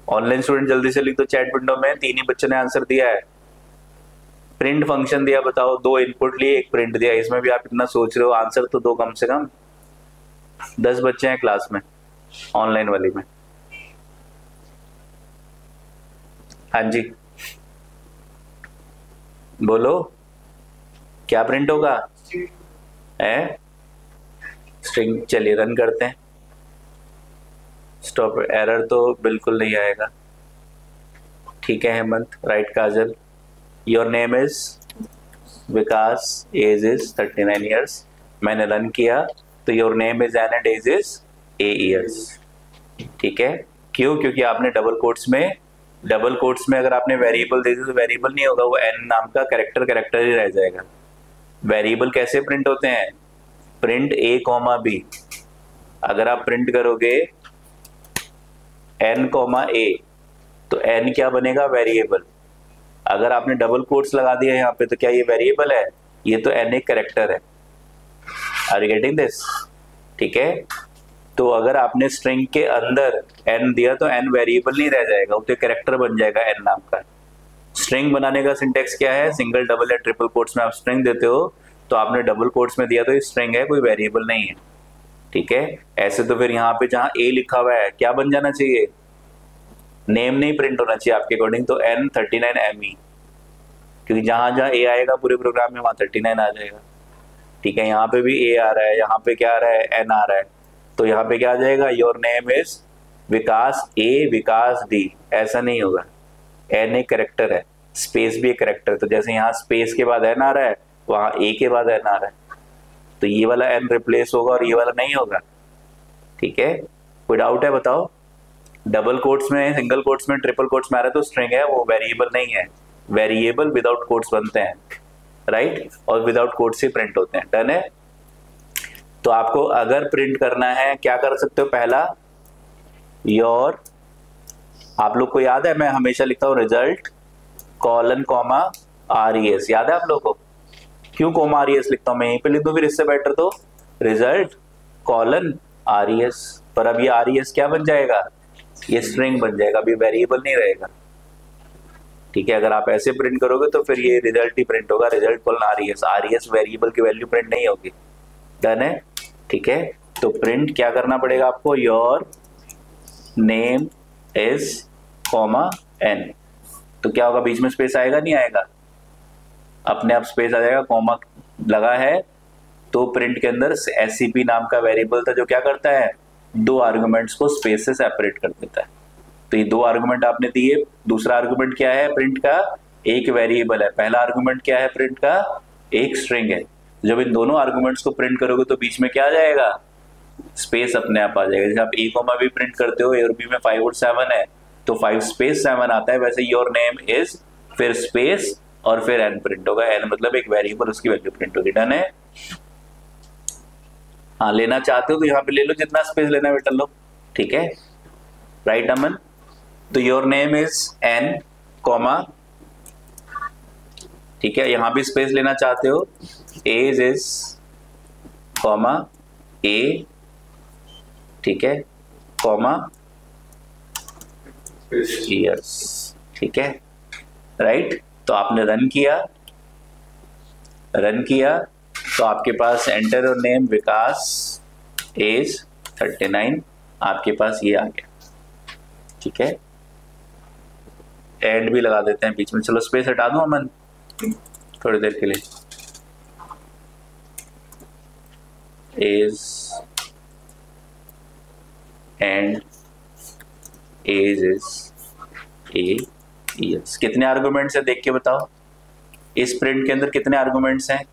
ऑनलाइन स्टूडेंट जल्दी से लिख दो चैट विंडो में, 3 ही बच्चों ने आंसर दिया है। प्रिंट फंक्शन दिया, बताओ 2 इनपुट लिए 1 प्रिंट दिया, इसमें भी आप इतना सोच रहे हो, आंसर तो 2 कम से कम। 10 बच्चे हैं क्लास में, ऑनलाइन वाली में। हाँ जी, बोलो क्या प्रिंट होगा? है स्ट्रिंग। चलिए रन करते हैं। स्टॉप, एरर तो बिल्कुल नहीं आएगा। ठीक है Hemant, right Kajal. Your name is Vikas, age is 39 years. मैंने रन किया तो your name is n and age is 8 years. ठीक है, क्यों? क्योंकि आपने डबल कोट्स में अगर आपने वेरिएबल दे दी तो वेरिएबल नहीं होगा, वो एन नाम का कैरेक्टर ही रह जाएगा। वेरिएबल कैसे प्रिंट होते हैं? प्रिंट ए कॉमा बी। अगर आप प्रिंट करोगे एन कॉमा ए तो एन क्या बनेगा? वेरिएबल। अगर आपने डबल कोट्स लगा दिया यहाँ पे तो क्या ये वेरिएबल है? ये तो एन एक कैरेक्टर है। Are you getting this? ठीक है, तो अगर आपने स्ट्रिंग के अंदर एन दिया तो एन वेरिएबल नहीं रह जाएगा, वो तो कैरेक्टर बन जाएगा एन नाम का। स्ट्रिंग बनाने का सिंटेक्स क्या है? सिंगल, डबल या ट्रिपल कोट्स में आप स्ट्रिंग देते हो तो आपने डबल कोट्स में दिया तो ये स्ट्रिंग है, कोई वेरिएबल नहीं है। ठीक है, ऐसे तो फिर यहाँ पे जहाँ ए लिखा हुआ है क्या बन जाना चाहिए? नेम नहीं प्रिंट होना चाहिए आपके अकॉर्डिंग, तो N39ME, क्योंकि जहां जहां ए आएगा पूरे प्रोग्राम में वहां 39 आ जाएगा। ठीक है, यहाँ पे भी ए आ रहा है, यहाँ पे क्या आ रहा है? एन आ रहा है, तो यहाँ पे क्या आ जाएगा? Your name is Vikas A, Vikas D. ऐसा नहीं होगा, एन एक कैरेक्टर है, स्पेस भी एक कैरेक्टर, तो जैसे यहाँ स्पेस के बाद एन आ रहा है वहां ए के बाद एन आ रहा है, तो ये वाला एन रिप्लेस होगा और ये वाला नहीं होगा। ठीक है, कोई डाउट है बताओ? डबल कोट्स में, सिंगल कोट्स में, ट्रिपल कोट्स में आ रहा है तो स्ट्रिंग है, वो वेरिएबल नहीं है। वेरिएबल विदाउट कोट्स बनते हैं, राइट, और विदाउट कोट्स ही प्रिंट होते हैं। डन है? तो आपको अगर प्रिंट करना है क्या कर सकते हो? पहला योर, आप लोग को याद है मैं हमेशा लिखता हूं रिजल्ट कॉलन कॉमा RES, याद है आप लोग को? क्यों कॉमा RES लिखता हूं? मैं यहीं पे लिख दूं फिर, इससे बेटर तो रिजल्ट कॉलन RES। पर अब ये RES क्या बन जाएगा? ये स्ट्रिंग बन जाएगा, अभी वेरिएबल नहीं रहेगा। ठीक है, अगर आप ऐसे प्रिंट करोगे तो फिर ये रिजल्ट ही प्रिंट होगा, रिजल्ट कॉलन RES वेरिएबल की वैल्यू प्रिंट नहीं होगी। डन है? ठीक है, तो प्रिंट क्या करना पड़ेगा आपको? Your name is comma n. तो क्या होगा? बीच में स्पेस आएगा नहीं आएगा? अपने आप स्पेस आ जाएगा, कॉमा लगा है तो प्रिंट के अंदर SCP नाम का वेरिएबल था जो क्या करता है? 2 आर्गुमेंट्स को स्पेस से सेपरेट कर देता है। तो ये 2 आर्गुमेंट आपने दिए, दूसरा आर्गुमेंट क्या है प्रिंट का? एक वेरिएबल है। पहला आर्गुमेंट क्या है प्रिंट का? एक स्ट्रिंग है। जब इन दोनों आर्गुमेंट्स को प्रिंट करोगे तो बीच में क्या आ जाएगा? स्पेस अपने आप आ जाएगा। जैसे आप A कॉमा B प्रिंट करते हो, A और B में 5 और 7 है तो 5 स्पेस 7 आता है, वैसे योर नेम इज फिर स्पेस और फिर n प्रिंट होगा। n मतलब एक वेरिएबल, उसकी वैल्यू प्रिंट होगी। डन है? हाँ, लेना चाहते हो तो यहाँ पे ले लो, जितना स्पेस लेना है बेटा लो। ठीक है, राइट अमन? तो your name is n comma, ठीक है, यहां भी स्पेस लेना चाहते हो, एज इज कॉमा ए, ठीक है, कॉमा ईयर्स। ठीक है, राइट। तो आपने रन किया तो आपके पास enter your name Vikas age 39, आपके पास ये आ गया। ठीक है, एंड भी लगा देते हैं बीच में। चलो स्पेस हटा दूं अमन थोड़ी देर के लिए। Age and age is a years. कितने आर्गुमेंट्स है देख के बताओ, इस प्रिंट के अंदर कितने आर्गुमेंट्स हैं?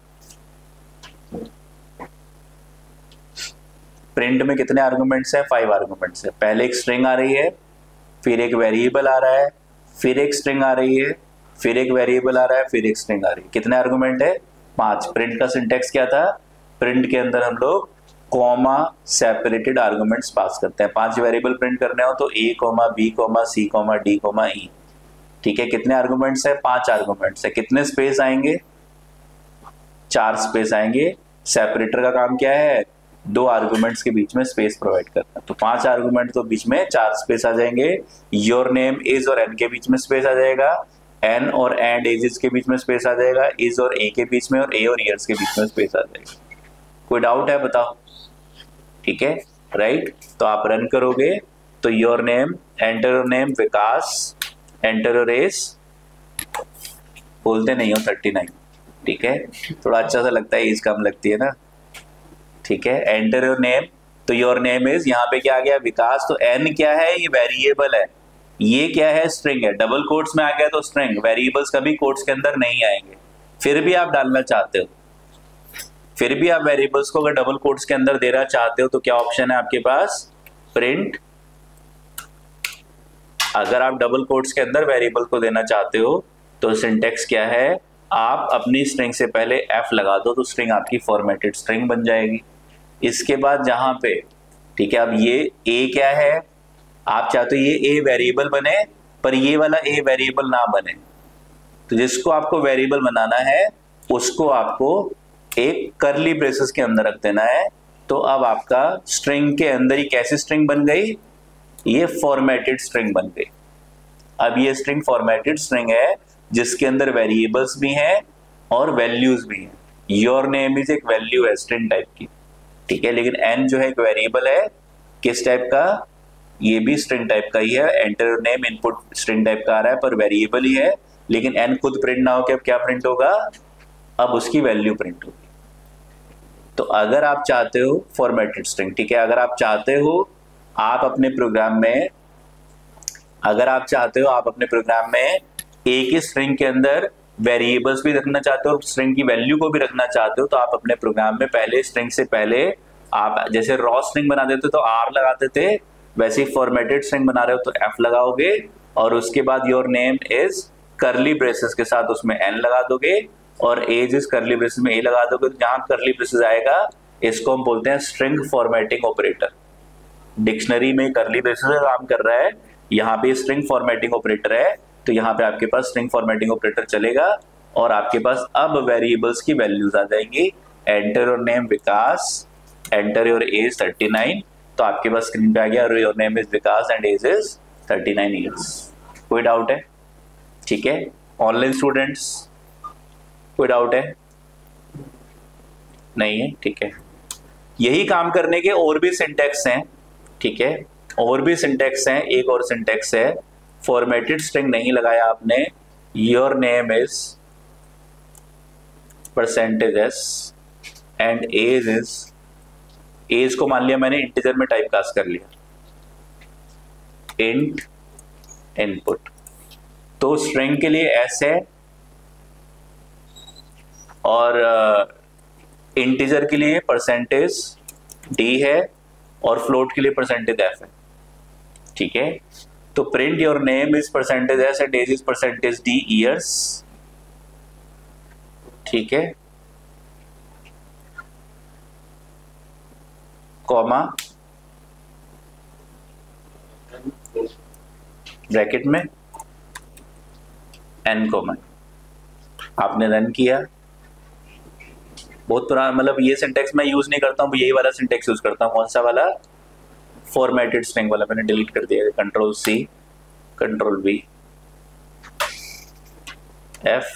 प्रिंट में कितने आर्गुमेंट्स हैं? 5 आर्गुमेंट्स है। पहले एक स्ट्रिंग आ रही है, फिर एक वेरिएबल आ रहा है, फिर एक स्ट्रिंग आ रही है, फिर एक वेरिएबल आ रहा है, फिर एक स्ट्रिंग आ रही है। कितने आर्गुमेंट है? 5। प्रिंट का सिंटेक्स क्या था? प्रिंट के अंदर हम लोग कॉमा सेपरेटेड आर्गुमेंट्स पास करते हैं। 5 वेरिएबल प्रिंट करने हो तो a, b, c, d, e। ठीक है, कितने आर्गुमेंट्स है? 5 आर्गुमेंट्स है। कितने स्पेस आएंगे? 4 स्पेस आएंगे। सेपरेटर का काम क्या है? 2 आर्गुमेंट्स के बीच में स्पेस प्रोवाइड करना। तो 5 आर्गुमेंट तो बीच में 4 स्पेस आ जाएंगे। योर नेम इज और एन के बीच में स्पेस आ जाएगा, एन और एंड एजेस के बीच में स्पेस आ जाएगा, इज और ए के बीच में, और ए और ईयर्स के बीच में स्पेस आ जाएगा। कोई डाउट है बताओ? ठीक है, राइट। तो आप रन करोगे तो your name, enter your name Vikas, enter your as, बोलते नहीं हो 39। ठीक है, थोड़ा अच्छा सा लगता है, एज कम लगती है ना। ठीक है, एंटर योर नेम, तो योर नेम इज, यहाँ पे क्या आ गया? विकास। तो एन क्या है? ये वेरिएबल है। ये क्या है? स्ट्रिंग है। डबल कोट्स में आ गया तो स्ट्रिंग। वेरिएबल्स कभी कोट्स के अंदर नहीं आएंगे। फिर भी आप डालना चाहते हो, फिर भी आप वेरिएबल्स को अगर डबल कोट्स के अंदर देना चाहते हो तो क्या ऑप्शन है आपके पास? प्रिंट। अगर आप डबल कोट्स के अंदर वेरिएबल को देना चाहते हो तो सिंटेक्स क्या है? आप अपनी स्ट्रिंग से पहले एफ लगा दो तो स्ट्रिंग आपकी फॉर्मेटेड स्ट्रिंग बन जाएगी। इसके बाद जहां पे, ठीक है, अब ये ए क्या है? आप चाहते हो ये ए वेरिएबल बने पर ये वाला ए वेरिएबल ना बने, तो जिसको आपको वेरिएबल बनाना है उसको आपको एक करली ब्रेसेस के अंदर रख देना है। तो अब आपका स्ट्रिंग के अंदर ही कैसी स्ट्रिंग बन गई? ये फॉर्मेटेड स्ट्रिंग बन गई। अब ये स्ट्रिंग फॉर्मेटेड स्ट्रिंग है जिसके अंदर वेरिएबल्स भी हैं और वैल्यूज भी हैं। योर नेम इज एक वैल्यू है स्ट्रिंग टाइप की, ठीक है, लेकिन एन जो है एक वेरिएबल है। किस टाइप का? ये भी स्ट्रिंग टाइप का ही है। Enter your name input string type का आ रहा है पर वेरिएबल ही है, लेकिन एन खुद प्रिंट ना होकर अब क्या प्रिंट होगा? अब उसकी वैल्यू प्रिंट होगी। तो अगर आप चाहते हो फॉर्मेटेड स्ट्रिंग, ठीक है, अगर आप चाहते हो आप अपने प्रोग्राम में, अगर आप चाहते हो आप अपने प्रोग्राम में एक ही स्ट्रिंग के अंदर वेरिएबल्स भी रखना चाहते हो और स्ट्रिंग की वैल्यू को भी रखना चाहते हो, तो आप अपने प्रोग्राम में पहले स्ट्रिंग से पहले आप जैसे रॉ स्ट्रिंग बना देते तो आर लगाते थे, वैसे ही फॉर्मेटेड स्ट्रिंग बना रहे हो तो एफ लगाओगे और उसके बाद योर नेम इज करली ब्रेसेस के साथ उसमें एन लगा दोगे और एज इज करली ब्रेसेस में ए लगा दोगे। तो जहां करली ब्रेसेस आएगा इसको हम बोलते हैं स्ट्रिंग फॉर्मेटिंग ऑपरेटर। डिक्शनरी में करली ब्रेसेस का काम कर रहा है, यहाँ पे स्ट्रिंग फॉर्मेटिंग ऑपरेटर है, तो यहाँ पे आपके पास स्ट्रिंग फॉर्मेटिंग ऑपरेटर चलेगा और आपके पास अब वेरिएबल्स की वैल्यूज आ जाएंगी। Enter your name Vikas, enter your age 39, तो आपके पास स्क्रीन पे आ गया your name is Vikas and age is 39 years. कोई डाउट है? ठीक है, ऑनलाइन स्टूडेंट्स कोई डाउट है? नहीं है, ठीक है। यही काम करने के और भी सिंटेक्स हैं, ठीक है, और भी सिंटेक्स हैं। एक और सिंटेक्स है, फॉर्मेटेड स्ट्रिंग नहीं लगाया आपने, your name is %s and age is, age को मान लिया मैंने इंटीजर में टाइप कास्ट कर लिया, इंट इनपुट, तो स्ट्रिंग के लिए s है और इंटीजर के लिए %d है और फ्लोट के लिए %f है, ठीक है। तो print your name is %s and age is %d years, ठीक है, कॉमा ब्रैकेट में n कॉमा। आपने रन किया, बहुत पुराना, मतलब ये सिंटेक्स मैं यूज नहीं करता हूँ, यही वाला सिंटेक्स यूज करता हूँ। कौन सा वाला? फॉर्मेटेड स्ट्रिंग वाला। मैंने डिलीट कर दिया, control C, control V, F,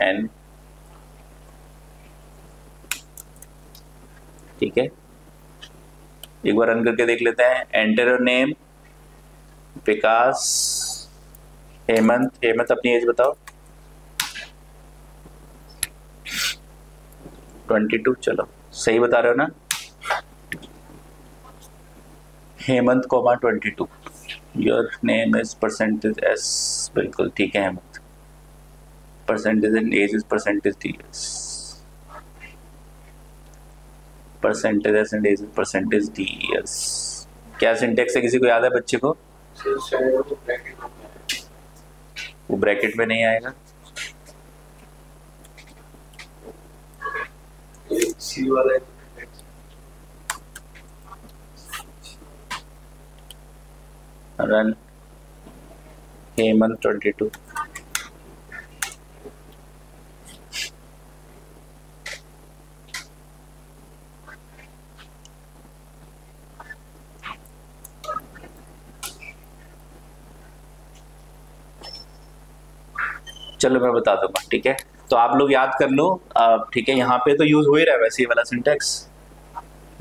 N, ठीक है। एक बार रन करके देख लेते हैं। एंटर योर नेम, विकास, हेमंत। हेमंत अपनी एज बताओ। 22, चलो सही बता रहे हो ना। Hemant comma 22, your name is percentage s, बिल्कुल ठीक है Hemant. Percentage in age is percentage d s, percentage s and age is percentage d s. क्या सिंटेक्स है, किसी को याद है बच्चे को? वो ब्रैकेट में नहीं आएगा। सी वाला रन हेमंत 22, चलो मैं बता दूंगा, ठीक है। तो आप लोग याद कर लो, ठीक है। यहाँ पे तो यूज हो ही रहा है वैसे ये वाला सिंटेक्स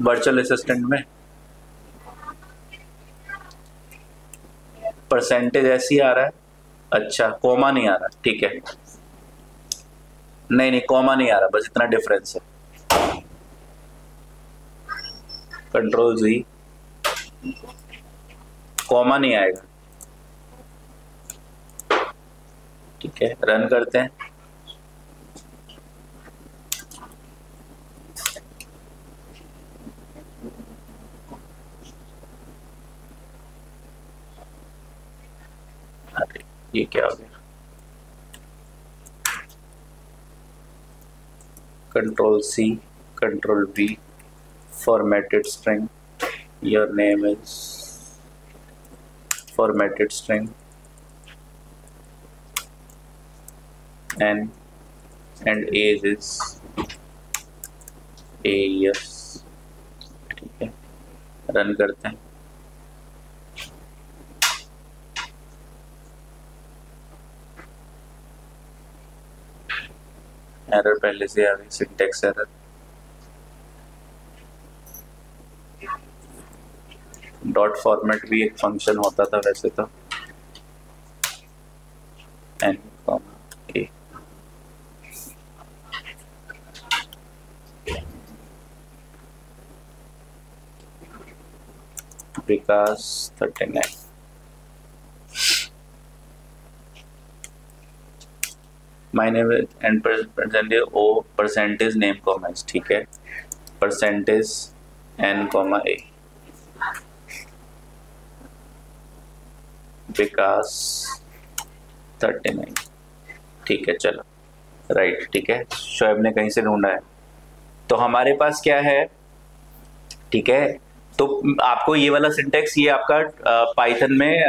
वर्चुअल असिस्टेंट में। परसेंटेज ऐसे ही आ रहा है, अच्छा कॉमा नहीं आ रहा, ठीक है। नहीं नहीं कॉमा नहीं आ रहा, बस इतना डिफरेंस है। कंट्रोल Z, कॉमा नहीं आएगा, ठीक है। रन करते हैं। अरे ये क्या हो गया? Control C, control V, formatted string, your name is formatted string, and age is a years, ठीक है। रन करते हैं। एरर पहले से आ गई, सिंटेक्स एरर। डॉट फॉर्मेट भी एक फंक्शन होता था वैसे तो। N comma a, Vikas 39, my name and percentage o, percentage name comma s, ठीक है। Percentage n comma a, Vikas 39, ठीक है। चलो राइट, ठीक है। शोएब ने कहीं से ढूंढा है। तो हमारे पास क्या है, ठीक है। तो आपको ये वाला सिंटेक्स, ये आपका पाइथन में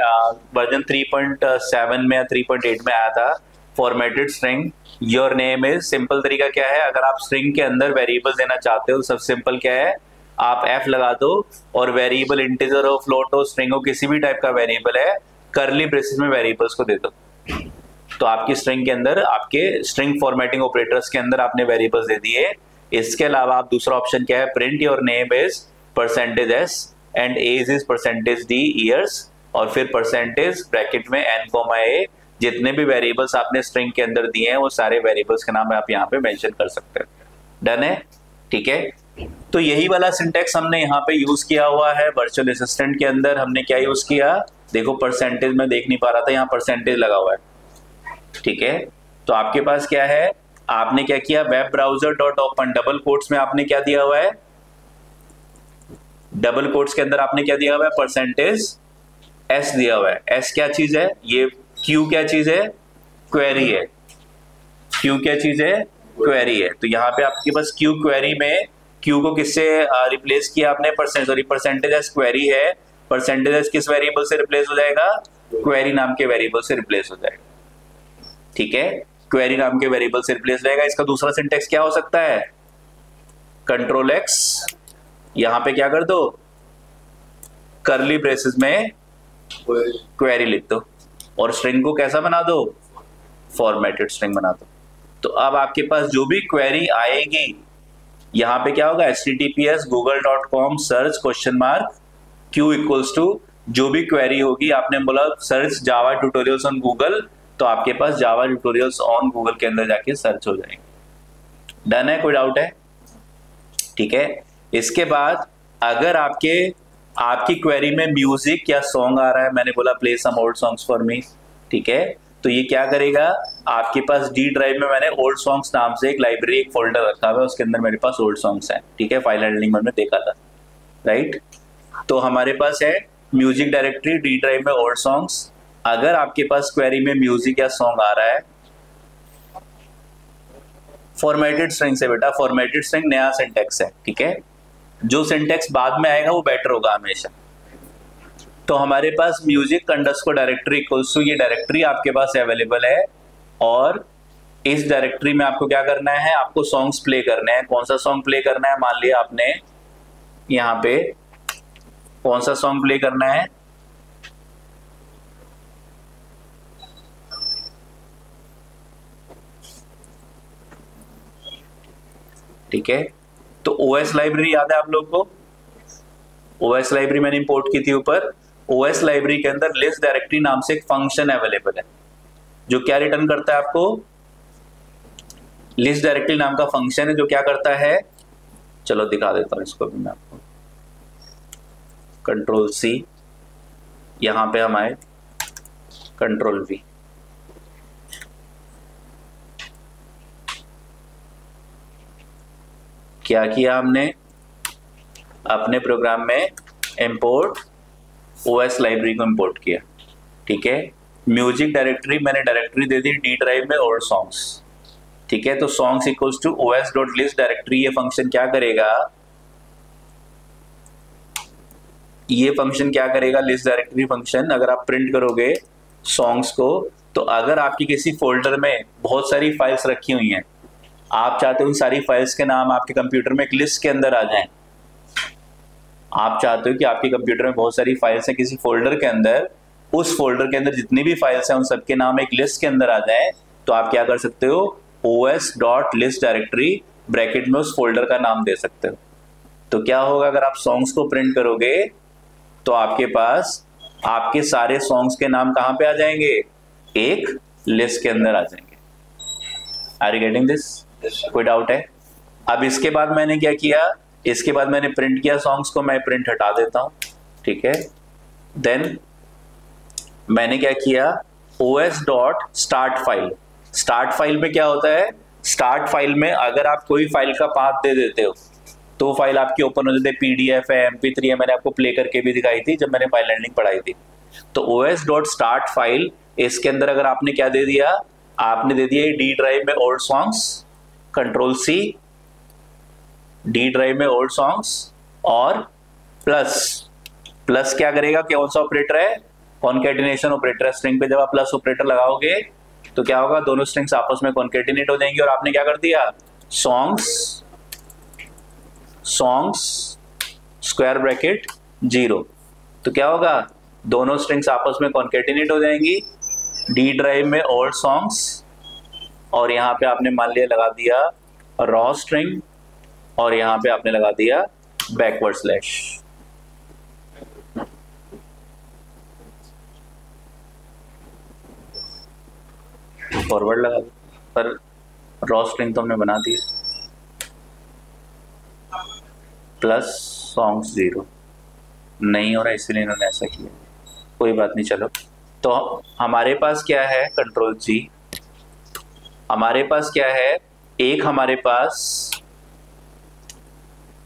वर्जन 3.7 में या 3.8 में आया था। Formatted string, your name is, simple तरीका क्या है, अगर आप स्ट्रिंग के अंदर वेरिएबल देना चाहते हो, सब सिंपल क्या है, आप एफ लगा दो और वेरिएबल इंटीजर हो, फ्लोट हो, स्ट्रिंग हो, किसी भी टाइप का वेरिएबल है, कर्ली ब्रेसेस में वेरिएबल्स को दे दो। तो आपकी स्ट्रिंग के अंदर, आपके स्ट्रिंग फॉर्मेटिंग ऑपरेटर्स के अंदर आपने वेरिएबल्स दे दिए। इसके अलावा आप दूसरा ऑप्शन क्या है, print your name is percentage s and age is percentage d years, और फिर परसेंटेज ब्रैकेट में एन कॉमा ए। जितने भी वेरिएबल्स आपने स्ट्रिंग के अंदर दिए हैं वो सारे वेरिएबल्स के नाम आप यहाँ पे मेंशन कर सकते हैं। डन है, ठीक है। तो यही वाला सिंटेक्स हमने यहाँ पे यूज किया हुआ है वर्चुअल असिस्टेंट के अंदर। हमने क्या यूज किया, देखो परसेंटेज में देख नहीं पा रहा था, यहाँ परसेंटेज लगा हुआ है, ठीक है। तो आपके पास क्या है, आपने क्या किया, web browser dot open, double quotes में आपने क्या दिया हुआ है, डबल कोट्स के अंदर आपने क्या दिया हुआ है, परसेंटेज एस दिया हुआ है। एस क्या चीज है, ये क्यू क्या चीज है, क्वेरी है। क्यू क्या चीज है, क्वेरी है। तो यहाँ पे आपके पास क्यू क्वेरी में क्यू को किससे रिप्लेस किया आपने, परसेंटेज एस क्वेरी है, परसेंटेज एस किस वेरिएबल से रिप्लेस हो जाएगा, क्वेरी नाम के वेरिएबल से रिप्लेस हो जाएगा, ठीक है। क्वेरी नाम के वेरिएबल से रिप्लेस हो जाएगा। इसका दूसरा सिंटेक्स क्या हो सकता है, कंट्रोल एक्स, यहाँ पे क्या कर दो, कर्ली ब्रेसेस में क्वेरी लिख दो और स्ट्रिंग को कैसा बना दो, फॉर्मेटेड स्ट्रिंग बना दो। तो अब आपके पास जो भी क्वेरी आएगी यहाँ पे क्या होगा, https google.com search question mark q equals to जो भी क्वेरी होगी, आपने बोला search Java tutorials on Google, तो आपके पास जावा ट्यूटोरियल्स ऑन गूगल के अंदर जाके सर्च हो जाएंगे। डन है, कोई डाउट है? ठीक है। इसके बाद अगर आपकी क्वेरी में म्यूजिक या सॉन्ग आ रहा है, मैंने बोला play some old songs for me, ठीक है, तो ये क्या करेगा, आपके पास डी ड्राइव में मैंने ओल्ड सॉन्ग्स नाम से एक लाइब्रेरी, एक फोल्डर रखा हुआ है, उसके अंदर मेरे पास ओल्ड सॉन्ग्स हैं, ठीक है, फाइल हैंडलिंग में देखा था, राइट। तो हमारे पास है म्यूजिक डायरेक्टरी, डी ड्राइव में ओल्ड सॉन्ग्स। अगर आपके पास क्वेरी में म्यूजिक या सॉन्ग आ रहा है, फॉर्मेटेड स्ट्रिंग से बेटा, फॉर्मेटेड स्ट्रिंग नया सिंटेक्स है, ठीक है, जो सिंटेक्स बाद में आएगा वो बेटर होगा हमेशा। तो हमारे पास music underscore directory equals to ये डायरेक्टरी आपके पास अवेलेबल है, और इस डायरेक्टरी में आपको क्या करना है, आपको सॉन्ग्स प्ले करने हैं। कौन सा सॉन्ग प्ले करना है, मान लिया आपने यहाँ पे कौन सा सॉन्ग प्ले करना है, ठीक है। तो ओएस लाइब्रेरी याद है आप लोग को, ओएस लाइब्रेरी मैंने इंपोर्ट की थी ऊपर। ओएस लाइब्रेरी के अंदर लिस्ट डायरेक्टरी नाम से एक फंक्शन अवेलेबल है जो क्या रिटर्न करता है आपको, लिस्ट डायरेक्टरी नाम का फंक्शन है जो क्या करता है, चलो दिखा देता हूं इसको भी मैं आपको। कंट्रोल सी, यहां पे हम आए, कंट्रोल वी, क्या किया हमने अपने प्रोग्राम में, इंपोर्ट ओएस लाइब्रेरी को इंपोर्ट किया, ठीक है। म्यूजिक डायरेक्टरी मैंने डायरेक्टरी दे दी डी ड्राइव में ओल्ड सॉन्ग्स, ठीक है। तो songs equals to OS dot list directory, ये फंक्शन क्या करेगा, ये फंक्शन क्या करेगा, लिस्ट डायरेक्टरी फंक्शन, अगर आप प्रिंट करोगे सॉन्ग्स को, तो अगर आपकी किसी फोल्डर में बहुत सारी फाइल्स रखी हुई हैं, आप चाहते हो उन सारी फाइल्स के नाम आपके कंप्यूटर में एक लिस्ट के अंदर आ जाएं, आप चाहते हो कि आपके कंप्यूटर में बहुत सारी फाइल्स हैं किसी फोल्डर के अंदर, उस फोल्डर के अंदर जितनी भी फाइल्स हैं उन सबके नाम एक लिस्ट के अंदर आ जाएं, तो आप क्या कर सकते हो, os.list डायरेक्टरी ब्रैकेट में उस फोल्डर का नाम दे सकते हो। तो क्या होगा, अगर आप सॉन्ग्स को प्रिंट करोगे तो आपके पास आपके सारे सॉन्ग्स के नाम कहां पे आ जाएंगे, एक लिस्ट के अंदर आ जाएंगे। Are you getting this? कोई डाउट है? अब इसके बाद मैंने क्या किया, इसके बाद मैंने प्रिंट किया सॉन्ग्स को, मैं प्रिंट हटा देता हूं, ठीक है। देन मैंने क्या किया, os.start फाइल, स्टार्ट फाइल में क्या होता है, स्टार्ट फाइल में अगर आप कोई फाइल का पाथ दे देते हो तो फाइल आपकी ओपन हो जाती है, पीडीएफ है, MP3 है, मैंने आपको प्ले करके भी दिखाई थी जब मैंने फाइल हैंडलिंग पढ़ाई थी। तो os.start फाइल, इसके अंदर अगर आपने क्या दे दिया, आपने दे दिया डी ड्राइव में old songs, control C, D drive में ओल्ड सॉन्ग्स, और प्लस क्या करेगा, कौन सा ऑपरेटर है, कॉन्केटिनेशन ऑपरेटर है। स्ट्रिंग पे जब आप प्लस ऑपरेटर लगाओगे तो क्या होगा, दोनों स्ट्रिंग्स आपस में कॉन्केटिनेट हो जाएंगी, और आपने क्या कर दिया, सॉन्ग्स स्क्वायर ब्रैकेट 0, तो क्या होगा, दोनों स्ट्रिंग्स आपस में कॉन्केटिनेट हो जाएंगी, डी ड्राइव में ओल्ड सॉन्ग्स, और यहाँ पे आपने मान लिया लगा दिया रॉ स्ट्रिंग, और यहाँ पे आपने लगा दिया बैकवर्ड स्लैश। फॉरवर्ड लगा दो, पर रॉ स्ट्रिंग तो हमने बना दी, प्लस सॉन्ग्स 0 नहीं हो रहा इसलिए इन्होंने ऐसा किया, कोई बात नहीं। चलो, तो हमारे पास क्या है, कंट्रोल जी, हमारे पास क्या है, एक हमारे पास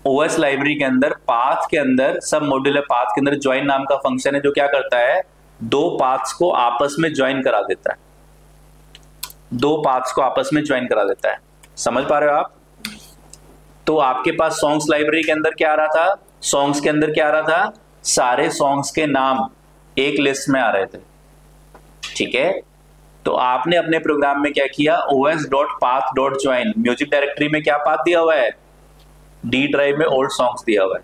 ओएस लाइब्रेरी के अंदर पाथ के अंदर सब मॉड्यूलर पाथ के अंदर ज्वाइन नाम का फंक्शन है जो क्या करता है, दो पाथ्स को आपस में ज्वाइन करा देता है, दो पाथ्स को आपस में ज्वाइन करा देता है। समझ पा रहे हो आप? तो आपके पास सॉन्ग्स लाइब्रेरी के अंदर क्या आ रहा था, सॉन्ग्स के अंदर क्या आ रहा था, सारे सॉन्ग्स के नाम एक लिस्ट में आ रहे थे, ठीक है। तो आपने अपने प्रोग्राम में क्या किया, os.path.join, म्यूजिक डायरेक्टरी में क्या पाथ दिया हुआ है, डी ड्राइव में ओल्ड सॉन्ग्स दिया हुआ है,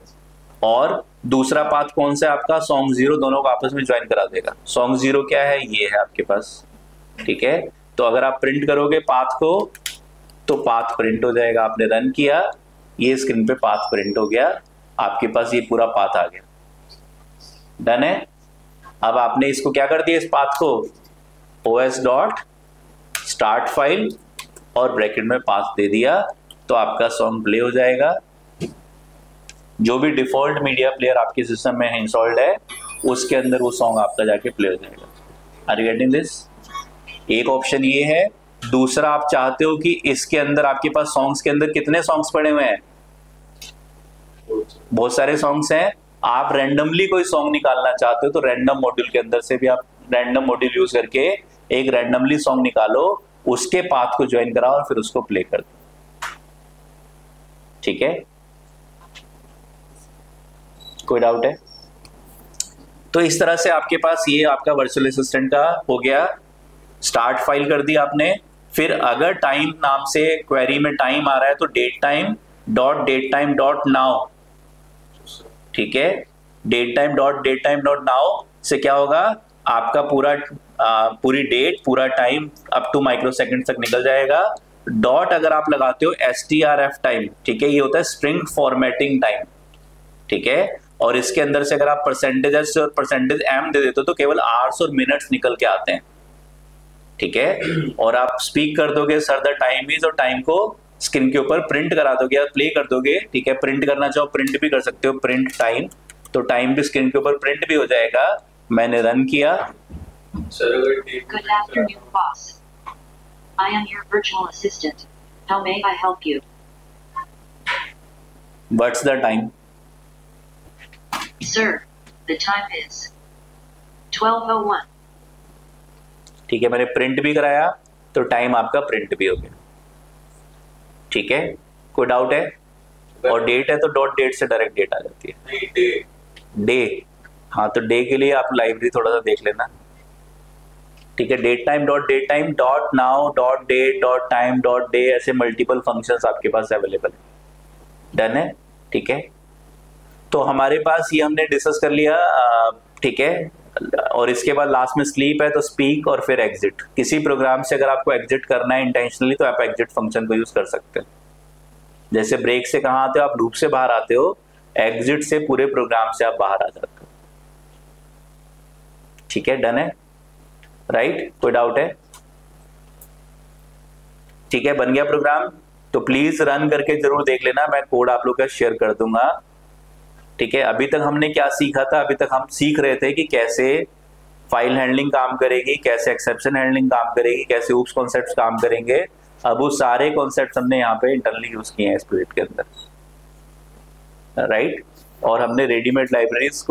और दूसरा पाथ कौन सा है आपका, सॉन्ग 0, दोनों को आपस में ज्वाइन करा देगा। सॉन्ग 0 क्या है, ये है आपके पास, ठीक है। तो अगर आप प्रिंट करोगे पाथ को तो पाथ प्रिंट हो जाएगा, आपने रन किया, ये स्क्रीन पे पाथ प्रिंट हो गया, आपके पास ये पूरा पाथ आ गया। डन है। अब आपने इसको क्या कर दिया, इस पाथ को os.start फाइल और ब्रैकेट में पाथ दे दिया, तो आपका सॉन्ग प्ले हो जाएगा। जो भी डिफॉल्ट मीडिया प्लेयर आपके सिस्टम में इंस्टॉल्ड है उसके अंदर वो सॉन्ग आपका जाके प्ले हो जाएगा। Are you getting this? एक ऑप्शन ये है। दूसरा, आप चाहते हो कि इसके अंदर आपके पास सॉन्ग्स के अंदर कितने सॉन्ग्स पड़े हुए हैं, बहुत सारे सॉन्ग्स हैं, आप रैंडमली कोई सॉन्ग निकालना चाहते हो तो रैंडम मॉड्यूल के अंदर से भी आप रैंडम मॉड्यूल यूज करके एक रैंडमली सॉन्ग निकालो, उसके पाथ को ज्वाइन कराओ और फिर उसको प्ले कर दो। ठीक है, कोई डाउट है? तो इस तरह से आपके पास ये आपका वर्चुअल असिस्टेंट का हो गया। स्टार्ट फाइल कर दी आपने, फिर अगर टाइम नाम से क्वेरी में टाइम आ रहा है तो डेट टाइम डॉट नाउ, ठीक है, डेट टाइम डॉट नाउ से क्या होगा, आपका पूरी डेट पूरा time up to micro second तक निकल जाएगा। डॉट अगर आप लगाते हो strf टाइम, ठीक है, ये होता है स्ट्रिंग फॉर्मेटिंग टाइम, ठीक है। और इसके अंदर से अगर आप परसेंटेज एस और परसेंटेज एम दे देते हो तो केवल आवर्स और मिनट्स निकल के आते हैं, ठीक है। और आप स्पीक कर दोगे सर द टाइम इज, और टाइम को स्क्रीन के ऊपर प्रिंट करा दोगे या प्ले कर दोगे, ठीक है। प्रिंट करना चाहो प्रिंट भी कर सकते हो, प्रिंट टाइम, तो टाइम भी स्क्रीन के ऊपर प्रिंट भी हो जाएगा। मैंने रन किया। Good afternoon, boss. I am your virtual assistant. How may I help you? What's the time? Sir, the time is 12:01. ठीक है, मैंने प्रिंट भी कराया तो टाइम आपका प्रिंट भी हो गया, ठीक है। कोई डाउट है? और डेट है तो डॉट डेट से डायरेक्ट डेट आ जाती है। डे, हाँ, तो डे के लिए आप लाइब्रेरी थोड़ा सा देख लेना, ठीक है। Date time dot now dot date dot time dot day, ऐसे मल्टीपल फंक्शंस आपके पास अवेलेबल है। डन है, ठीक है। तो हमारे पास ये हमने डिस्कस कर लिया, ठीक है। और इसके बाद लास्ट में स्लीप है तो स्पीक और फिर एग्जिट। किसी प्रोग्राम से अगर आपको एग्जिट करना है इंटेंशनली तो आप एग्जिट फंक्शन को यूज कर सकते हो। जैसे ब्रेक से कहाँ आते हो, आप लूप से बाहर आते हो, एग्जिट से पूरे प्रोग्राम से आप बाहर आ जाते हो, ठीक है। डन है, राइट? कोई डाउट है? ठीक है, बन गया प्रोग्राम। तो प्लीज रन करके जरूर देख लेना, मैं कोड आप लोग का शेयर कर दूंगा, ठीक है। अभी तक हमने क्या सीखा था? अभी तक हम सीख रहे थे कि कैसे फाइल हैंडलिंग काम करेगी, कैसे एक्सेप्शन हैंडलिंग काम करेगी, कैसे ऊप्स कॉन्सेप्ट्स काम करेंगे। अब वो सारे कॉन्सेप्ट्स हमने यहाँ पे इंटरनली यूज किए हैं इस प्रोजेक्ट के अंदर, राइट। और हमने रेडीमेड लाइब्रेरीज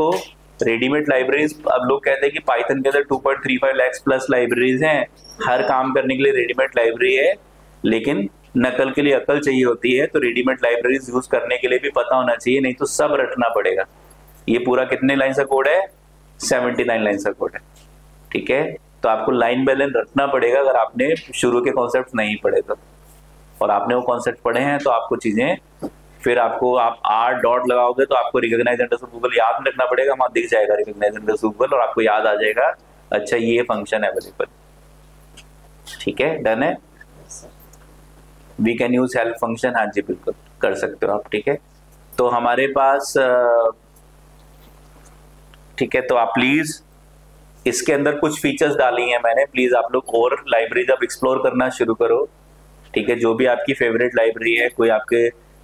अब लोग कहते हैं कि पाइथन के अंदर 2.35 लाख प्लस लाइब्रेरीज हैं, हर काम करने के लिए रेडीमेड लाइब्रेरी है, लेकिन नकल के लिए अकल चाहिए होती है। तो रेडीमेड लाइब्रेरीज यूज करने के लिए भी पता होना चाहिए, नहीं तो सब रटना पड़ेगा। ये पूरा कितने लाइन का कोड है? 79 लाइन का कोड है, ठीक है। तो आपको लाइन बाय लाइन रटना पड़ेगा अगर आपने शुरू के कॉन्सेप्ट नहीं पढ़े तो, और आपने वो कॉन्सेप्ट पढ़े हैं तो आपको चीजें, फिर आपको आप R डॉट लगाओगे तो आपको रिकॉग्नाइज अंडरस्कोर गूगल याद में रखना पड़ेगा, वहां दिख जाएगा रिकॉग्नाइज अंडरस्कोर गूगल, और आपको याद आ जाएगा अच्छा ये फंक्शन अवेलेबल, ठीक है। डन है। We can use help function, हाँ जी बिल्कुल कर सकते हो आप, ठीक है। तो हमारे पास, ठीक है, तो आप प्लीज इसके अंदर कुछ फीचर्स डाली हैं मैंने, प्लीज आप लोग और लाइब्रेरी जब एक्सप्लोर करना शुरू करो, ठीक है। जो भी आपकी फेवरेट लाइब्रेरी है,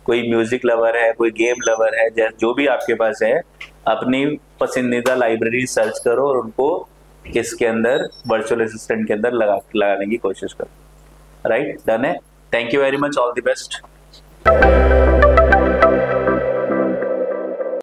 कोई म्यूजिक लवर है, कोई गेम लवर है, जो भी आपके पास है, अपनी पसंदीदा लाइब्रेरी सर्च करो और उनको इसके अंदर वर्चुअल असिस्टेंट के अंदर लगाने की कोशिश करो, राइट। डन है। Thank you very much. All the best.